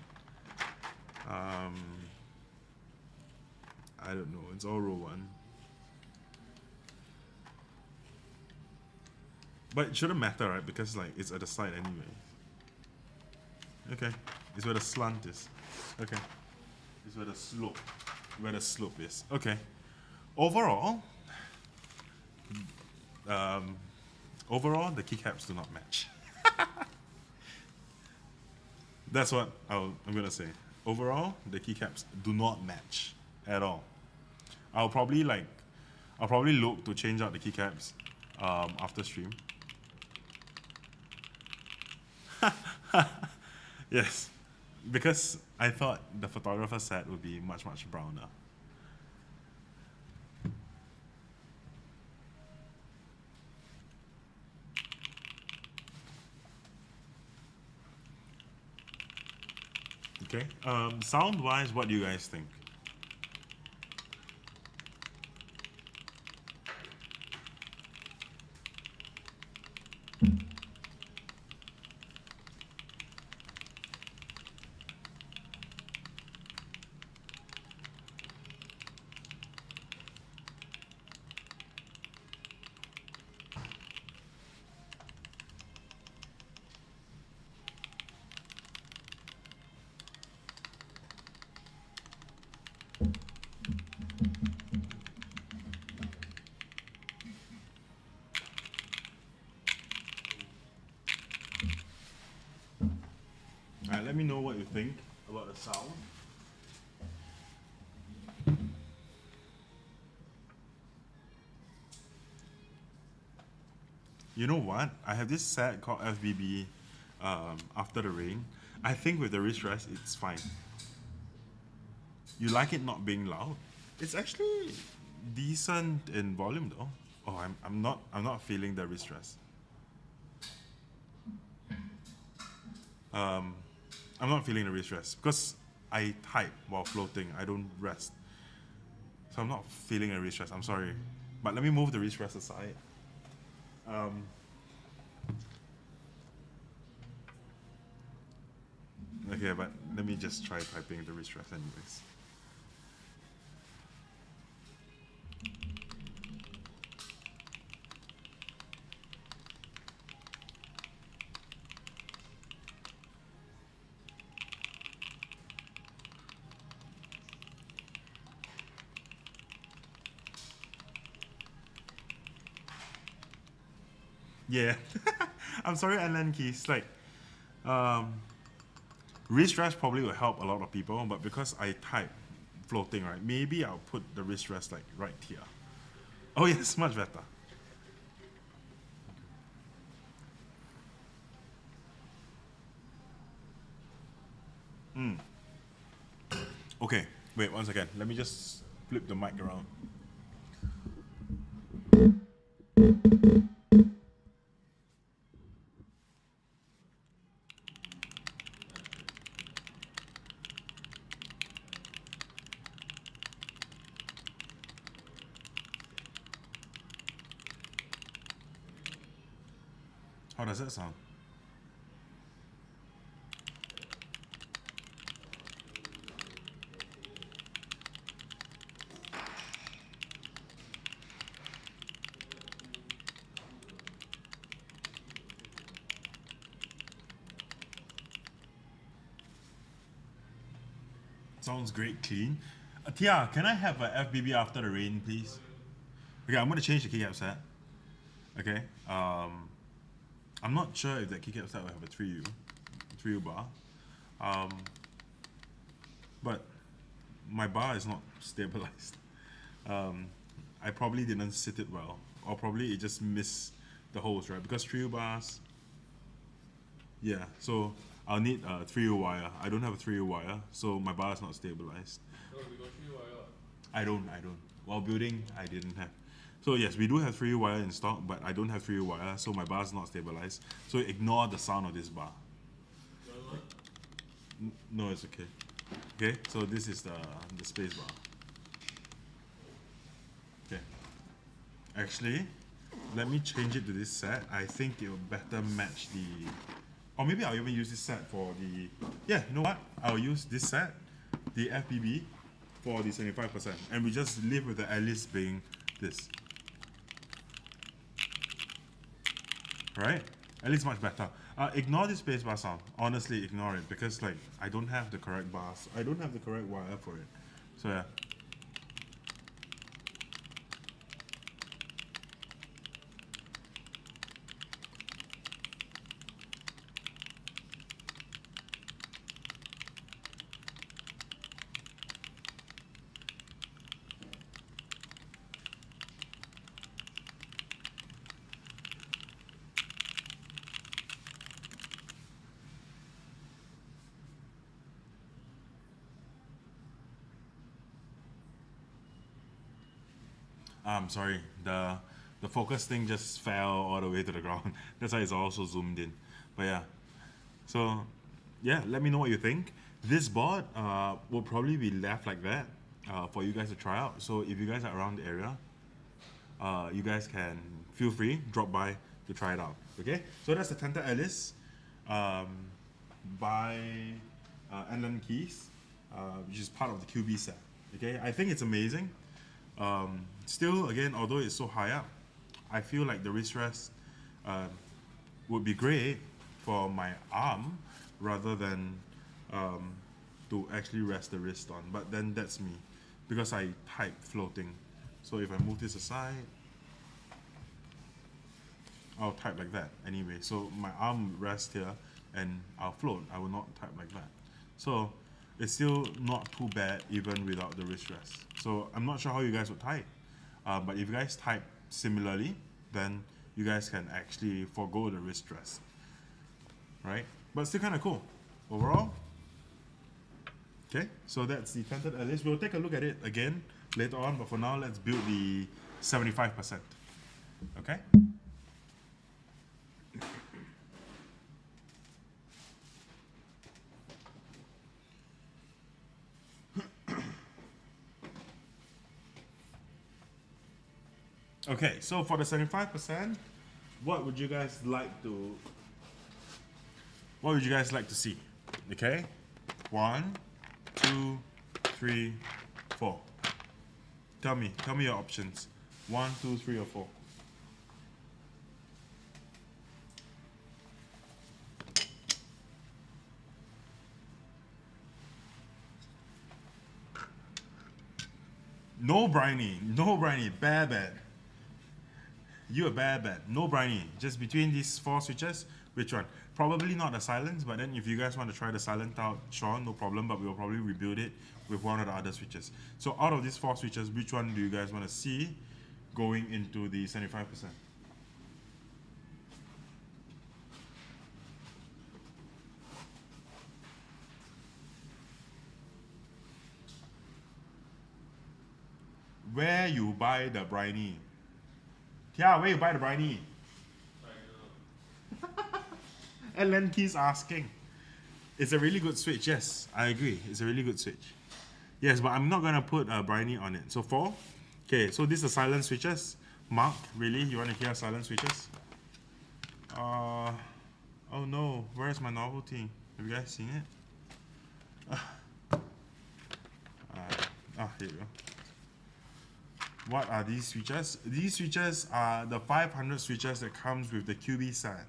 I don't know. It's all row 1. But it shouldn't matter, right? Because like it's at the side anyway. Okay, it's where the slant is. Okay, it's where the slope is. Okay, overall, the keycaps do not match. That's what I'm gonna say. Overall, the keycaps do not match at all. I'll probably look to change out the keycaps after stream. Yes, because I thought the photographer set would be much browner. Okay. Sound-wise, what do you guys think? Alright, let me know what you think about the sound. You know what? I have this set called FBB After the Rain. I think with the wrist rest, it's fine. You like it not being loud? It's actually decent in volume though. Oh, I'm not feeling the wrist rest. I'm not feeling the wrist rest because I type while floating. I don't rest, so I'm not feeling a wrist rest. I'm sorry, but let me move the wrist rest aside. Okay, but let me just try typing the wrist rest anyways. Yeah, I'm sorry, Alan Keys. Like, wrist rest probably will help a lot of people, but because I type floating, right? Maybe I'll put the wrist rest like right here. Oh yes, much better. Okay, wait 1 second. Let me just flip the mic around. How does that sound? Sounds great, clean. Tia, can I have a FBB After the Rain, please? Okay, I'm gonna change the keycap set. Okay. I'm not sure if that keycap set will have a 3U bar. But my bar is not stabilized. I probably didn't sit it well, or probably it just missed the holes, right? Because 3U bars, Yeah, so I'll need a 3U wire. I don't have a 3U wire, so my bar is not stabilized. No, we got 3 wire. I don't. While building, I didn't have. So yes, we do have 3U wire in stock, but I don't have 3U wire, so my bar is not stabilized. So ignore the sound of this bar. No, it's okay. Okay, so this is the space bar. Okay. Actually, let me change it to this set. I think it will better match the... Or maybe I'll even use this set for the... Yeah, you know what? I'll use this set, the FBB, for the 75%. And we just live with the Alice being this. Right? At least much better. Ignore the spacebar sound. Honestly, ignore it because like I don't have the correct bars. I don't have the correct wire for it. So yeah. I'm sorry, the focus thing just fell all the way to the ground. That's why it's also zoomed in. But yeah, so yeah, let me know what you think. This board will probably be left like that for you guys to try out. So if you guys are around the area, you guys can feel free, drop by to try it out. Okay, so that's the Tented Alice by Allen Keys, which is part of the Kyubi set. Okay, I think it's amazing. Still, again, although it's so high up, I feel like the wrist rest would be great for my arm rather than to actually rest the wrist on. But then that's me, because I type floating. So if I move this aside, I'll type like that anyway. So my arm rests here and I'll float. I will not type like that. So it's still not too bad even without the wrist rest. So I'm not sure how you guys would type. But if you guys type similarly, then you guys can actually forego the wrist rest, right? But still kind of cool overall. Okay, so that's the Tented Alice. We'll take a look at it again later on, but for now, let's build the 75%. Okay. Okay, so for the 75%, what would you guys like to see? Okay? 1, 2, 3, 4. Tell me your options. 1, 2, 3, or 4. No briny, bad. You a bad. No briny. Just between these 4 switches, which one? Probably not the silence, but then if you guys want to try the silent out, sure, no problem, but we'll probably rebuild it with one of the other switches. So out of these 4 switches, which one do you guys want to see going into the 75%? Where you buy the briny? Yeah, where you buy the briny? And then he's asking. It's a really good switch, yes, I agree. It's a really good switch. Yes, but I'm not gonna put a briny on it. So 4. Okay, so these are silent switches. Mark, really? You wanna hear silent switches? Oh no, where's my novelty? Have you guys seen it? Here you go. What are these switches? These switches are the 500 switches that comes with the Kyubi set.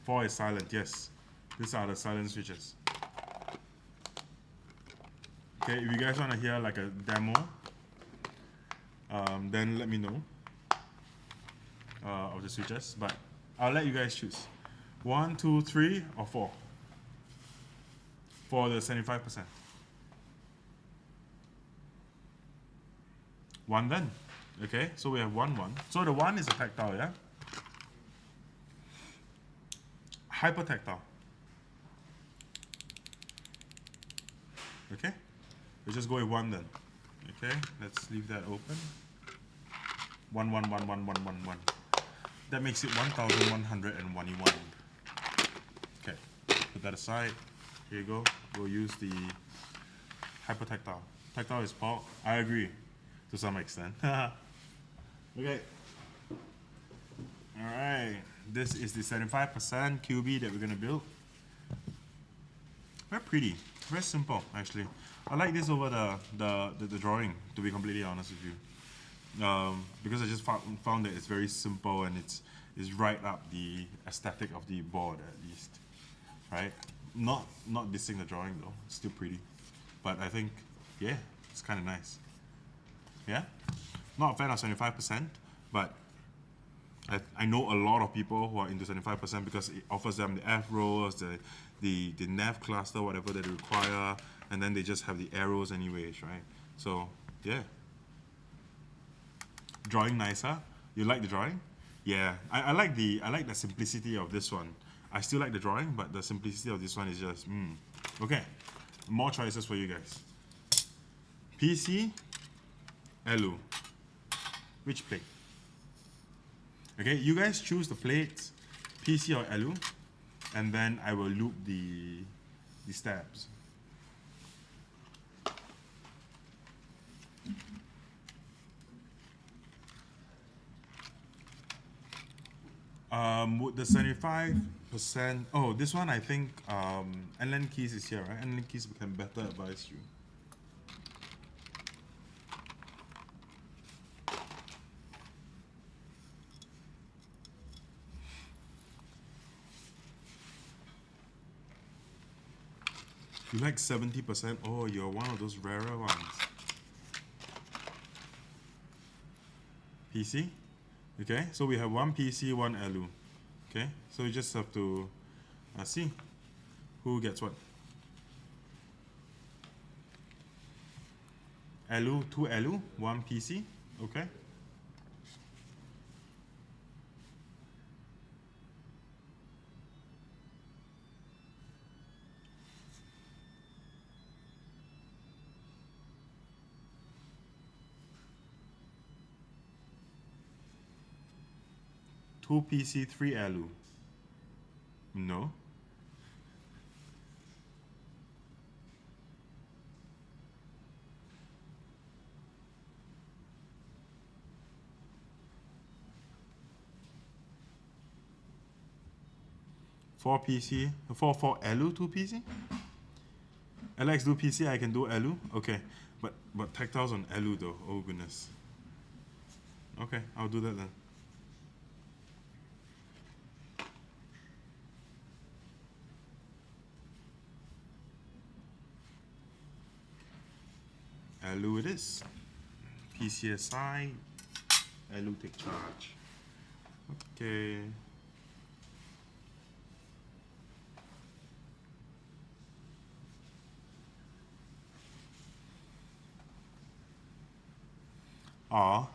Four is silent, yes. These are the silent switches. Okay, if you guys want to hear like a demo, then let me know of the switches. But I'll let you guys choose. 1, 2, 3, or 4 for the 75%. One then. Okay, so we have 1-1. So the 1 is a tactile, yeah? Hypertactile. Okay, let's just go with 1 then. Okay, let's leave that open. 1, 1, 1, 1, 1, 1, 1. That makes it 1,121. Okay, put that aside. Here you go. We'll use the hypertactile. Tactile is pop. I agree to some extent. Okay. Alright. This is the 75% Kyubi that we're gonna build. Very pretty. Very simple actually. I like this over the drawing, to be completely honest with you. Because I just found that it's very simple and it's right up the aesthetic of the board at least. Right? Not dissing the drawing though. It's still pretty. But I think, yeah, it's kinda nice. Yeah? Not a fan of 75%, but I know a lot of people who are into 75% because it offers them the F rolls, the nav cluster, whatever that they require, and then they just have the arrows anyways, right? So yeah. Drawing nicer. You like the drawing? Yeah. I like the simplicity of this one. I still like the drawing, but the simplicity of this one is just Okay. More choices for you guys. PC, Elu. Which plate? Okay, you guys choose the plates, PC or Elu, and then I will loop the stabs. Would the 75%? Oh, this one I think Ellen Keys is here, right? Ellen Keys can better advise you. You like 70%? Oh, you're one of those rarer ones. PC? Okay, so we have one PC, one Elu. Okay, so you just have to see who gets what. Elu, 2 Elu, 1 PC. Okay. Two PC, 3 Elu. No. Four PC, four Elu, 2 PC. Alex do PC, I can do Elu. Okay, but tactiles on Elu though. Oh goodness. Okay, I'll do that then. Elu it is. PC aside. Elu take charge. Okay. Aw.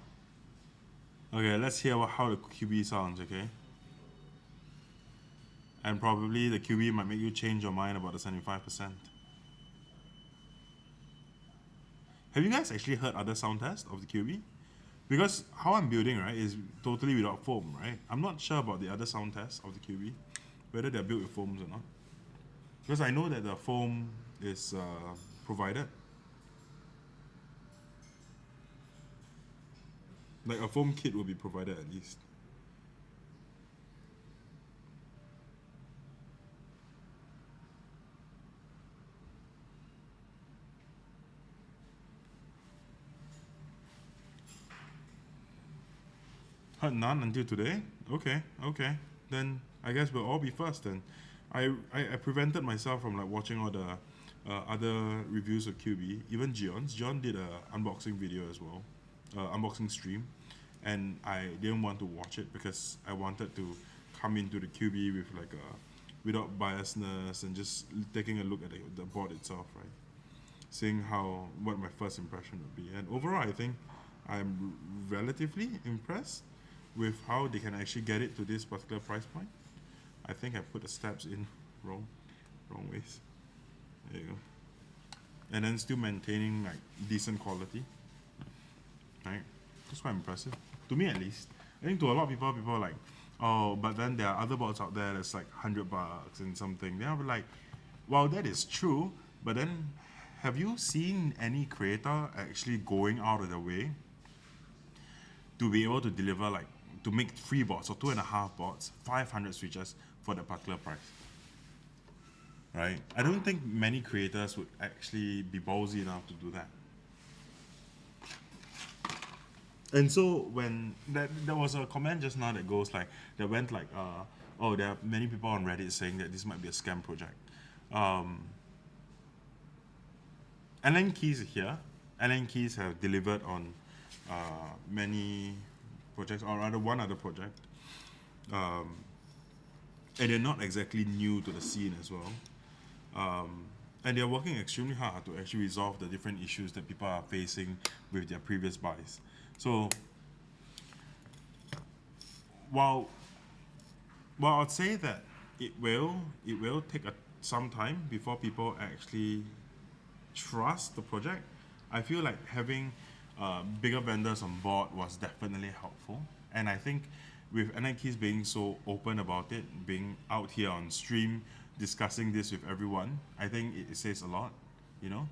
Okay, let's hear how the QB sounds, okay? And probably the QB might make you change your mind about the 75%. Have you guys actually heard other sound tests of the QB? Because how I'm building, right, is totally without foam, right? I'm not sure about the other sound tests of the QB, whether they're built with foams or not. Because I know that the foam is provided. Like a foam kit will be provided at least. Heard none until today? Okay. Then I guess we'll all be first then. I prevented myself from like watching all the other reviews of QB, even Gion's. Gion did a unboxing video as well, unboxing stream, and I didn't want to watch it because I wanted to come into the QB with like without biasness and just taking a look at the board itself, right? Seeing what my first impression would be. And overall, I think I'm relatively impressed with how they can actually get it to this particular price point. I think I put the steps in wrong ways. There you go. And then still maintaining like decent quality. Right? That's quite impressive. To me at least. I think to a lot of people are like, oh, but then there are other boards out there that's like $100 and something. Then I'll be like, well, that is true, but then have you seen any creator actually going out of their way to be able to deliver like, to make 3 boards or 2.5 boards, 500 switches for that particular price? Right? I don't think many creators would actually be ballsy enough to do that. And so when there was a comment just now that goes like, that went like, oh, there are many people on Reddit saying that this might be a scam project. Allen Keys here. Allen Keys have delivered on many projects, or rather one other project. And they're not exactly new to the scene as well. And they're working extremely hard to actually resolve the different issues that people are facing with their previous buys. So, while I'd say that it will take some time before people actually trust the project, I feel like having bigger vendors on board was definitely helpful. And I think with NIKs being so open about it, being out here on stream, discussing this with everyone, I think it says a lot, you know?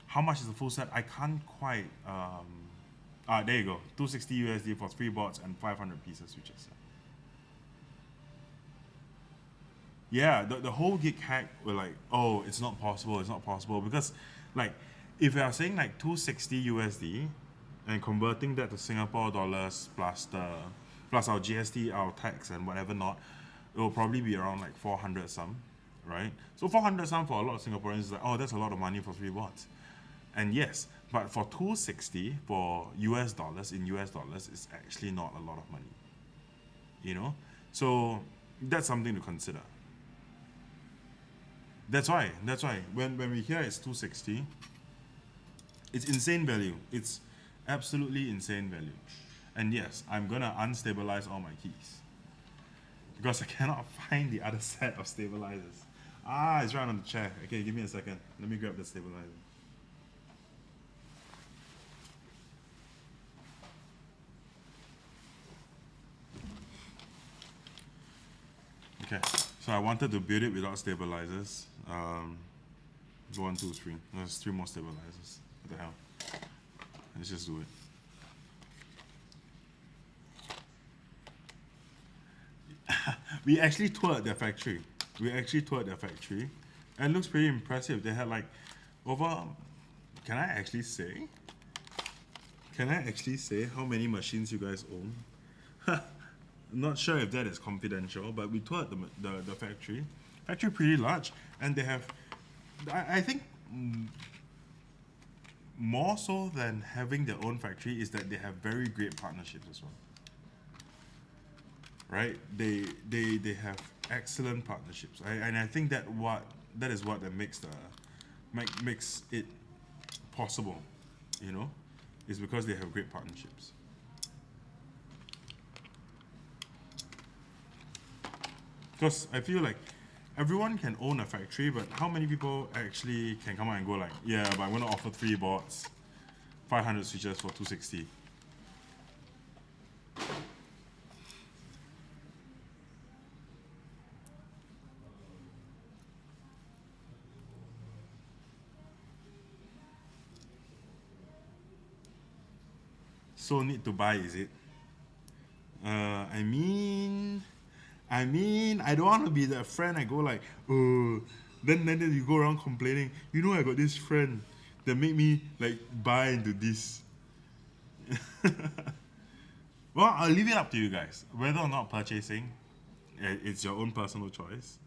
How much is the full set? I can't quite, there you go, 260 USD for 3 bots and 500 pieces switches. Yeah, the whole gig hack were like, oh, it's not possible, because like, if you are saying like 260 USD and converting that to Singapore dollars plus our GST, our tax and whatever not, it will probably be around like 400 some, right? So 400 some for a lot of Singaporeans is like, oh, that's a lot of money for 3 bots. And yes, but for 260 for US dollars, in US dollars, it's actually not a lot of money, you know? So that's something to consider. That's why when we hear it's 260, it's insane value. It's absolutely insane value. And yes, I'm gonna unstabilize all my keys because I cannot find the other set of stabilizers. Ah, it's right on the chair. Okay, give me a second. Let me grab the stabilizer. Okay, so I wanted to build it without stabilizers. 1, 2, 3. There's 3 more stabilizers. What the hell? Let's just do it. We actually toured their factory. And it looks pretty impressive. They had like over, can I actually say how many machines you guys own? I'm not sure if that is confidential, but we toured the factory. Factory pretty large, and they have, I think, more so than having their own factory is that they have very great partnerships as well. Right? They have excellent partnerships, and I think that is what makes it possible, you know, is because they have great partnerships. Because I feel like everyone can own a factory, but how many people actually can come out and go like, yeah, but I'm going to offer 3 bots, 500 switches for 260. So need to buy, is it? I mean, I don't want to be that friend. I go like, oh, then you go around complaining. You know, I got this friend that made me like buy into this. Well, I'll leave it up to you guys. Whether or not purchasing, it's your own personal choice,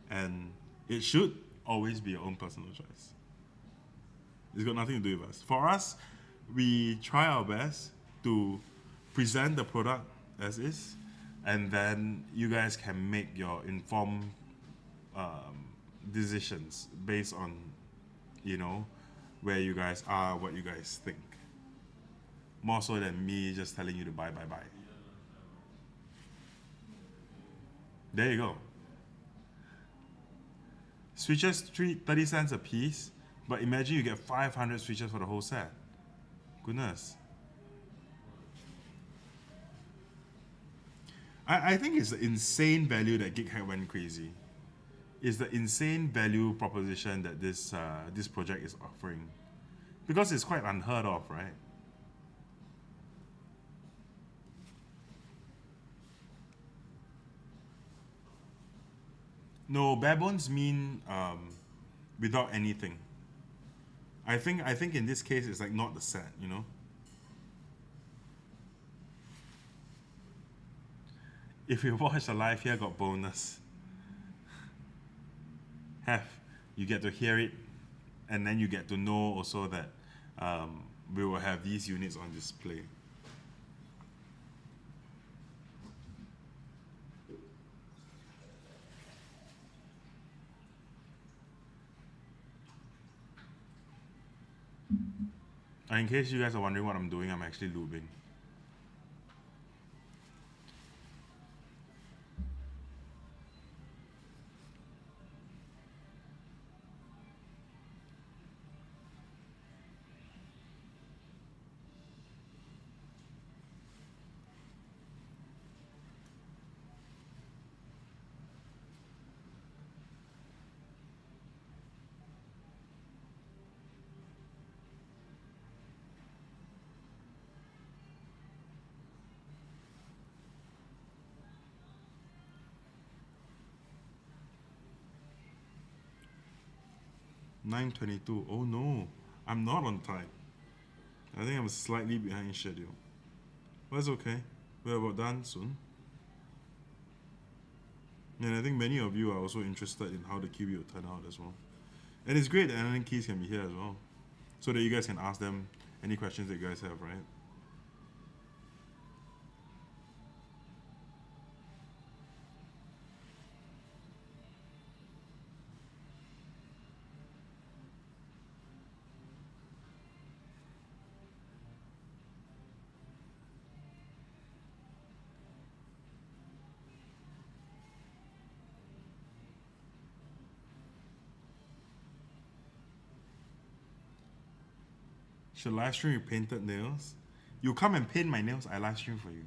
and it should always be your own personal choice. It's got nothing to do with us. For us, we try our best to present the product as is, and then you guys can make your informed decisions based on, you know, where you guys are, what you guys think. more so than me just telling you to buy. There you go. Switches 30 cents a piece, but imagine you get 500 switches for the whole set. Goodness. I think it's the insane value that GigHack went crazy. It's the insane value proposition that this project is offering. Because it's quite unheard of, right? No, bare bones mean without anything. I think in this case it's like not the set, you know. If you watch the live here, got bonus. You get to hear it, and then you get to know also that we will have these units on display. In case you guys are wondering what I'm doing, I'm actually lubing. $9:22. Oh no, I'm not on time. I think I'm slightly behind schedule. But it's okay. We're about done soon. And I think many of you are also interested in how the Kyubi will turn out as well. And it's great that Alan and Keys can be here as well, so that you guys can ask them any questions that you guys have, right? Should live stream with painted nails? You come and paint my nails, I live stream for you.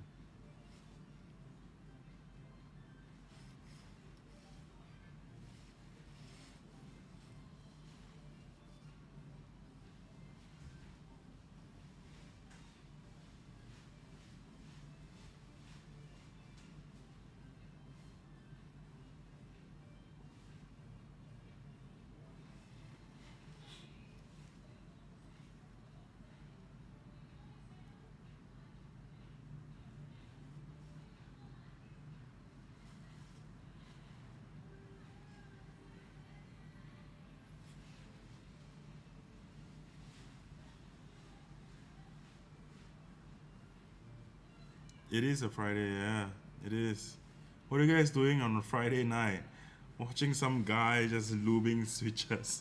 It is a Friday, yeah, it is. What are you guys doing on a Friday night? Watching some guy just lubing switches.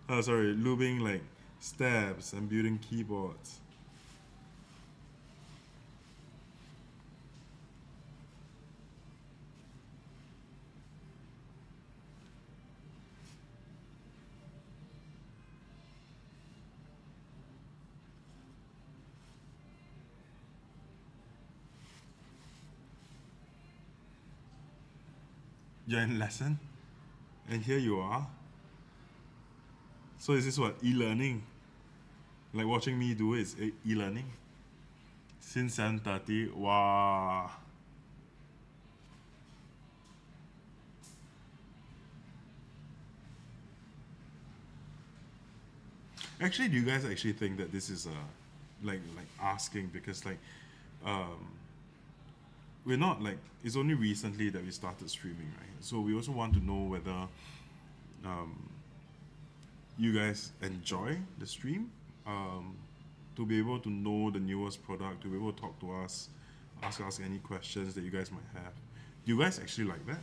Oh, sorry, lubing like stabs and building keyboards. You're in lesson, and here you are. So is this what, e-learning? Like watching me do is e-learning? Since 7:30, wow. Actually, do you guys actually think that this is like asking, because like we're not like, it's only recently that we started streaming, right? So we also want to know whether you guys enjoy the stream, to be able to know the newest product, to be able to talk to us, ask us any questions that you guys might have. Do you guys actually like that?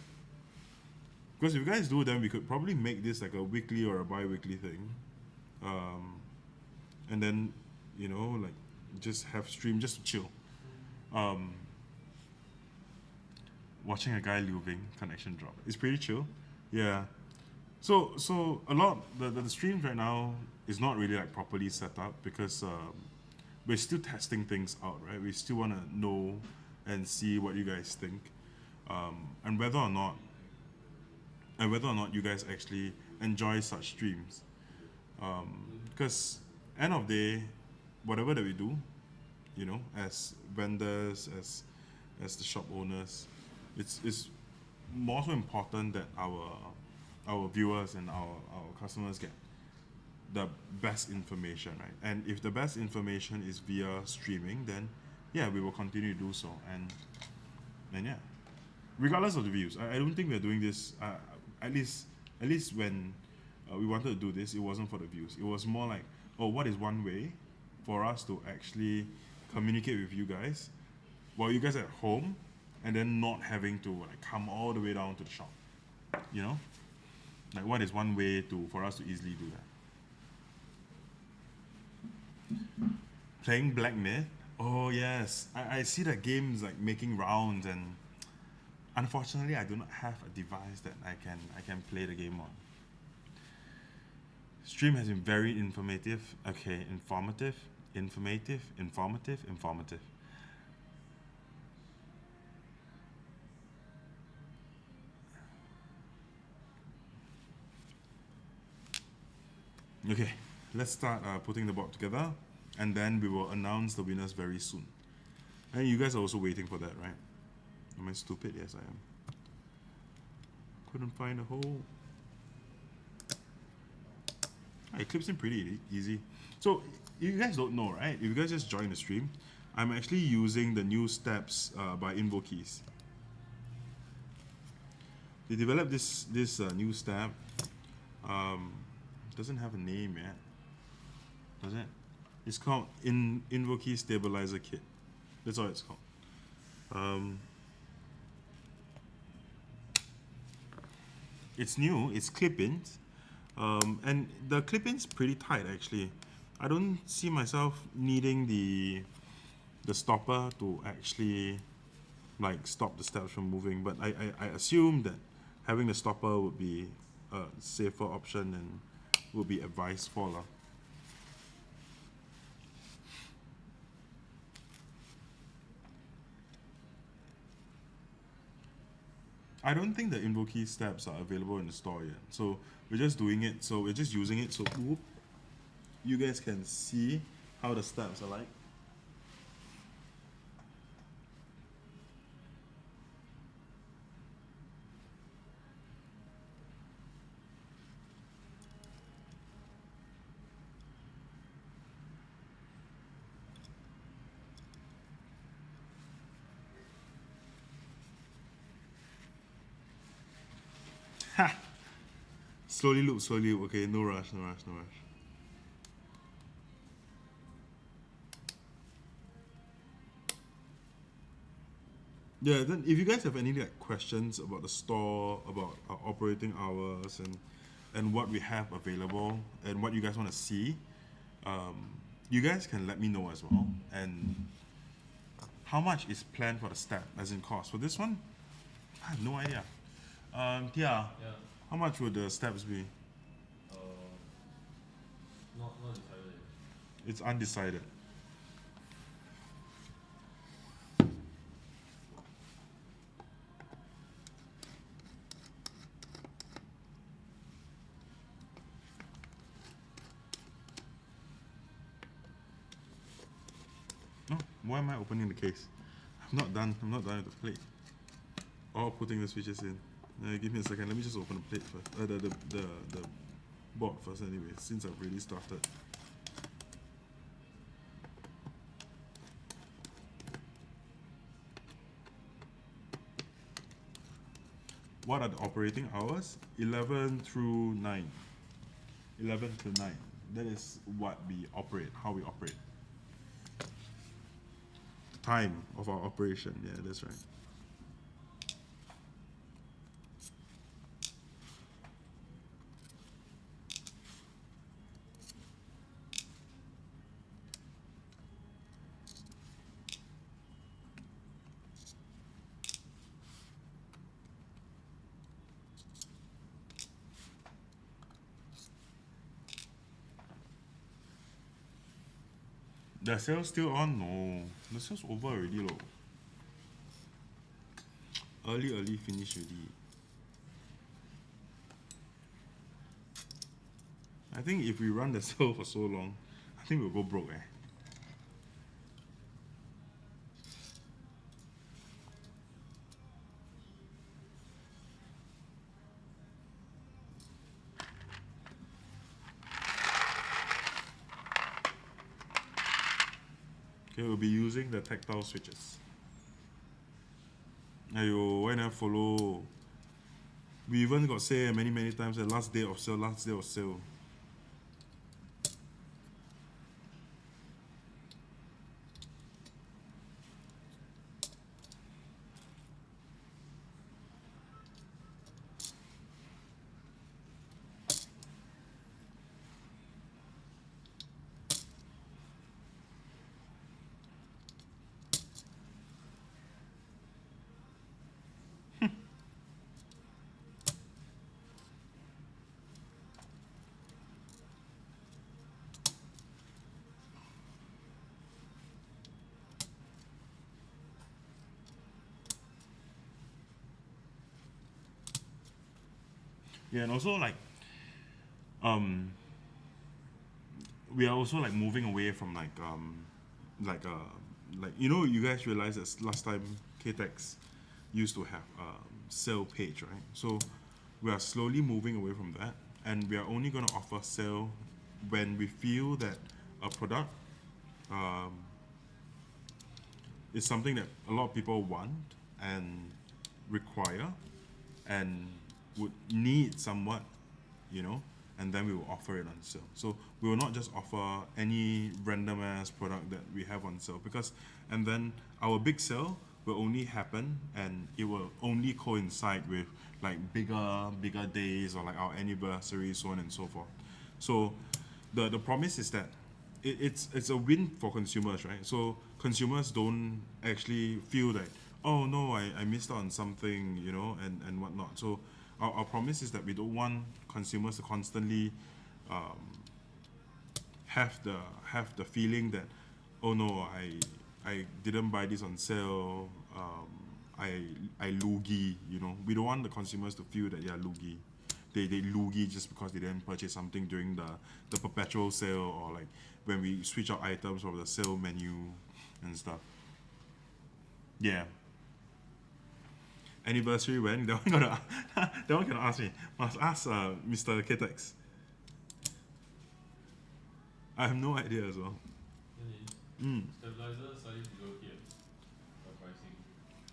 Because if you guys do, then we could probably make this like a weekly or a bi-weekly thing. And then, you know, like just have stream just to chill. Watching a guy living connection drop. It's pretty chill. Yeah. So a lot the streams right now is not really like properly set up because we're still testing things out, right? We still want to know and see what you guys think, and whether or not you guys actually enjoy such streams. Because end of day, whatever that we do, you know, as vendors, as the shop owners, it's more so important that our viewers and our customers get the best information, right? And if the best information is via streaming, then yeah, we will continue to do so. And yeah, regardless of the views, I don't think we're doing this. At least when we wanted to do this, it wasn't for the views. It was more like, oh, what is one way for us to actually communicate with you guys while you guys are at home, and then not having to like come all the way down to the shop, you know? Like, what is one way for us to easily do that? Playing Black Myth? Oh yes, I see the games like making rounds, and unfortunately I do not have a device that I can play the game on. Stream has been very informative. Okay, informative. Okay, let's start putting the board together, and then we will announce the winners very soon. And you guys are also waiting for that, right? Am I stupid? Yes, I am. Couldn't find a hole. It clips in pretty easy. So, you guys don't know, right? If you guys just join the stream, I'm actually using the new steps by Invokeys. They developed this new step. Doesn't have a name yet, does it? It's called Invokey Stabilizer Kit. That's all it's called. It's new. It's clip-ins, and the clip-in's pretty tight actually. I don't see myself needing the stopper to actually like stop the steps from moving, but I assume that having the stopper would be a safer option and will be advised for. I don't think the Invokey steps are available in the store yet. So we're just doing it, so we're just using it so whoop, you guys can see how the steps are like. Ha! Slowly loop, okay, no rush. Yeah, then if you guys have any like questions about the store, about our operating hours and what we have available and what you guys want to see, you guys can let me know as well. And how much is planned for the step, as in cost? For this one, I have no idea. Tia, Yeah. how much would the steps be? Not decided. It's undecided. No, why am I opening the case? I'm not done with the plate. Or putting the switches in. Give me a second. Let me just open the plate first. The board first anyway, since I've already started. What are the operating hours? 11 through 9. 11 to 9. That is what we operate, how we operate. Time of our operation. Yeah, that's right. The sale's still on? No. The sale's over already, look. Early finish already. I think if we run the sale for so long, I think we'll go broke, eh? Okay, we'll be using the tactile switches. Ayo, why not follow? We even got say many times the last day of sale, last day of sale. Yeah, and also like we are also like moving away from like you know, you guys realize that last time ktechs used to have sale page, right? So we are slowly moving away from that, and we are only going to offer sale when we feel that a product is something that a lot of people want and require and would need somewhat, you know, and then we will offer it on sale. So we will not just offer any random ass product that we have on sale, because and then our big sale will only happen and it will only coincide with like bigger days, or like our anniversary, so on and so forth. So the promise is that it's a win for consumers, right? So consumers don't actually feel that, oh no, I missed out on something, you know, and whatnot. So our promise is that we don't want consumers to constantly have the feeling that, oh no, I didn't buy this on sale, I loogie, you know. We don't want the consumers to feel that they are loogie. They loogie just because they didn't purchase something during the perpetual sale, or like when we switch out items from the sale menu and stuff. Yeah. Anniversary when? That one gonna that one can ask me. Must ask Mr. Ktechs. I have no idea as well. Stabilizer slightly below here. Pricing.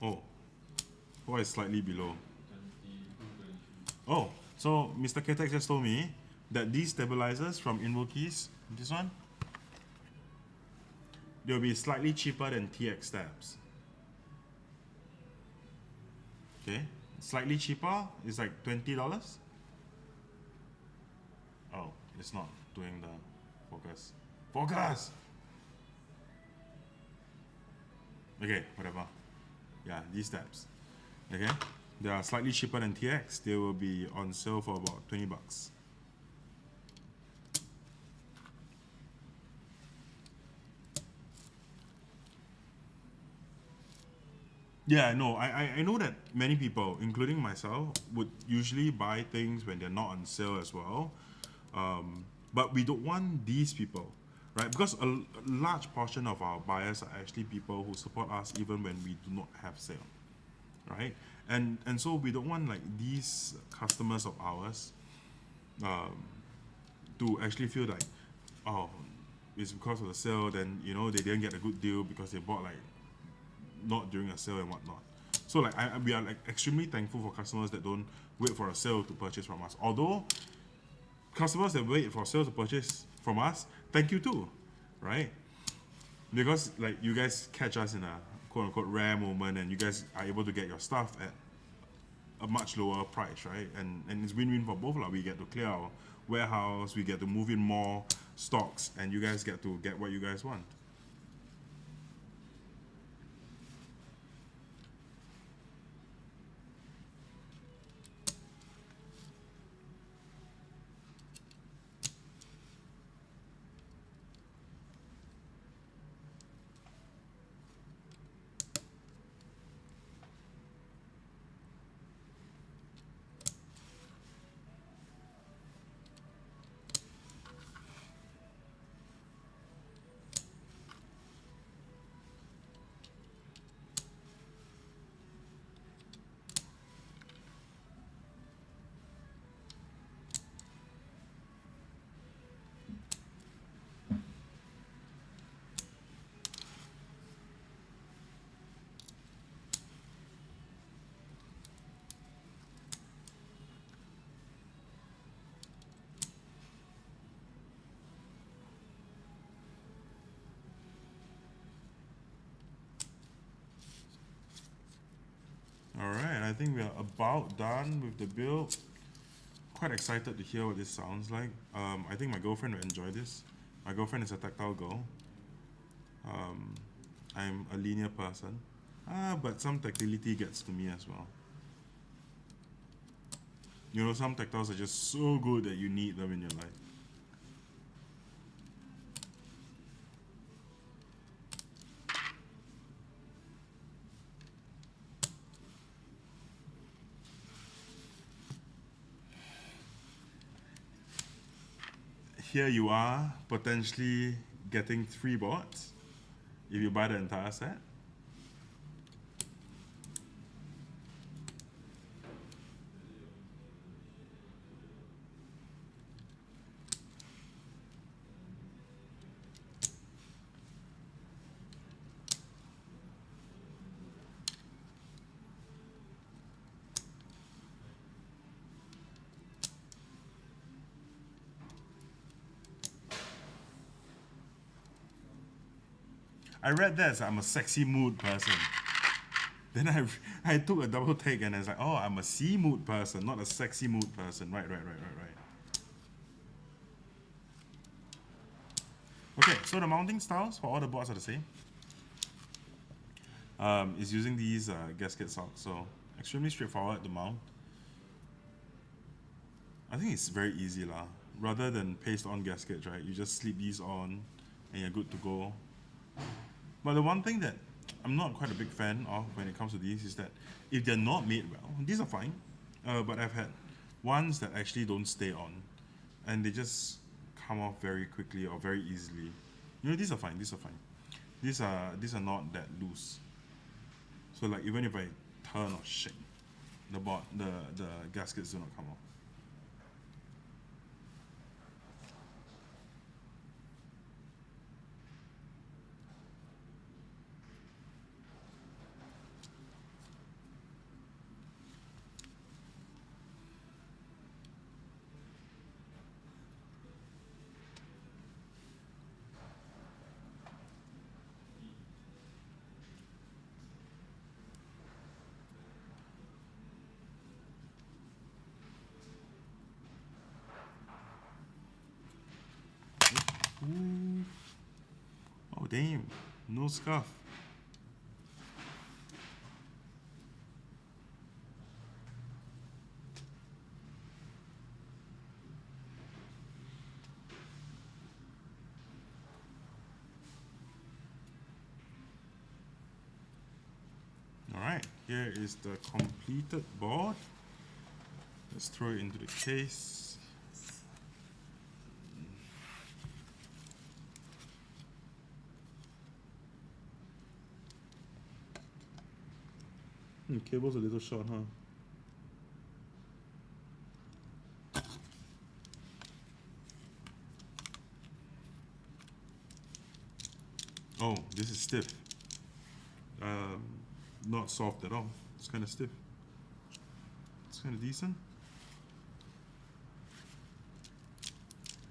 Oh. What is slightly below? 22, 23. Oh, so Mr. Ktechs just told me that these stabilizers from Invokeys, this one, they'll be slightly cheaper than TX tabs. Okay, slightly cheaper is like $20. Oh, it's not doing the focus. Focus! Okay, whatever. Yeah, these tabs. Okay, they are slightly cheaper than TX. They will be on sale for about $20. Yeah, no, I know that many people, including myself, would usually buy things when they're not on sale as well. But we don't want these people, right? Because a large portion of our buyers are actually people who support us even when we do not have sale, right? And so we don't want like these customers of ours to actually feel like, oh, it's because of the sale, then, you know, they didn't get a good deal because they bought like not during a sale and whatnot. So like we are like extremely thankful for customers that don't wait for a sale to purchase from us. Although customers that wait for sale to purchase from us, thank you too, right? Because like you guys catch us in a quote unquote rare moment, and you guys are able to get your stuff at a much lower price, right? And it's win-win for both. Like we get to clear our warehouse, we get to move in more stocks, and you guys get to get what you guys want. I think we are about done with the build. Quite excited to hear what this sounds like. I think my girlfriend will enjoy this. My girlfriend is a tactile girl. I'm a linear person, but some tactility gets to me as well. You know, some tactiles are just so good that you need them in your life. Here you are, potentially getting 3 boards if you buy the entire set. I read that as I'm a sexy mood person. Then I took a double take and I was like, oh, I'm a C mood person, not a sexy mood person. Right. Okay, so the mounting styles for all the boards are the same. Is using these gasket socks, so extremely straightforward to mount. I think it's very easy lah. Rather than paste on gaskets, right? You just slip these on and you're good to go. But the one thing that I'm not quite a big fan of when it comes to these is that if they're not made well, these are fine. But I've had ones that actually don't stay on and they just come off very quickly or very easily. You know, these are fine, these are fine. These are not that loose. So like even if I turn or shake, the gaskets do not come off. Ooh. Oh damn, no scuff. Alright, here is the completed board. Let's throw it into the case. Cable's a little short, huh? Oh, this is stiff. Not soft at all. It's kind of stiff. It's kind of decent.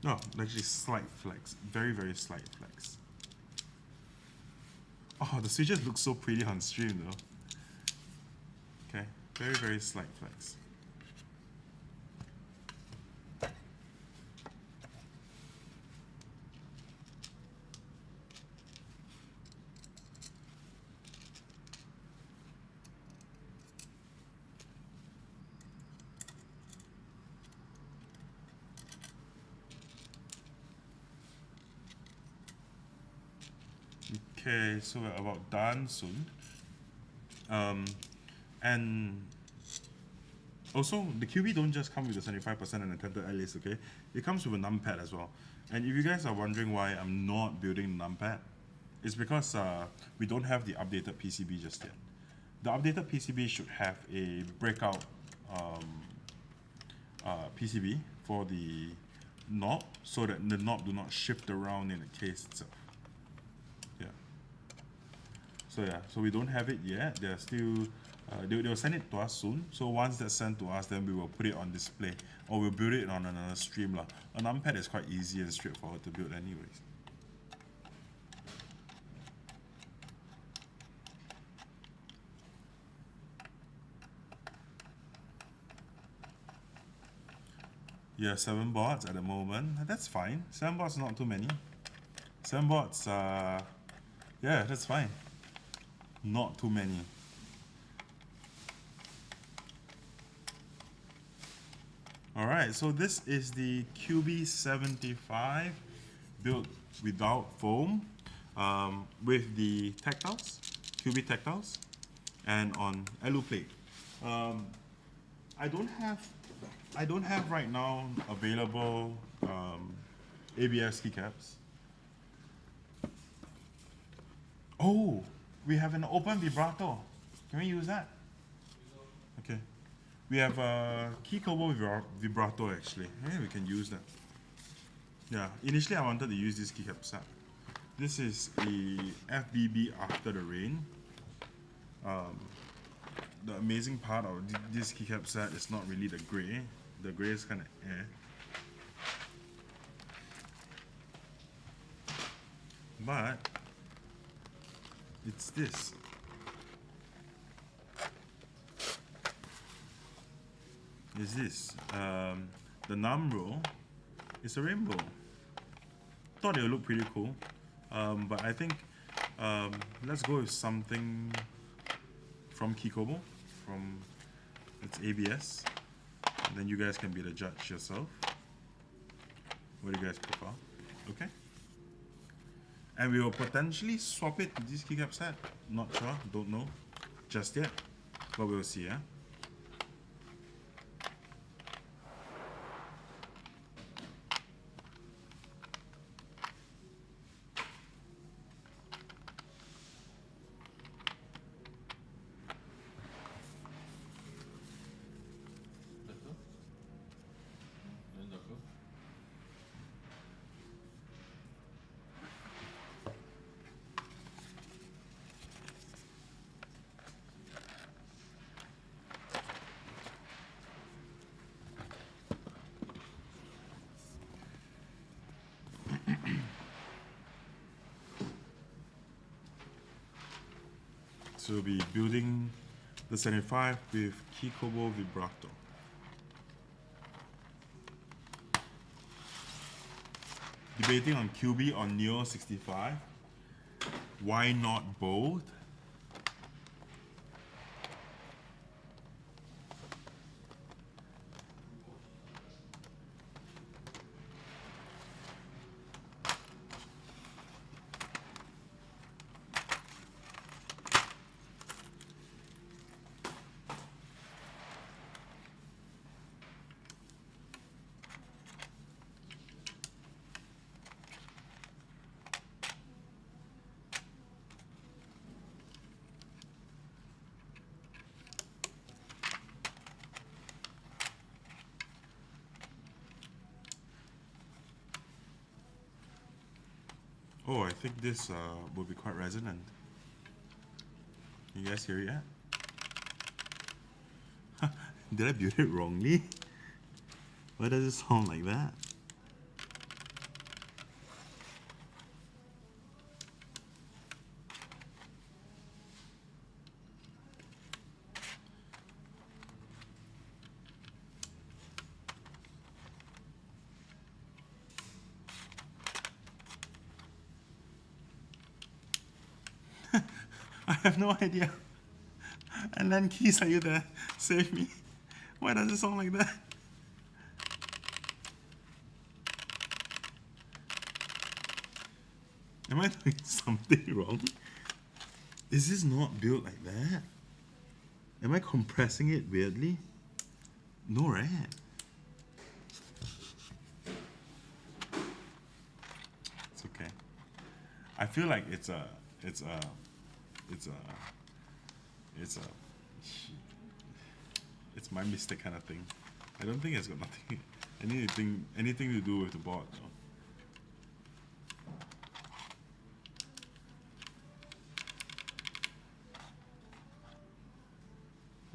No, actually slight flex. Very, very slight flex. Oh, the switches look so pretty on stream though. Okay, very, very slight flex. Okay, so we're about done soon. And also, the Kyubi don't just come with the 75% and the tented Alice, okay? It comes with a numpad as well. And if you guys are wondering why I'm not building the numpad, it's because we don't have the updated PCB just yet. The updated PCB should have a breakout PCB for the knob, so that the knob do not shift around in the case itself. So we don't have it yet. They're still, they'll send it to us soon. So once that's sent to us, then we will put it on display, or we'll build it on another stream lah. A numpad is quite easy and straightforward to build anyways. Yeah, 7 bots at the moment. That's fine. 7 bots, not too many. 7 bots, yeah, that's fine. Not too many. Alright, so this is the Kyubi 75 built without foam, with the tactiles, Kyubi tactiles, and on alu plate. I don't have right now available ABS keycaps. Oh, we have an open vibrato. Can we use that? Okay. We have a key combo vibrato actually. Yeah, we can use that. Yeah, initially I wanted to use this keycap set. This is the FBB After the Rain. The amazing part of this keycap set is not really the gray. The gray is kind of eh. But it's this. Is this. The number is a rainbow. Thought it would look pretty cool. But I think let's go with something from Kikobo, from its ABS. And then you guys can be the judge yourself. What do you guys prefer? Okay. And we will potentially swap it to this keycap set. Not sure, don't know just yet. But we'll see, yeah? Better? Then darker? So we'll be building the 75 with Kikobo Vibrato. Debating on Kyubi or Neo 65. Why not both? Oh, I think this will be quite resonant. You guys hear it yet? Did I build it wrongly? Why does it sound like that? I have no idea. And then Keys, are you there? Save me. Why does it sound like that? Am I doing something wrong? Is this not built like that? Am I compressing it weirdly? No, right? It's okay. I feel like it's my mistake kind of thing. I don't think it's got anything to do with the board. No.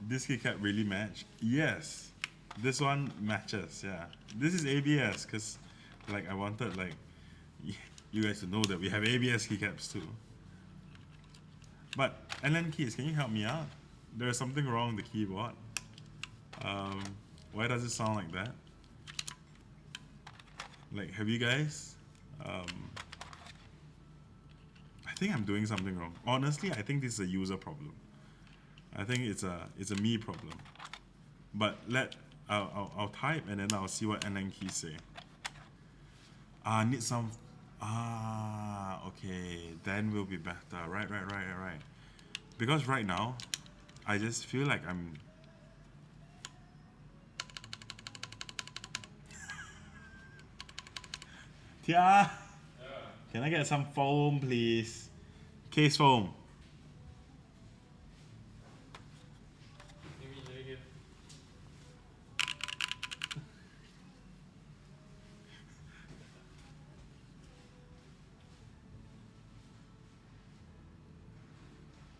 This keycap really match? Yes. This one matches, yeah. This is ABS because like I wanted like you guys to know that we have ABS keycaps too. But LN Keys, can you help me out? There's something wrong with the keyboard. Why does it sound like that? Like, have you guys? I think I'm doing something wrong. Honestly, I think this is a user problem. I think it's a me problem. But I'll type and then I'll see what NN keys say. Need some. Okay. Then we'll be better. Right. Because right now, I just feel like I'm. Tia, can I get some foam, please? Case foam.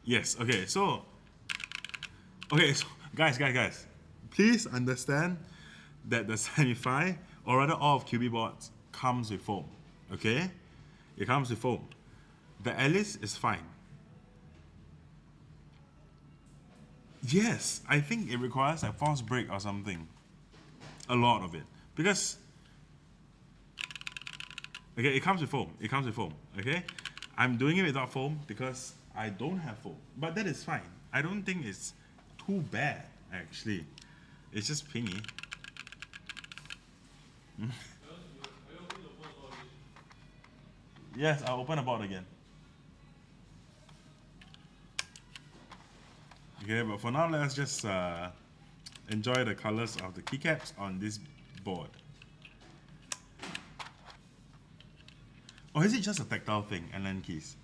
Yes, okay, so guys, please understand that the 75, or rather all of Kyubi boards, comes with foam, okay? It comes with foam. The Alice is fine. Yes, I think it requires a force brake or something. A lot of it. Because, okay, it comes with foam, okay? I'm doing it without foam because I don't have foam, but that is fine. I don't think it's too bad, actually. It's just pingy. Yes, I'll open the board again. Okay, but for now, let's just enjoy the colors of the keycaps on this board. Or is it just a tactile thing, and then keys?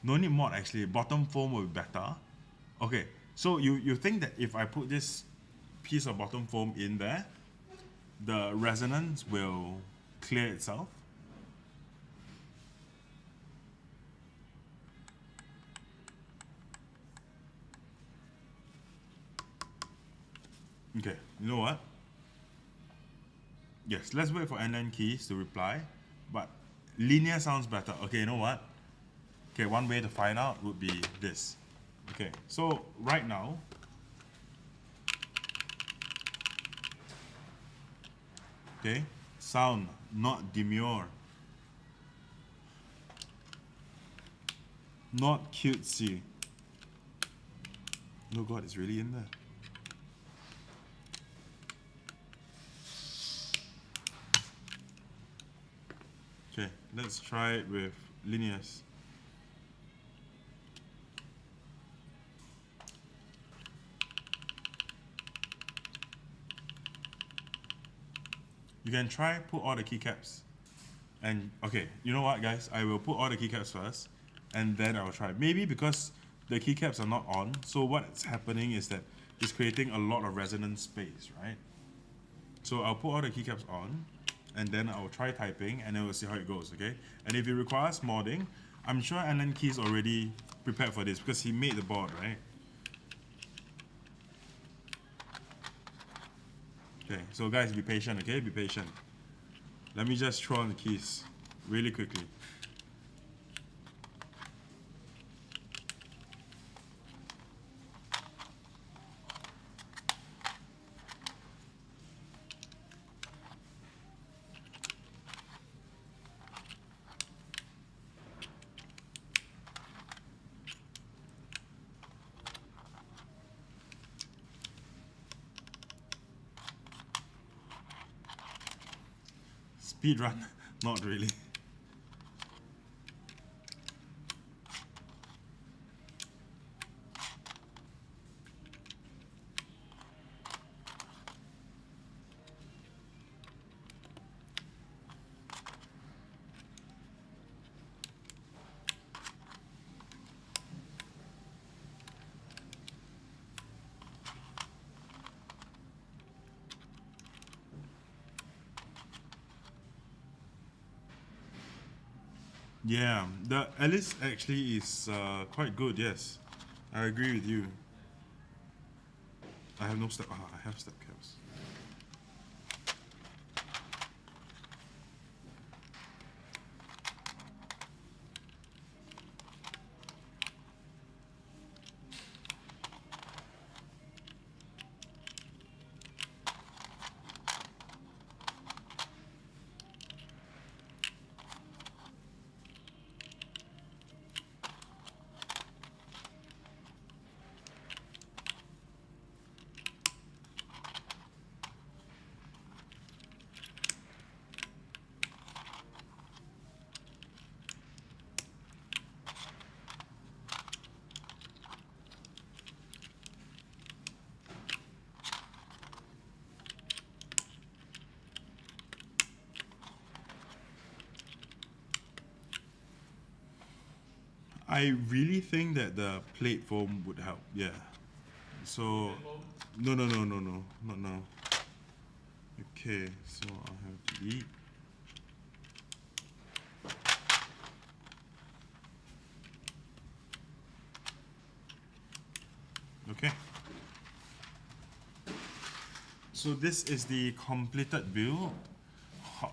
No need mod actually, bottom foam will be better. Okay, so you think that if I put this piece of bottom foam in there, the resonance will clear itself? Okay, you know what? Yes, let's wait for NN keys to reply, but linear sounds better. Okay, you know what? Okay, one way to find out would be this. Okay, so right now, okay, sound, not demure, not cutesy. Oh God, it's really in there. Okay, let's try it with linears. You can try put all the keycaps. And okay, you know what guys? I will put all the keycaps first and then I will try. Maybe because the keycaps are not on, so what's happening is that it's creating a lot of resonance space, right? So I'll put all the keycaps on and then I'll try typing and then we'll see how it goes, okay? And if it requires modding, I'm sure Alan Key's already prepared for this because he made the board, right? Okay, so guys, be patient, okay? Be patient. Let me just throw on the keys really quickly. Speed run, not really. Yeah, the Alice actually is quite good, yes. I agree with you. I have no step, I have step caps. I really think that the plate foam would help. Yeah. So no, not now. Okay, so I have delete. Okay. So this is the completed build.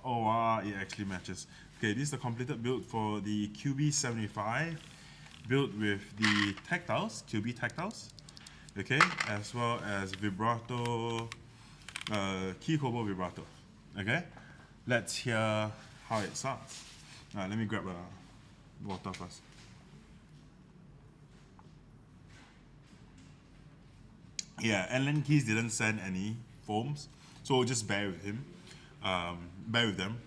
Oh wow, it actually matches. Okay, this is the completed build for the Kyubi 75, built with the tactiles, Kyubi tactiles. Okay, as well as vibrato, key combo vibrato. Okay, let's hear how it sounds. Let me grab a water first. Yeah, Alan Keys didn't send any foams, so just bear with him, bear with them.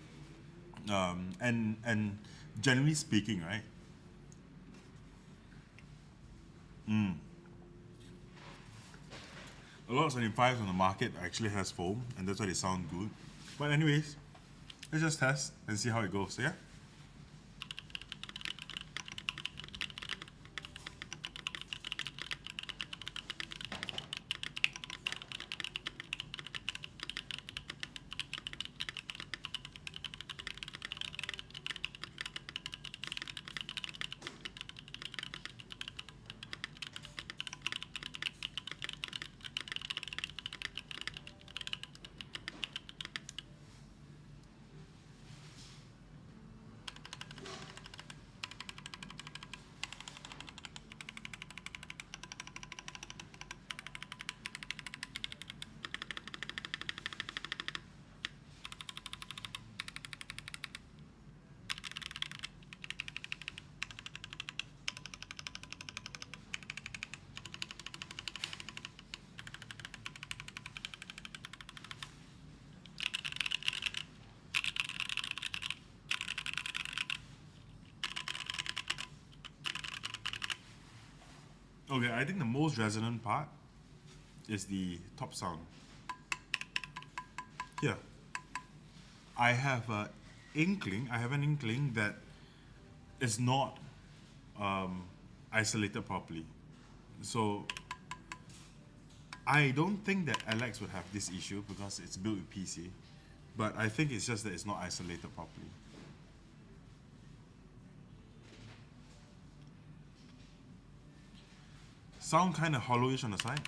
And generally speaking, right? A lot of 75s on the market actually has foam, and that's why they sound good. But anyways, let's just test and see how it goes. Yeah. Okay, I think the most resonant part is the top sound. Here, I have an inkling that it's not isolated properly. So I don't think that Alex would have this issue because it's built with PC, but I think it's just that it's not isolated properly. Sound kind of hollowish on the side.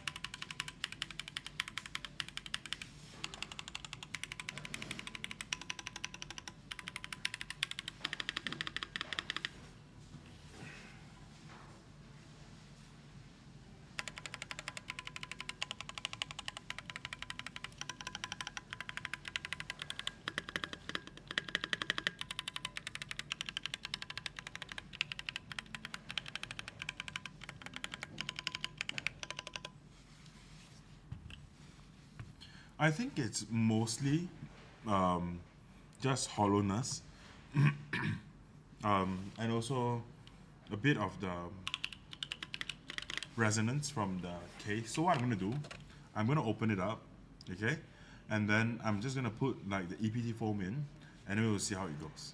I think it's mostly just hollowness and also a bit of the resonance from the case. So what I'm going to do, I'm going to open it up, okay? And then I'm just going to put like the EPT foam in, and then we'll see how it goes.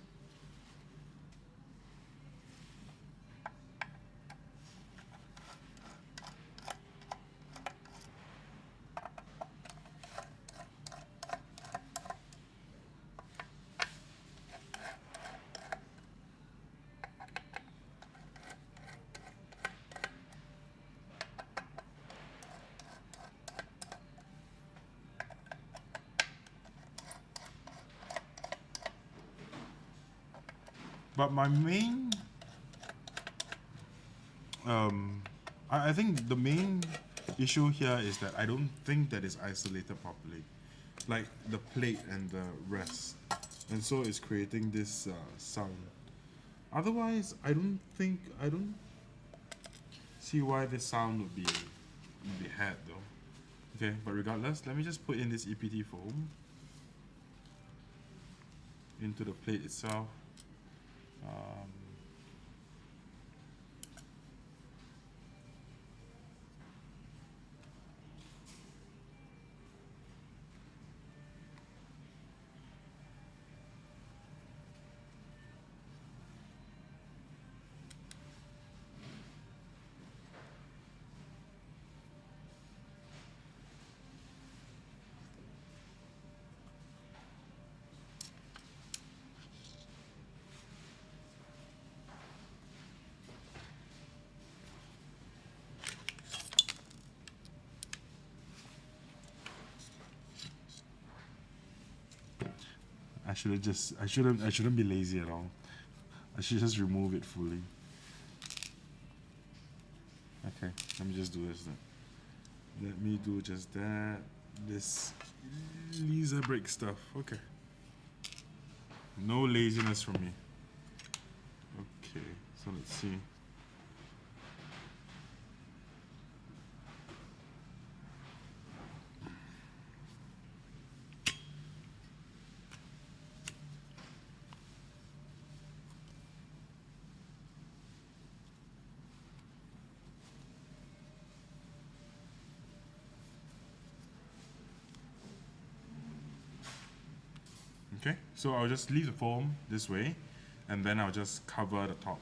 But my main, I think the main issue here is that I don't think that it's isolated properly, like the plate and the rest, and so it's creating this sound. Otherwise, I don't see why this sound would be had though. Okay, but regardless, let me just put in this EPT foam into the plate itself. I shouldn't be lazy at all. I should just remove it fully. Okay, let me just do this then. Let me do just that. This laser break stuff. Okay. No laziness from me. Okay, so let's see. Okay, so I'll just leave the foam this way, and then I'll just cover the top,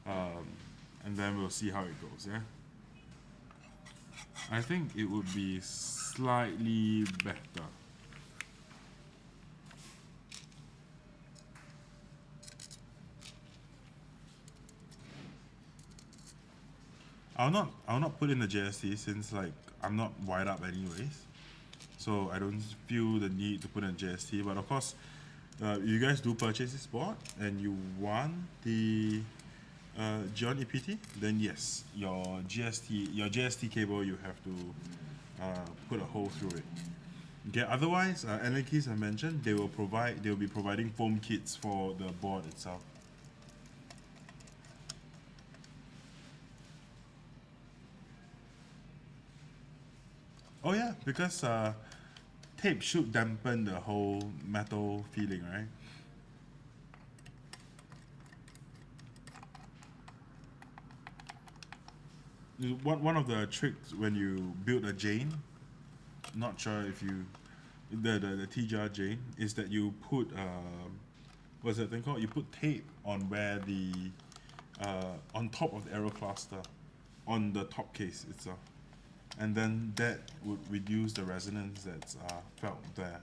and then we'll see how it goes. Yeah, I think it would be slightly better. I'll not put in the JST since like I'm not wired up anyways. So I don't feel the need to put in JST, but of course, if you guys do purchase this board and you want the Geon EPT, then yes, your JST cable you have to put a hole through it. Okay. Otherwise, Keys I mentioned they will be providing foam kits for the board itself. Oh yeah, because tape should dampen the whole metal feeling, right? One of the tricks when you build a Jane, not sure if you, the T-jar Jane, is that you put, what's that thing called? You put tape on where the, on top of the aero cluster, on the top case itself. And then that would reduce the resonance that's felt there.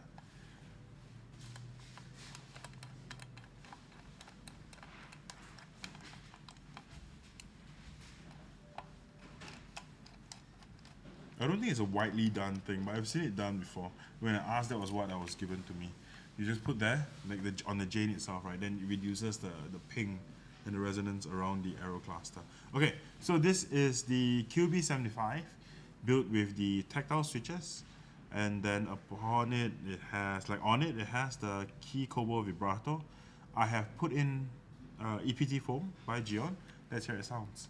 I don't think it's a widely done thing, but I've seen it done before. When I asked, that was what was given to me. You just put there, like on the Jane itself, right? Then it reduces the ping and the resonance around the aero cluster. Okay, so this is the Kyubi 75. Built with the tactile switches, and then upon it, it has the key Kobo vibrato. I have put in EPT foam by Geon. Let's hear it sounds.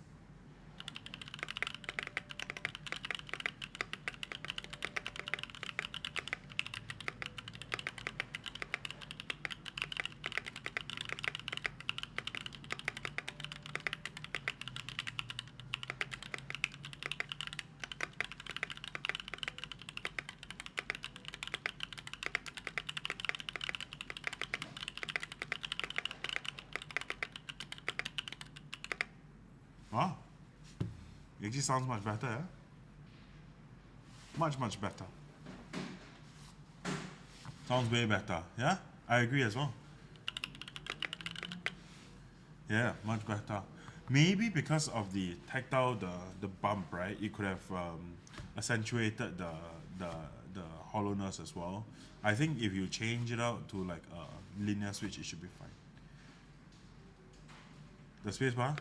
Wow, it actually sounds much better, eh? Much better. Sounds way better, yeah? I agree as well. Yeah, much better. Maybe because of the tactile, the bump, right? It could have accentuated the hollowness as well. I think if you change it out to like a linear switch, it should be fine. The spacebar.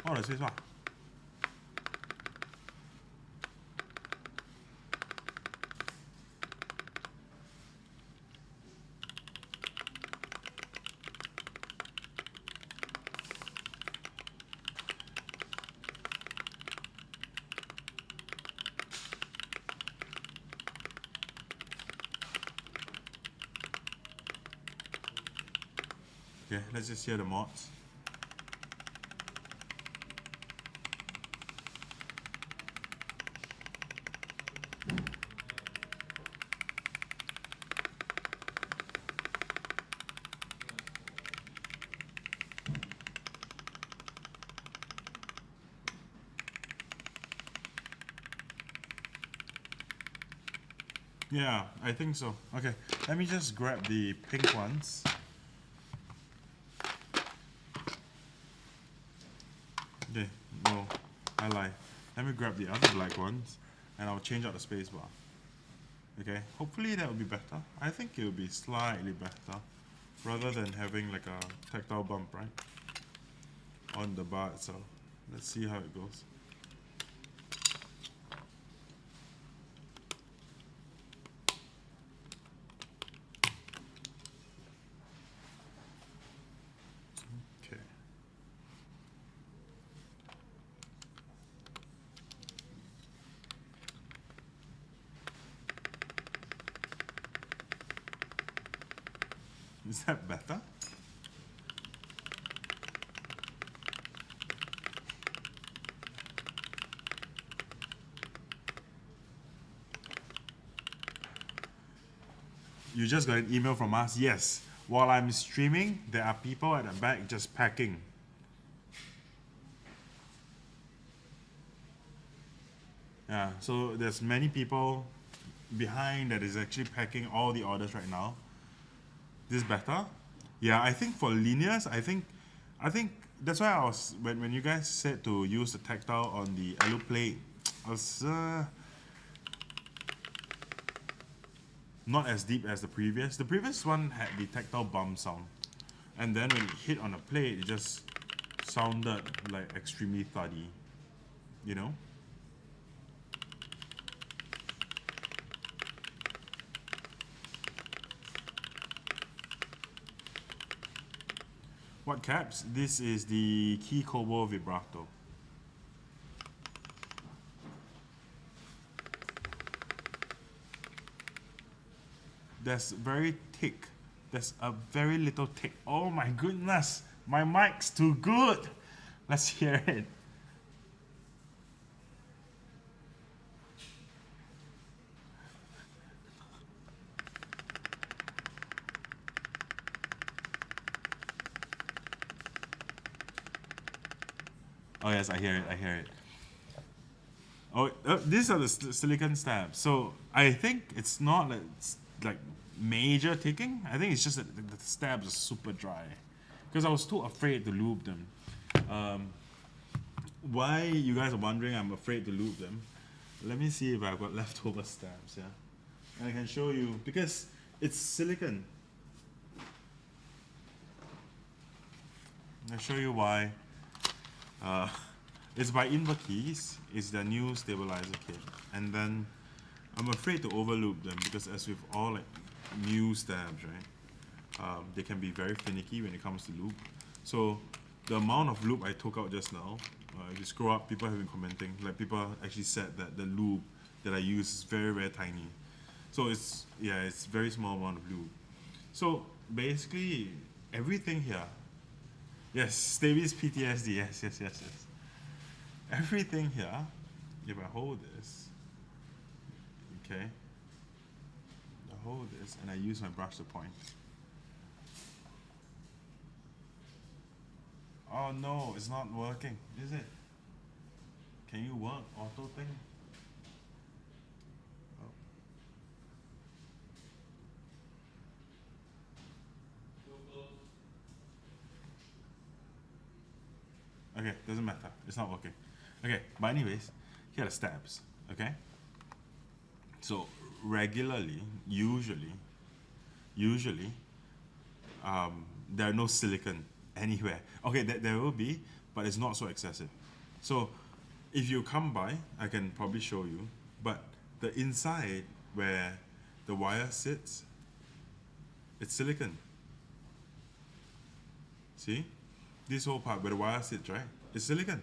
Oh, the spacebar. Okay, let's just hear the mods. Yeah, I think so. Okay, let me just grab the pink ones. Okay, no, I lie. Let me grab the other black ones, and I'll change out the spacebar. Okay, hopefully that will be better. I think it will be slightly better rather than having like a tactile bump, right? On the bar itself. Let's see how it goes. Okay. Is that better? You just got an email from us? Yes. While I'm streaming, there are people at the back just packing. Yeah, so there's many people behind that is actually packing all the orders right now. This better? Yeah, I think for linears, I think that's why I was when you guys said to use the tactile on the alu plate, I was not as deep as the previous. The previous one had the tactile bump sound, and then when it hit on a plate, it just sounded like extremely thuddy, you know. What caps? This is the Key Kobo Vibrato. There's very thick. There's a very little tick. Oh my goodness! My mic's too good! Let's hear it. Oh yes, I hear it, I hear it. Oh, these are the silicon stabs. So I think it's not like major ticking. I think it's just that the stabs are super dry. Because I was too afraid to lube them. Why you guys are wondering I'm afraid to lube them. Let me see if I've got leftover stabs, yeah? And I can show you, because it's silicon. I'll show you why. It's by Inverkeys. It's their new stabilizer kit. And then I'm afraid to overloop them because as with all like new stabs, right? They can be very finicky when it comes to loop. So the amount of loop I took out just now, if you scroll up, people have been commenting. Like people actually said that the loop that I use is very, very tiny. So it's very small amount of loop. So basically everything here. Yes, Stavy's PTSD. Yes. Everything here, if I hold this, okay, I hold this and I use my brush to point. Oh no, it's not working, is it? Can you work auto thing? Okay, doesn't matter. It's not working. Okay, but anyways, here are the stabs. Okay. So regularly, usually, there are no silicon anywhere. Okay, there will be, but it's not so excessive. So if you come by, I can probably show you. But the inside where the wire sits, it's silicon. See? This whole part where the wire sits, right? It's silicon.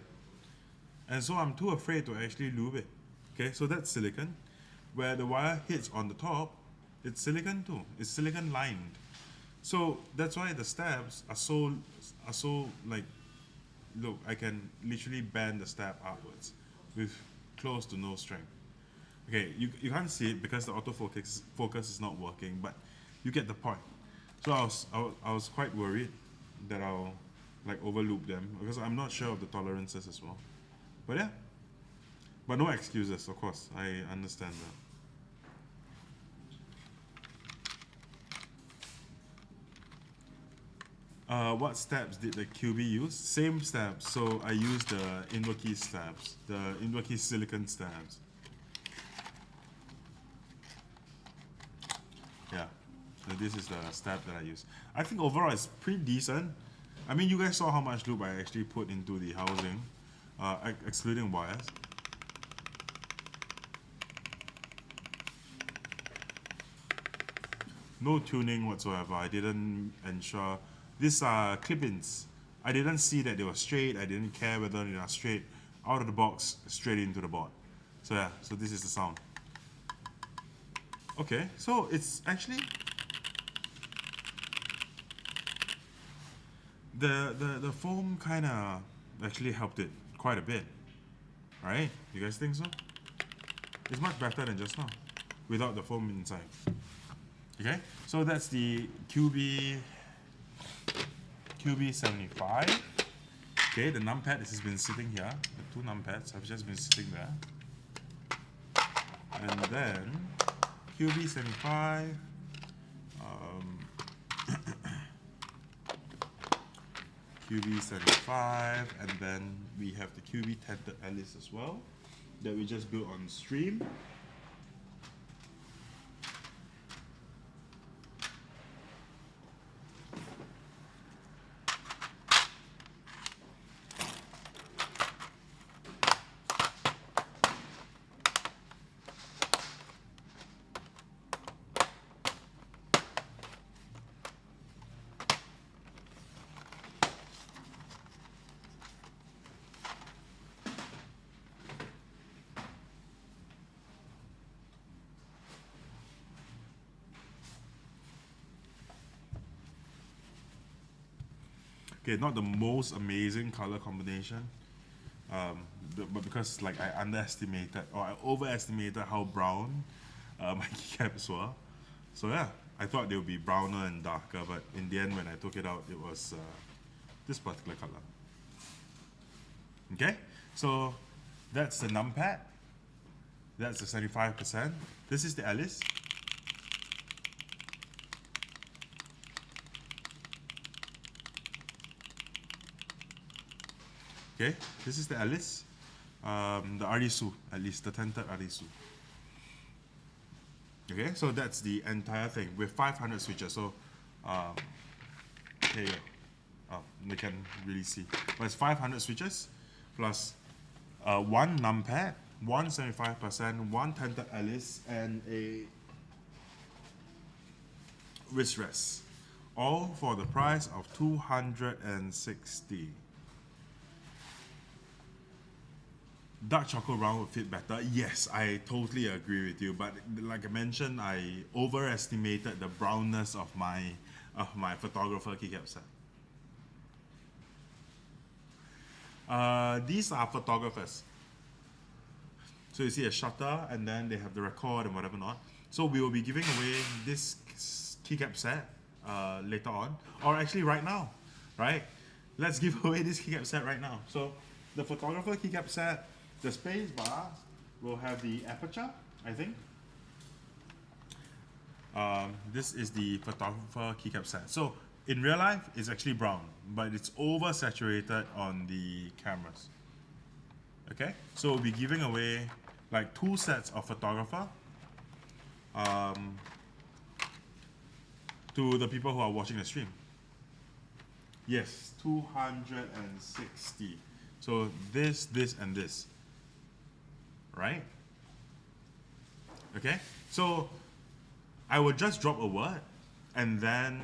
And so I'm too afraid to actually lube it. Okay, so that's silicon. Where the wire hits on the top, it's silicon too. It's silicon lined. So that's why the stabs are so like, look, I can literally bend the stab outwards with close to no strength. Okay, you can't see it because the autofocus is not working, but you get the point. So I was quite worried that I'll like overloop them because I'm not sure of the tolerances as well. But yeah, but no excuses, of course. I understand that. What stabs did the Kyubi use? Same stabs. So I used the Inverkeys stabs, the Inverkeys silicon stabs. So this is the step that I use. I think overall it's pretty decent. I mean, you guys saw how much loop I actually put into the housing, excluding wires. No tuning whatsoever. I didn't ensure. These are clip-ins. I didn't see that they were straight. I didn't care whether they are straight. Out of the box, straight into the board. So yeah, so this is the sound. Okay, so it's actually the foam kind of actually helped it quite a bit, right? You guys think so? It's much better than just now, without the foam inside. Okay, so that's the Kyubi 75. Okay, the numpad has been sitting here. The two numpads have just been sitting there. And then Kyubi 75. Kyubi 75, and then we have the Kyubi Tented Alice as well that we just built on stream. Okay, not the most amazing color combination, but because like I underestimated or I overestimated how brown my keycaps were. So yeah, I thought they would be browner and darker, but in the end when I took it out, it was this particular color. Okay, so that's the numpad. That's the 75%. This is the Alice. Okay, this is the Alice, the Arisu, at least the tented Arisu. Okay, so that's the entire thing with 500 switches. So, here you go. Oh, you can really see. But it's 500 switches plus one numpad, one 75%, one tented Alice, and a wrist rest. All for the price of 260. Dark chocolate round would fit better. Yes, I totally agree with you. But like I mentioned, I overestimated the brownness of my photographer keycap set. These are photographers. So you see a shutter, and then they have the record and whatever not. So we will be giving away this keycap set later on, or actually right now, right? Let's give away this keycap set right now. So the photographer keycap set. The space bar will have the aperture, I think. This is the photographer keycap set. So in real life, it's actually brown, but it's oversaturated on the cameras. Okay, so we'll be giving away like 2 sets of photographer to the people who are watching the stream. Yes, 260. So this, and this. Right? Okay, so I will just drop a word and then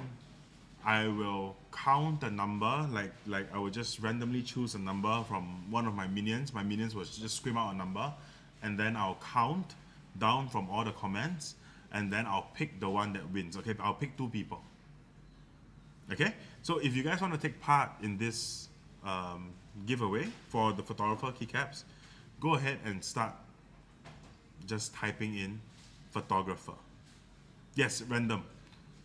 I will count a number, like I will just randomly choose a number from one of my minions. My minions will just scream out a number, and then I'll count down from all the comments, and then I'll pick the one that wins. Okay, I'll pick 2 people. Okay, so if you guys want to take part in this giveaway for the photographer keycaps, go ahead and start just typing in photographer. Yes, random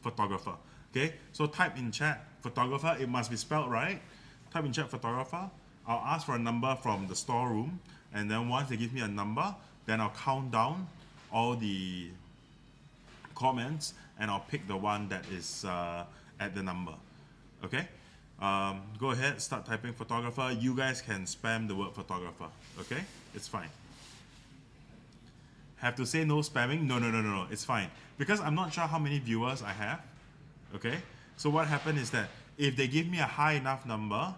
photographer. Okay, so type in chat photographer. It must be spelled right. Type in chat photographer. I'll ask for a number from the storeroom, and then once they give me a number, then I'll count down all the comments and I'll pick the one that is at the number. Okay, go ahead, start typing photographer. You guys can spam the word photographer. Okay, it's fine. Have to say no spamming? No, it's fine. Because I'm not sure how many viewers I have. Okay? So what happened is that if they give me a high enough number,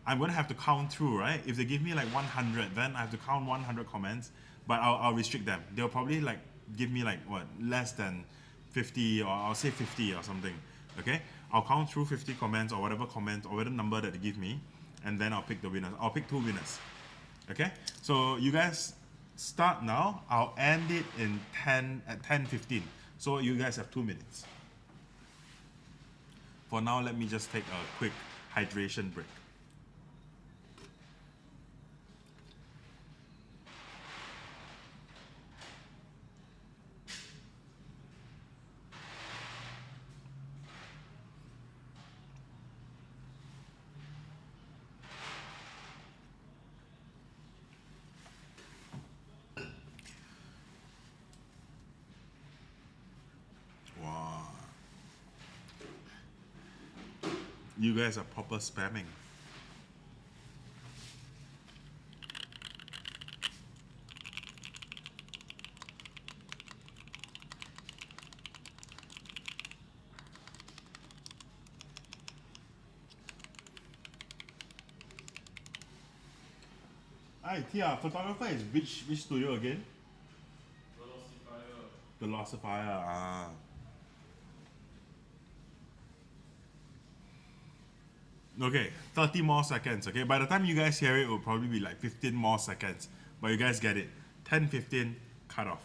I'm going to have to count through, right? If they give me like 100, then I have to count 100 comments, but I'll restrict them. They'll probably like give me like what, less than 50, or I'll say 50 or something. Okay? I'll count through 50 comments or whatever comment or whatever number that they give me, and then I'll pick the winners. I'll pick 2 winners. Okay? So you guys start now. I'll end it in at 10:15. So you guys have 2 minutes. For now, let me just take a quick hydration break. Wow. You guys are proper spamming. Hi, Tia, photographer is which studio again? Velocifier, ah. Okay, 30 more seconds, okay? By the time you guys hear it, it will probably be like 15 more seconds. But you guys get it. 10, 15, cut off.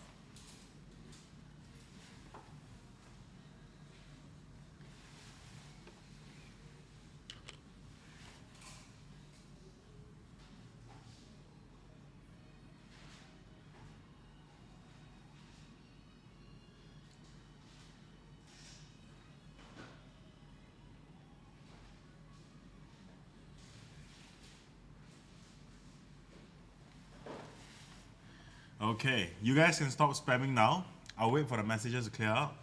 Okay, you guys can stop spamming now. I'll wait for the messages to clear out.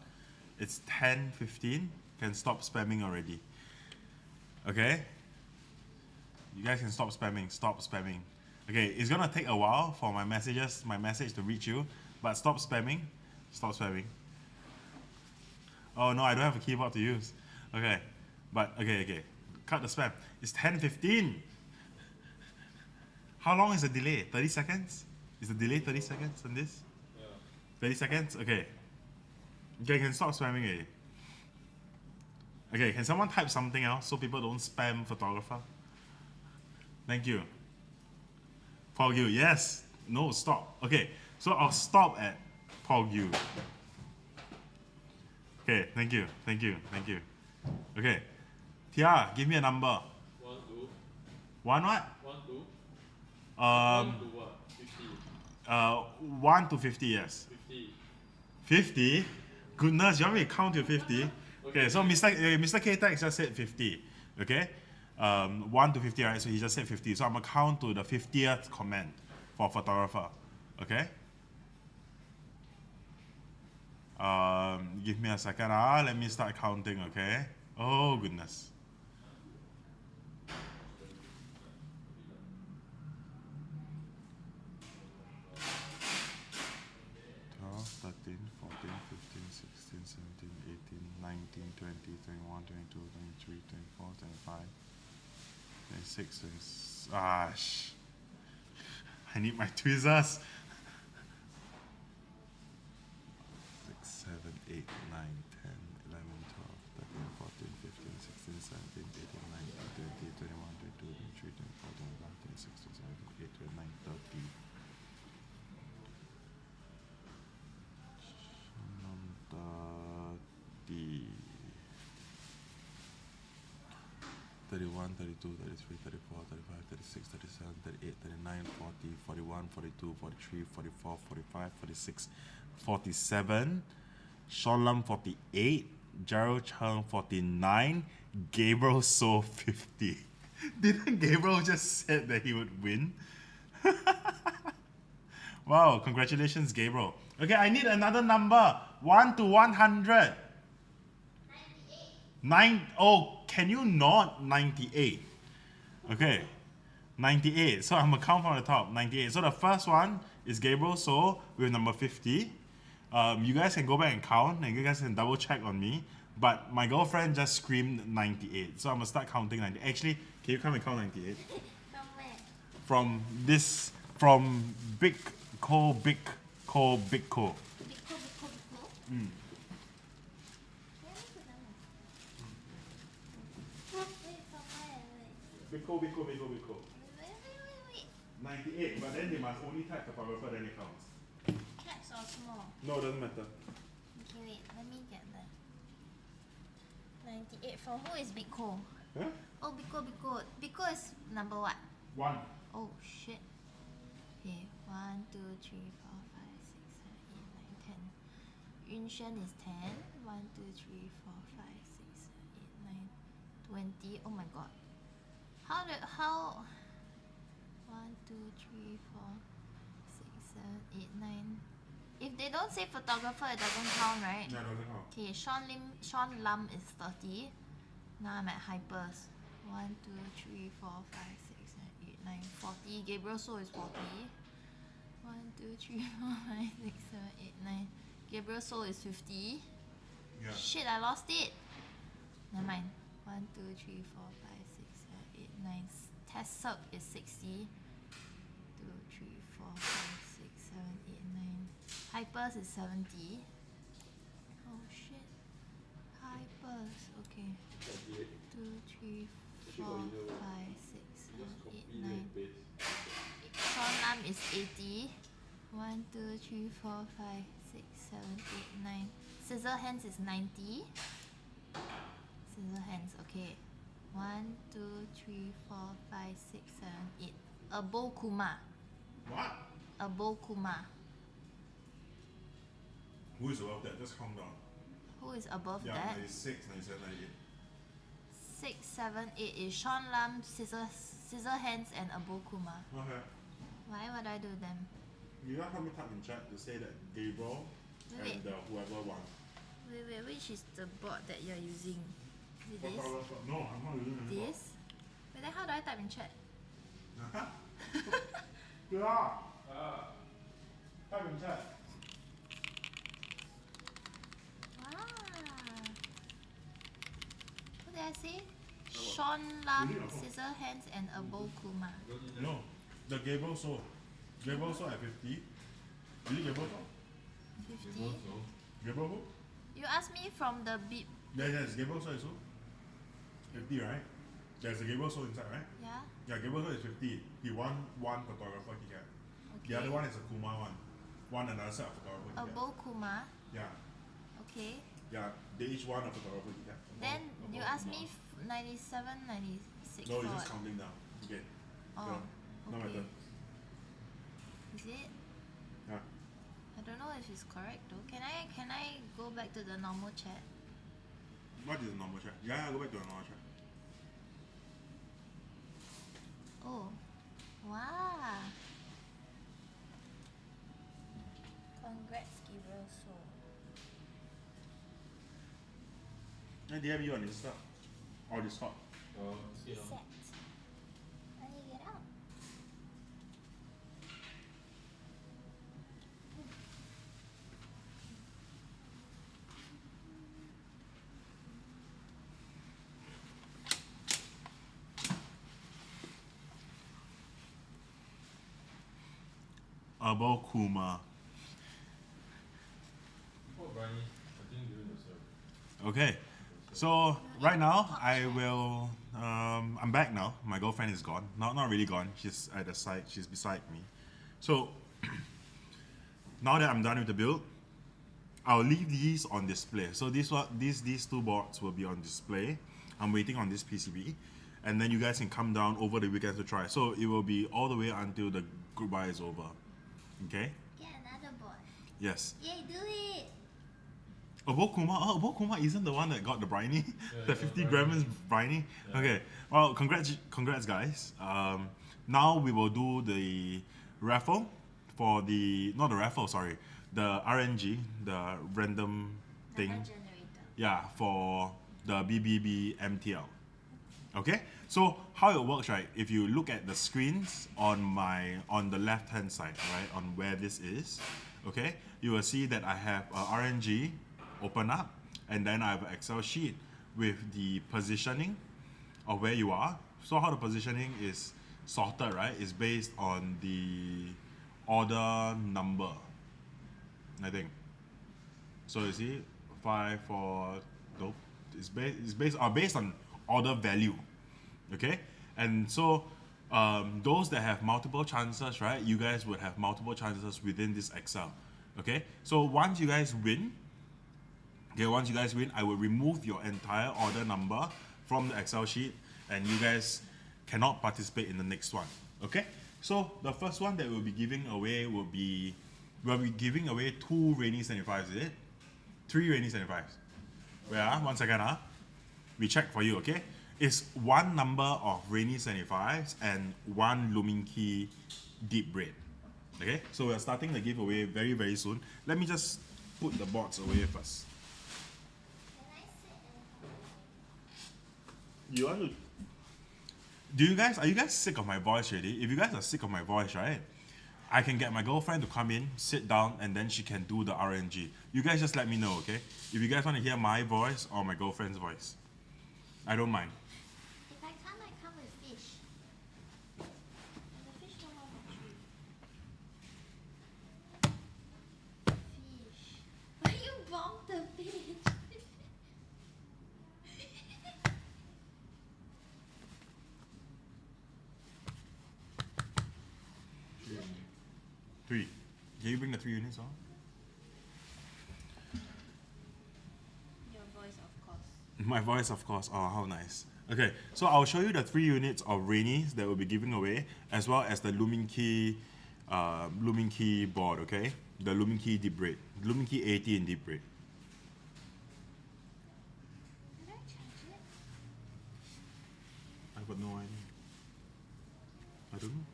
It's 10:15. Can stop spamming already. Okay? You guys can stop spamming. Stop spamming. Okay, it's gonna take a while for my message to reach you, but stop spamming. Stop spamming. Oh no, I don't have a keyboard to use. Okay, but okay. Cut the spam. It's 10:15. How long is the delay? 30 seconds? Is the delay 30 seconds on this? Yeah. 30 seconds? Okay. Okay, can stop spamming already. Okay, can someone type something else so people don't spam photographer? Thank you. Paul Yu, yes. No, stop. Okay, so I'll stop at Paul Yu. Okay, thank you. Okay. Tia, give me a number. 1, 2. One what? 1, 2. 1 Um, to what? 50. 1 to 50, yes. 50. 50? Goodness, you want me to count to 50? Okay, so Mr. Ktechs just said 50. Okay? 1 to 50, right? So he just said 50. So I'm going to count to the 50th comment for photographer. Okay? Give me a second. Let me start counting, okay? Oh, goodness. 13, 14, 15, 16, 17, 18, 19, 20, 21, 22, 23, 24, 25, 26, 27. I need my tweezers. 6, 7, 8, 9, 10, 11, 12, 13, 14, 15, 16, 17, 18, 19, 20, 21, 22, 23, 24, 25, 26, 27, 28, 29, 30. 31, 32, 33, 34, 35, 36, 37, 38, 39, 40, 41, 42, 43, 44, 45, 46, 47, Sean Lam 48, Gerald Chung 49, Gabriel So 50. Didn't Gabriel just said that he would win? Wow, congratulations, Gabriel. Okay, I need another number. 1 to 100. 98. Oh, can you not? 98. Okay, 98. So I'm going to count from the top. 98. So the first one is Gabriel So with number 50. You guys can go back and count, and you guys can double check on me. but my girlfriend just screamed 98. So I'm gonna start counting 90. Actually, can you come and count 98? From where? From Big Co, Big Co, Big Co. Biko, Biko, Biko? Mm. Yeah, look at them. Wait, from where? Big Co, Big Co, Big Co, Big Co. Wait. 98, but then they must only type photographer, then it counts. Caps or small? No, it doesn't matter. Okay, wait, let me get that. 98. For who is Biko? Huh? Oh, Biko, Biko. Biko is number what? 1. Oh, shit. Okay, 1, 2, 3, 4, 5, 6, 7, 8, 9, 10. Yunshen is 10. 1, 2, 3, 4, 5, 6, 7, 8, 9, 20. Oh my god. How 1, 2, 3, 4, 6, 7, 8, 9. If they don't say photographer, it doesn't count, right? Yeah, it doesn't count. Okay, Sean Lam is 30. Now I'm at hypers. 1, 2, 3, 4, 5, 6, 7, 8, 9, 40. Gabriel So is 40. 1, 2, 3, 4, 5, 6, 7, 8, 9. Gabriel So is 50. Yeah. Shit, I lost it. Never mind. 1, 2, 3, 4, 5, 6, 7, 8, 9. Test Sub is 60. 2, 3, 4, 5, 6, 7, 8, 9. Hypers is 70. Oh shit. Hypers. Okay. 2, 3, 4, 5, 6, 7, 8, 9. Sean Lam is 80. 1, 2, 3, 4, 5, 6, 7, 8, 9. Scissor Hands is 90. Scissor Hands, okay. 1, 2, 3, 4, 5, 6, 7, 8. Abo Kuma. What? Abo Kuma. Who is above that? Just count down. Who is above Yeah, that? 96, 97, 98. 6, 7, 8 is Sean Lam, Scissor Hands, and Abo Kuma. Okay. Why would I do them? You don't have me type in chat to say that Gabriel Wait. and whoever won. Wait, which is the board that you're using? Is it this? No, I'm not using any This? Wait, then how do I type in chat? Yeah. Type in chat. Wow. What did I say? Sean Lam, Scissor Hands, and Abo Kuma. No, the Gabriel So. Gabriel So at 50. Is it Gabriel So? 50. Gabriel who? You asked me from the beep. Yes, Gabriel So is who? 50, right? There's a Gabriel So inside, right? Yeah? Yeah, Gabriel So is 50. He won one photographer keycap. Okay. The other one is a Kuma one. One another set of photographer keycap. Abo Kuma. Yeah. Okay. Yeah, they each won a photographer keycap. Then you asked me 97, 96 No, for you're what? just counting down. Okay. Oh, Go. Now my okay. turn. Is it? Yeah. I don't know if it's correct though. Can I go back to the normal chat? What is the normal chat? Yeah, go back to the normal chat. Oh. Wow. Congrats, Gabriel So. And DM you on Insta or Discord. You know. Set. I need to get out. Abo Kuma. Before Briny, I think during the service. Okay. So right now I will I'm back now. My girlfriend is gone. Not really gone. She's at the side. She's beside me. So now that I'm done with the build, I'll leave these on display. So these two boards will be on display. I'm waiting on this PCB, and then you guys can come down over the weekend to try. So it will be all the way until the group buy is over. Okay? Get another board. Yes. Yay, do it! Abo Kuma isn't the one that got the briny? The 50 yeah, grams briny? Yeah. Okay. Well, congrats guys. Now we will do the raffle for the RNG, the random thing. Number generator. Yeah, for the BBBMTL. Okay? So how it works, right? If you look at the screens on the left hand side, right, on where this is, okay, you will see that I have RNG open up, and then I have an Excel sheet with the positioning of where you are. So how the positioning is sorted, right, is based on the order number, I think. So you see, 5, 4, nope. It's based on order value, okay? And so those that have multiple chances, right, you guys would have multiple chances within this Excel, okay? So once you guys win, I will remove your entire order number from the Excel sheet, and you guys cannot participate in the next one, okay? So the first one that we'll be giving away will be, we'll be giving away 2 rainy 75s, is it? 3 rainy 75s. Wait, 1 second, we check for you, okay? It's 1 number of rainy 75s and 1 Luminkey Deep Red, okay? So we're starting the giveaway very, very soon. Let me just put the boards away first. You want to? Are you guys sick of my voice already? If you guys are sick of my voice, right, I can get my girlfriend to come in, sit down, and then she can do the RNG. You guys just let me know, okay? If you guys want to hear my voice or my girlfriend's voice, I don't mind. If I come with fish. And the fish no more battery. Fish. Why you bomb the fish? 3. Can you bring the 3 units on? Your voice, of course. My voice, of course. Oh, how nice. Okay, so I'll show you the 3 units of Rainies that will be given away, as well as the Luminkey board, okay? The Luminkey Deep Red. Luminkey 80 in Deep Red. Can I charge it? I've got no idea. I don't know.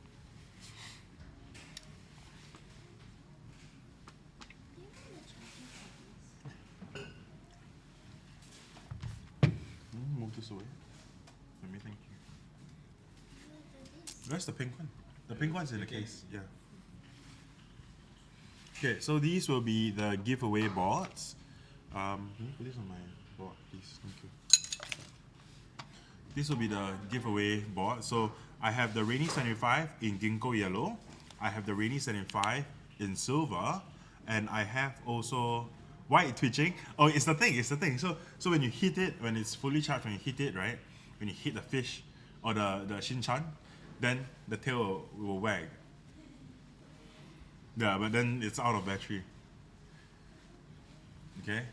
Do you want the charging for this? Move this away. Let me thank you. This. Where's the pink one? The pink one's in the case, yeah. Okay, so these will be the giveaway boards. Can you put this on my board, please? Thank you. This will be the giveaway board. So I have the Rainy 75 in ginkgo yellow. I have the Rainy 75 in silver, and I have also white twitching. Oh, it's the thing. So when you hit it, when it's fully charged, when you hit it, right? When you hit the fish or the Shin-chan, then the tail will wag. Yeah, but then it's out of battery. Okay,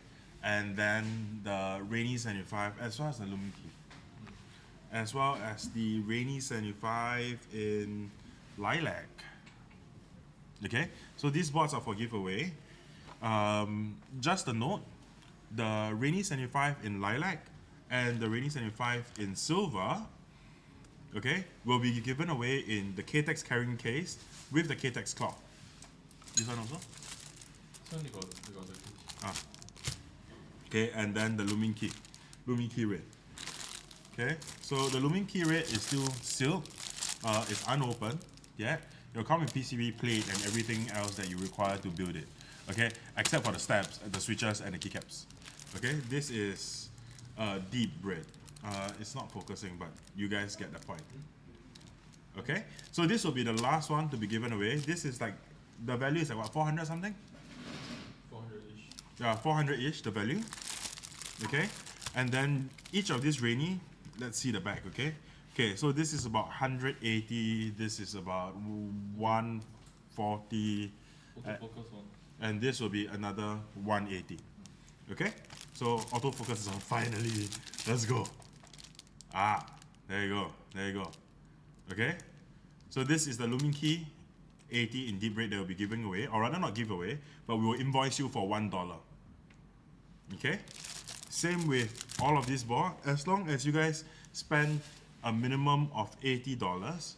and then the Rainy 75, as well as the Luminkey, as well as the Rainy 75 in lilac. Okay, so these boards are for giveaway. Just a note, the Rainy 75 in lilac and the Rainy 75 in silver, okay, will be given away in the ktechs carrying case with the ktechs cloth. This one also? This one they got the fish. Okay, and then the Luminkey red. Okay, so the Luminkey red is still sealed. It's unopened yet. It'll come with PCB plate and everything else that you require to build it. Okay, except for the stabs, the switches, and the keycaps. Okay, this is Deep Red. It's not focusing, but you guys get the point. Okay, so this will be the last one to be given away. This is like, the value is like what, 400 something? 400-ish. Yeah, 400-ish, the value. Okay, and then each of these Rainy, let's see the back, okay? Okay, so this is about 180, this is about 140, Autofocus one. and this will be another 180. Okay, so autofocus is on finally. Let's go. Ah, there you go. Okay, so this is the Luminkey 80 in Deep Red that will be giving away, or rather not giveaway, but we will invoice you for $1. Okay, same with all of this board. As long as you guys spend a minimum of $80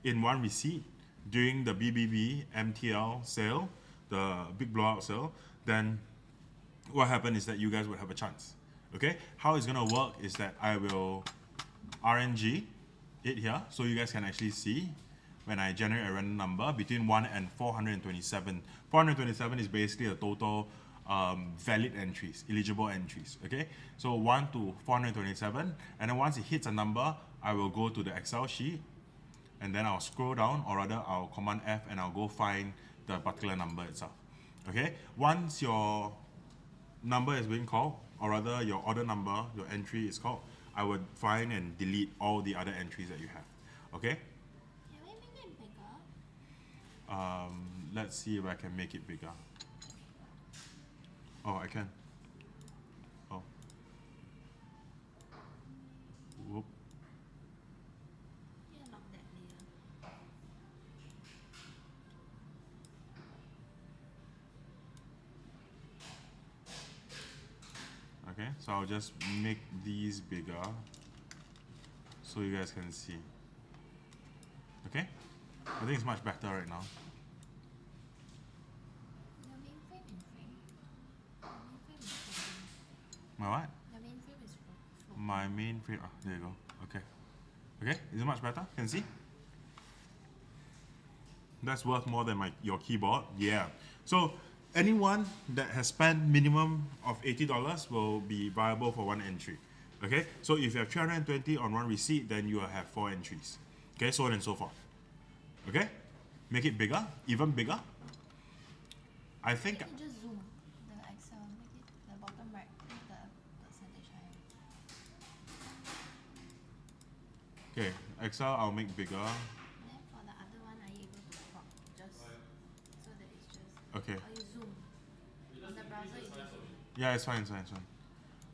in one receipt during the BBBMTL sale, the big blowout sale, then what happens is that you guys would have a chance. Okay, how it's gonna work is that I will RNG it here so you guys can actually see when I generate a random number between 1 and 427. 427 is basically the total valid entries, eligible entries. Okay, so 1 to 427, and then once it hits a number, I will go to the Excel sheet, and then I'll scroll down, or rather I'll Command F, and I'll go find the particular number itself. Okay, once your number is being called, or rather your order number, your entry is called, I would find and delete all the other entries that you have. Okay. Can we make it bigger? Let's see if I can make it bigger. Oh, I can. Oh. Whoop. Yeah, not that layer. Okay, so I'll just make these bigger so you guys can see. Okay, I think it's much better right now. The main frame in frame. The main frame is floating. My what? The main frame is floating. My main frame. Oh, there you go. Okay. Okay, is it much better? Can you see? That's worth more than your keyboard. Yeah. So anyone that has spent minimum of $80 will be viable for one entry. Okay, so if you have 320 on one receipt, then you will have 4 entries. Okay, so on and so forth. Okay, make it bigger, even bigger. I think. You can just zoom the Excel, make it the bottom right, make the percentage higher. Okay, Excel I'll make bigger. Then for the other one, are you able to crop just so that it's just. Okay. Or you zoom. On the browser, you can zoom. Yeah, it's fine, it's fine, it's fine.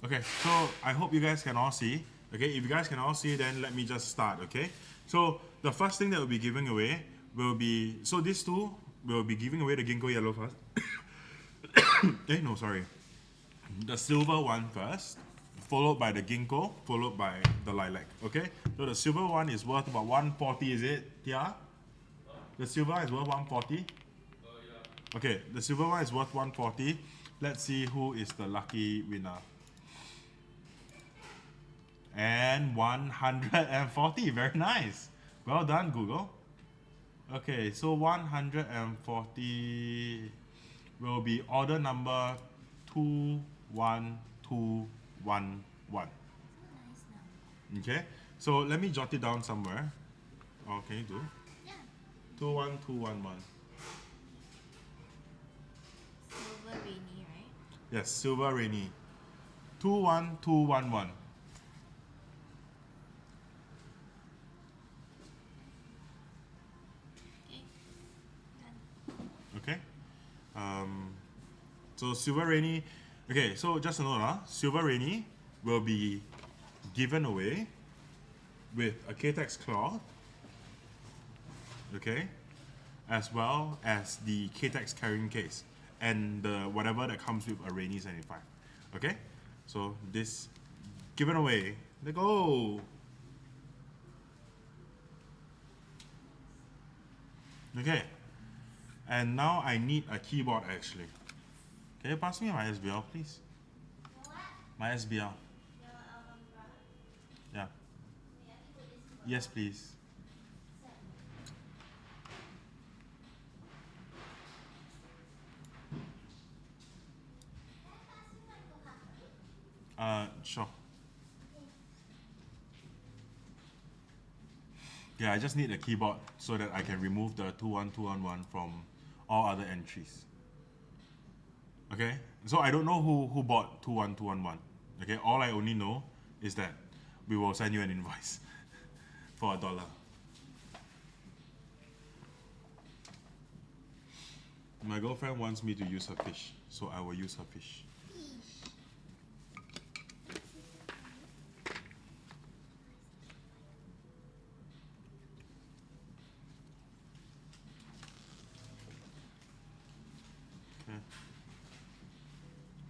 Okay, so I hope you guys can all see. Okay, if you guys can all see, then let me just start, okay? So the first thing that we'll be giving away will be, so these two, we'll be giving away the ginkgo yellow first. No, sorry. The silver one first, followed by the ginkgo, followed by the lilac, okay? So the silver one is worth about 140, is it? Yeah? The silver is worth 140? Yeah. Okay, the silver one is worth 140. Let's see who is the lucky winner. And 140, very nice. Well done, Google. Okay, so 140 will be order number 21211. Nice now. Okay, so let me jot it down somewhere. Oh, can you do? Yeah. 21211. Silver rainy, right? Yes, silver rainy. 21211. Okay. Okay. So silver rainy. Okay, so just a note, silver rainy will be given away with a keycaps cloth. Okay, as well as the keycaps carrying case and whatever that comes with a rainy 75. Okay, so this given away. Let go. Okay. And now I need a keyboard actually. Can you pass me my SBL, please? My SBL. Yeah. Yes, please. Sure. Yeah, I just need a keyboard so that I can remove the 21211 from all other entries. Okay, so I don't know who bought 21211. Okay, all I only know is that we will send you an invoice for $1. My girlfriend wants me to use her fish, so I will use her fish.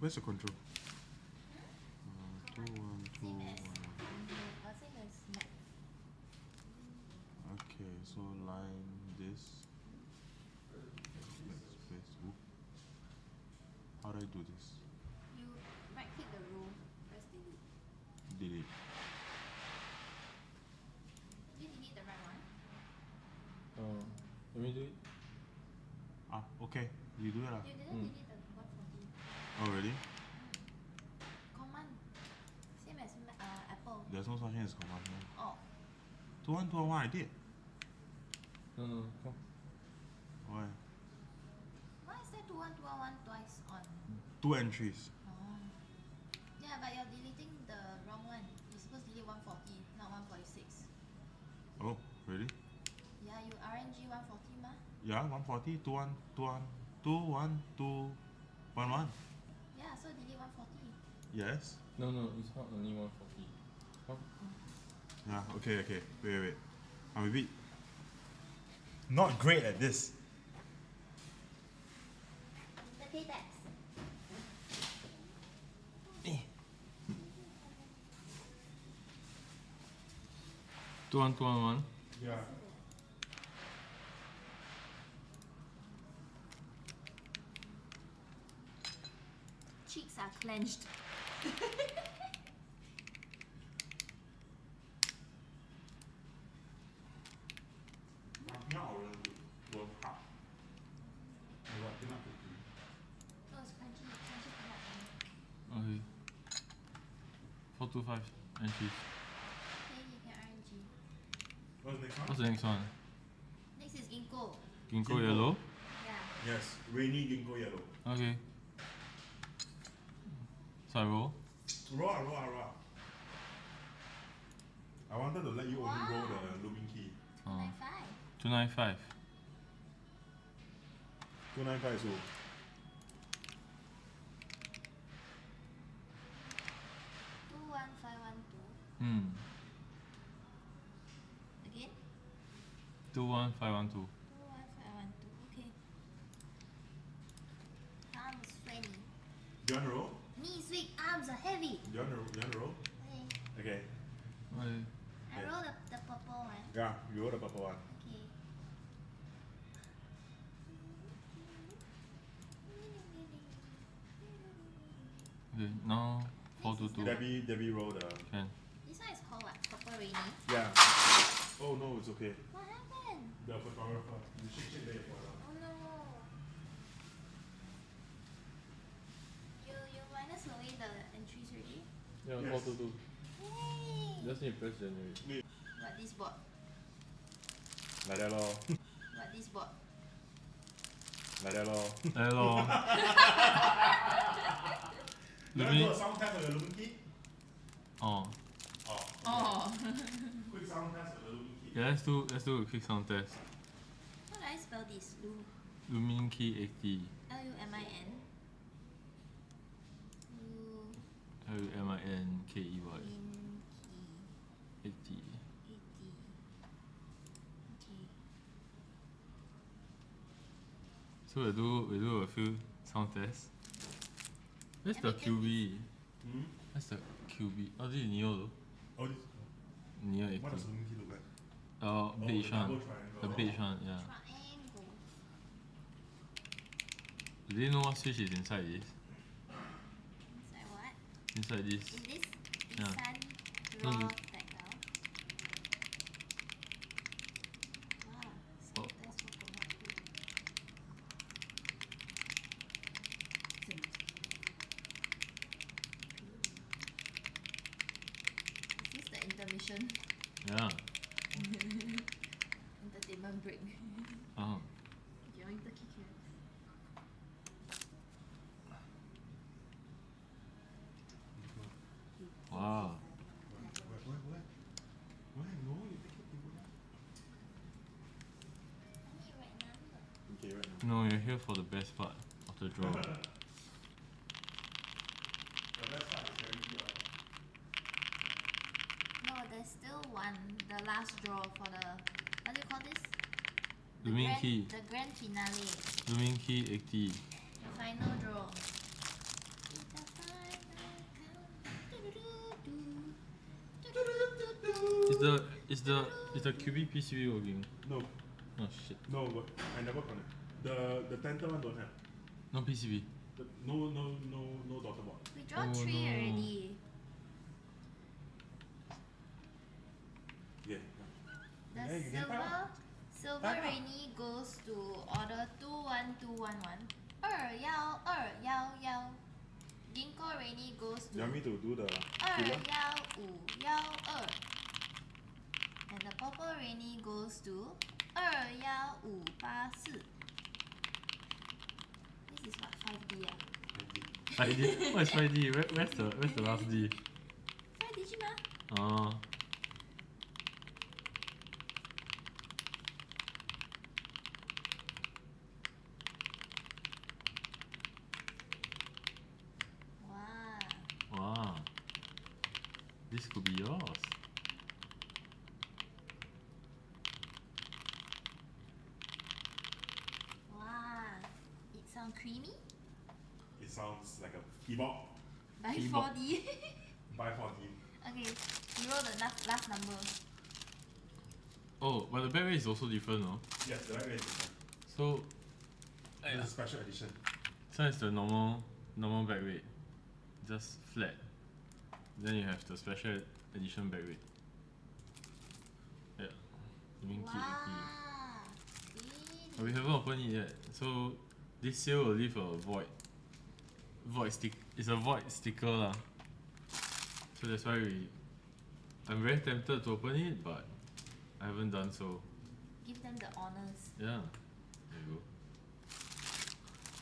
Where's the control? 21211. Okay, so line this. Space. Ooh. How do I do this? You right click the row, press delete. Delete. Did you delete the right one? Let me do it. Ah, okay. You do it. You didn't delete the 140. Oh, really? Command. Same as Apple. There's no such thing as command. No. Oh. 2121 I did. No, no, come. Why? Why is there 2121 twice on? 2 entries. Oh. Yeah, but you're deleting the wrong one. You're supposed to delete 140, not 146. Oh, really? Yeah, you RNG 140 ma? Yeah, 140, 2121, 21211. Yeah, so delete 140. Yes. No, no, it's not only 140. Come. Yeah, okay. Wait. I'm a bit not great at this. The keycaps. Two one. Yeah. Cheeks are clenched. No, it's crunchy. Crunchy peanut. Okay. 425 entries. Okay, you can RNG. What's the next one? What's the next one? Next is ginkgo. Ginkgo Ginkgo. yellow. Yeah. Yes, rainy ginkgo yellow. Okay. So I roll. Roll. I wanted to let you only roll the Luminkey. 295. 295. 295 is who? 21512. Hmm. Again? 21512. 21512. Okay. Arms sweaty. Do you want to roll? Knees weak, arms are heavy. Do you want to roll? Okay. Okay. Okay. I roll the purple one. Yeah, you roll the purple one. Okay. Okay, now 422. Debbie roll the. Can. This one is called what? Purple rainy. Yeah. Oh no, it's okay. What happened? The photographer. You shake there for her. Oh no. You minus away the entries already? Yeah, Yes. 422. Yay! Just need to press generate. What this board? Like that lor. What this board? Like that lor. Hello. You want to do a sound test of the Luminkey? Oh. Oh. Oh. Quick sound test of the Luminkey. Yeah, let's do a quick sound test. How do I spell this? Luminkey 80. Lumin. Luminkey. Luminkey 80. 80. Okay. So we do a few sound tests. Where's the Kyubi? Hmm? Where's the Kyubi? Oh, this is Neo though. Oh, this. Neo 80. What does Luminkey look like? Beige the double one. triangle. The beige one, yeah. Triangle. Do they know what switch is inside this? Inside what? Inside this. Is this Yeah. Sun No, Draw no. Tactile? Wow. Oh. Sound test for cohort 2. Is this the intermission? Yeah. Entertainment break. Oh. Join the keycaps. Wow. What? Why? No, you take it. I need right number. Okay, right now. No, you're here for the best part of the draw. The best part is very clear. No, there's still one. The last draw for the, what do you call this? Luminkey. The grand finale. Luminkey 80. The final draw. Is the Kyubi PCB working? No, Oh shit. no, but I never connect. The Tenter one don't have. No PCB. No daughter board. We draw Oh, 3 no. already. Yeah. The Yeah, you can tell. silver Tell. rainy goes to order 21211. 21111. Ginkgo Rainy goes You want to me to do the 2 killer? 1 5 1 2. And the Purple Rainy goes to 2 1 5 8 4. This is what, 5D ah? 5D? What is 5D? Where's the last D? 5 digit mah? Oh. Wow. Wow. This could be yours. Wow. It sounds creamy. It sounds like a keyboard By Keyboard. 4D. by 4D. Okay, you roll the last number. Oh, but the back rate is also different, no? Yes, the right way is different. So, It's a special edition. so it's the normal back rate, just flat. Then you have the special edition back rate. Yeah, Luminkey. Wow. But we haven't opened it yet, so this sale will leave a void stick. It's a void sticker lah. So that's why I'm very tempted to open it, but I haven't done so. Give them the honors. Yeah, there you go.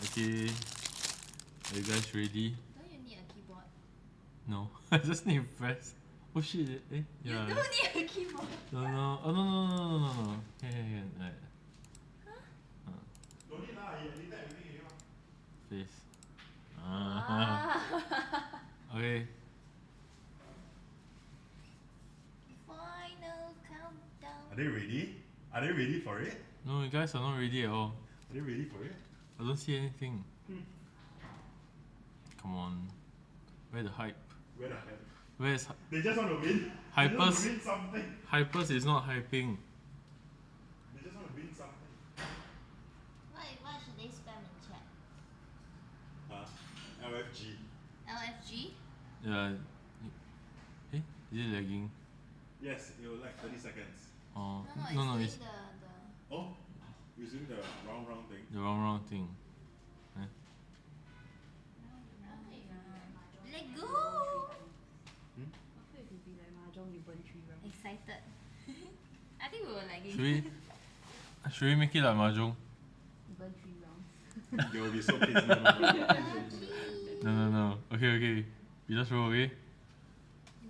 Okay, are you guys ready? Don't you need a keyboard? No, I just need to press. Oh shit! Eh? You Yeah. don't need a keyboard. No. Oh no. Can. Right. Don't need lah, you need everything. Please. Ah. Okay. Final countdown. Are they ready? Are they ready for it? No, you guys are not ready at all. Are they ready for it? I don't see anything. Come on. Where the hype? Where the heck? Where's They just want to win. They just want Hypers? to win something. Hypers is not hyping. They just want to win something. What should they spam in chat? LFG. LFG? Yeah. Eh? Is it lagging? Yes, it will like 30 seconds. Oh No, no, it's it's doing the Oh, using the round thing. the wrong thing. let go. Excited. I think we were lagging. Should we make it like mahjong? They will be so pissed. No. Okay. You just roll, okay?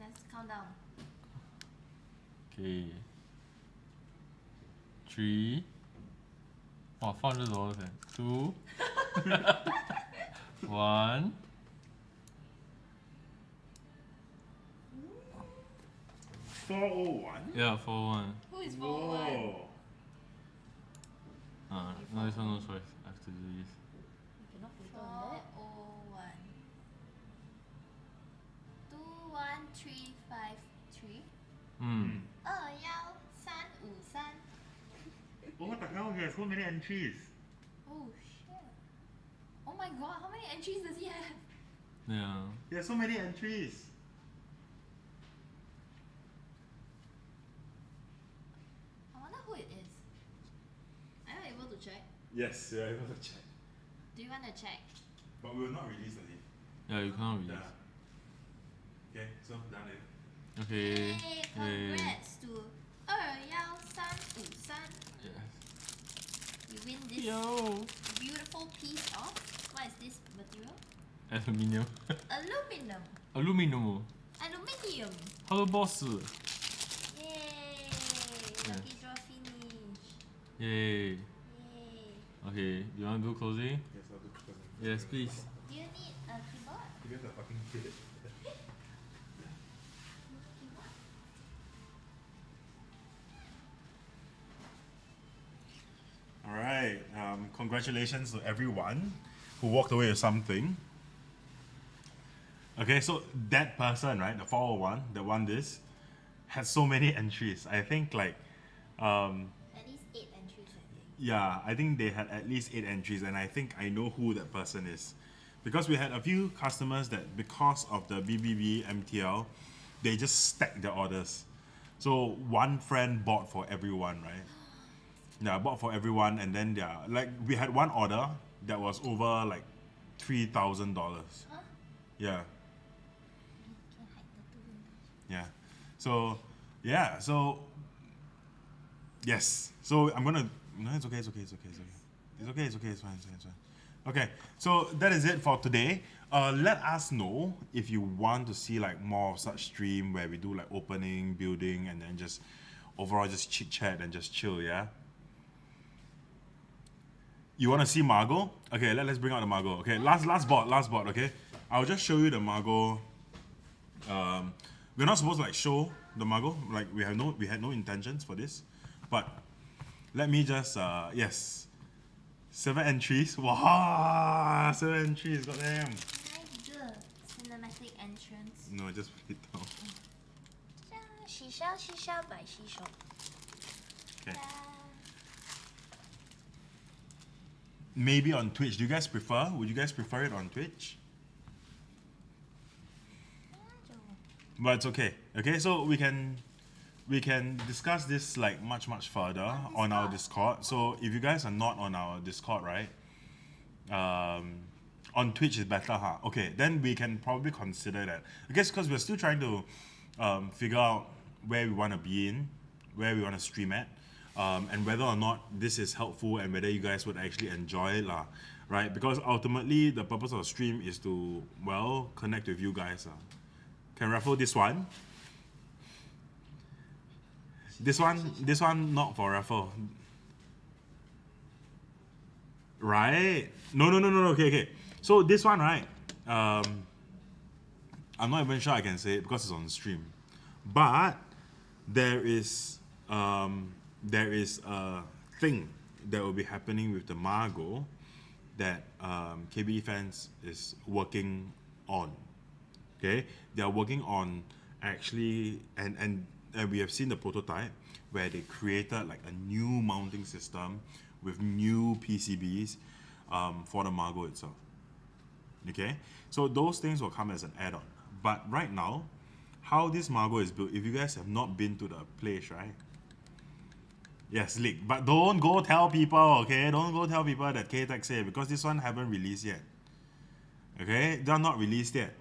Let's count down. Okay. 3. Wow, $400 eh. 2. 1. 401. Yeah, 4-1. Who is 4-1? Whoa. No, this one no choice. I have to do this. 401. 21353. 嗯 21353. Oh, what the hell? He has so many entries. Oh shit. Oh my god, how many entries does he have? Yeah. He has so many entries. I wonder who it is. Are you able to check? Yes, you're able to check. Do you want to check? But we will not release the name. Yeah, you cannot release. Okay, so done it. Okay. Yay, congrats to 21353. Yes. You win this Yo. beautiful piece of, what is this material? Aluminium. Aluminum. Aluminium. Aluminium. Hello, boss. Yay! Lucky draw finish. Yay. Yay. Okay, you want to do closing? Yes, I'll do closing. Yes, please. Do you need a keyboard? You guys are fucking kid. All right. Congratulations to everyone who walked away with something. Okay, so that person, right, the 401 that won this, had so many entries. I think like, At least 8 entries, I think. yeah, I think they had at least 8 entries, and I think I know who that person is. Because we had a few customers that, because of the BBBMTL, they just stacked their orders. So one friend bought for everyone, right? Yeah, bought for everyone, and then like we had one order that was over like $3,000. Huh? Yeah. Can hide the balloon. Yeah. So, yeah. So, yes. So I'm gonna. No, it's okay. It's okay. It's okay. It's okay. It's okay. It's okay. It's fine. It's fine. It's fine. Okay. So that is it for today. Let us know if you want to see like more of such stream where we do like opening, building, and then just overall just chit chat and just chill. Yeah. You want to see Margot? Okay. Let's bring out the Margot. Okay. Last bot. Okay. I'll just show you the Margot. We're not supposed to like show the Margot. Like we had no intentions for this, but let me just yes, 7 entries. Wow, 7 entries. Goddamn. Good. Cinematic entrance. No, just put it down. Shisha by Shisha. Okay. Maybe on Twitch. Do you guys prefer? Would you guys prefer it on Twitch? But it's okay. Okay, so we can discuss this like much further on our Discord. So if you guys are not on our Discord, right? On Twitch is better, huh? Okay, then we can probably consider that. I guess because we're still trying to figure out where we want to be in, where we want to stream at, and whether or not this is helpful and whether you guys would actually enjoy it, lah. Right? Because ultimately the purpose of the stream is to, well, connect with you guys. Can raffle this one? This one not for raffle. Right? No. Okay. So this one, right? I'm not even sure I can say it because it's on stream. But there is a thing that will be happening with the Margot that KBD fans is working on. Okay, they are working on actually, and we have seen the prototype where they created like a new mounting system with new PCBs for the Margot itself. Okay, so those things will come as an add-on. But right now, how this Margot is built, if you guys have not been to the place, right? Yes, leak. But don't go tell people, okay? Don't go tell people that ktechs say, because this one haven't released yet. Okay, they're not released yet.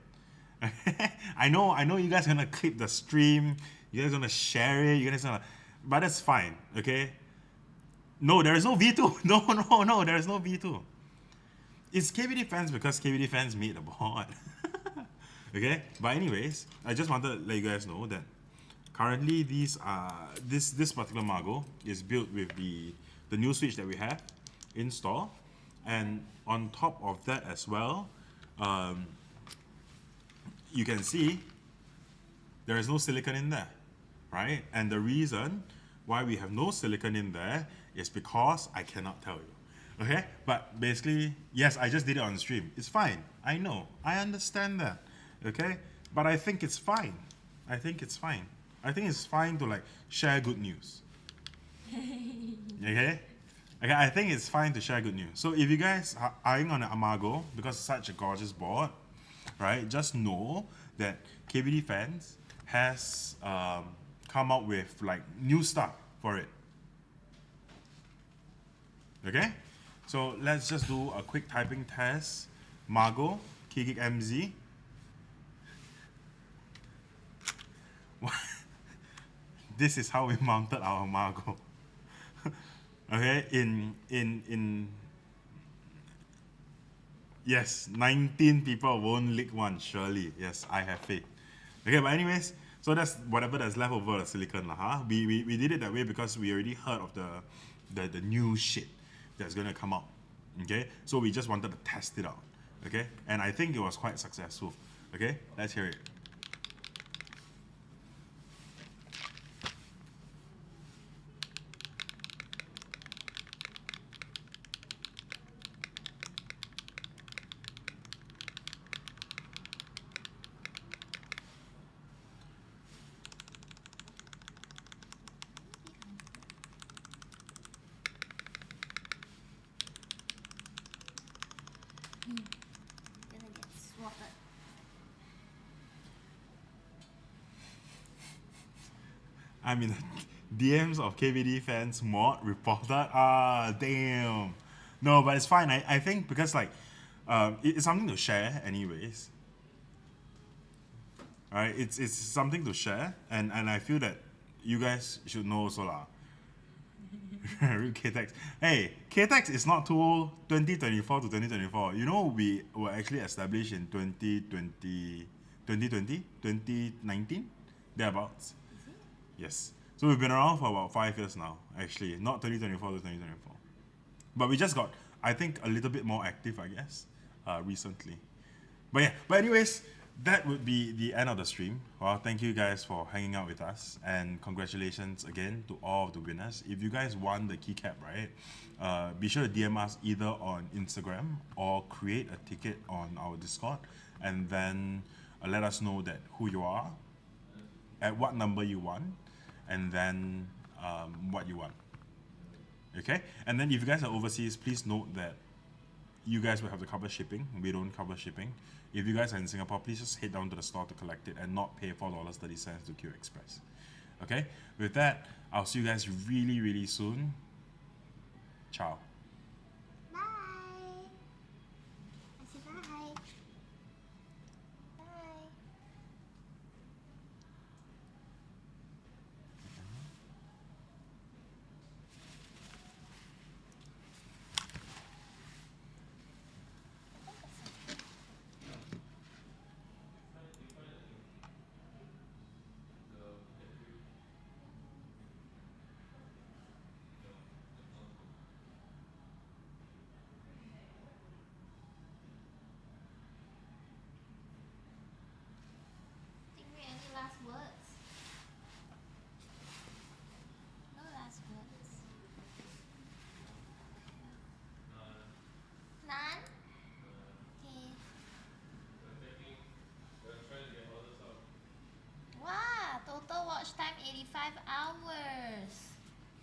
I know you guys are gonna clip the stream, you guys are gonna share it, you guys are gonna, but that's fine, okay? No, there is no V2. No, there is no V2. It's KBD fans because KBD fans made the board. Okay? But anyways, I just wanted to let you guys know that currently this particular Margot is built with the new switch that we have in store. And on top of that as well, you can see there is no silicon in there, right? And the reason why we have no silicon in there is because I cannot tell you, okay? But basically, yes, I just did it on stream. It's fine. I know. I understand that, okay? But I think it's fine. I think it's fine to like share good news. Okay? Okay, I think it's fine to share good news. So if you guys are eyeing on an Margot because it's such a gorgeous board, right? Just know that KBD fans has come up with like new stuff for it. Okay, so let's just do a quick typing test. Margot, Keygeek MZ. This is how we mounted our Margot. Okay, in yes, 19 people won't leak one, surely. Yes, I have faith. Okay, but anyways, so that's whatever that's left over the silicon, huh? We did it that way because we already heard of the new shit that's gonna come out. Okay, so we just wanted to test it out. Okay, and I think it was quite successful. Okay, let's hear it. Gonna get swatted. I'm in DMs of KBD fans mod reported. Ah, damn. No, but it's fine. I think because like it's something to share anyways. All right, it's something to share, and I feel that you guys should know also lah. Ktex. Hey, Ktex is not too 2024 to 2024. You know, we were actually established in 2019, thereabouts. Yes. So we've been around for about 5 years now, actually. Not 2024 to 2024. But we just got, I think, a little bit more active, I guess, recently. But yeah, but anyways, that would be the end of the stream. Well, thank you guys for hanging out with us, and congratulations again to all of the winners. If you guys won the keycap, right, be sure to DM us either on Instagram or create a ticket on our Discord, and then let us know that who you are, at what number you won, and then what you want. Okay, and then if you guys are overseas, please note that you guys will have to cover shipping. We don't cover shipping. If you guys are in Singapore, please just head down to the store to collect it and not pay $4.30 to Q Express. Okay, with that, I'll see you guys really, really soon. Ciao.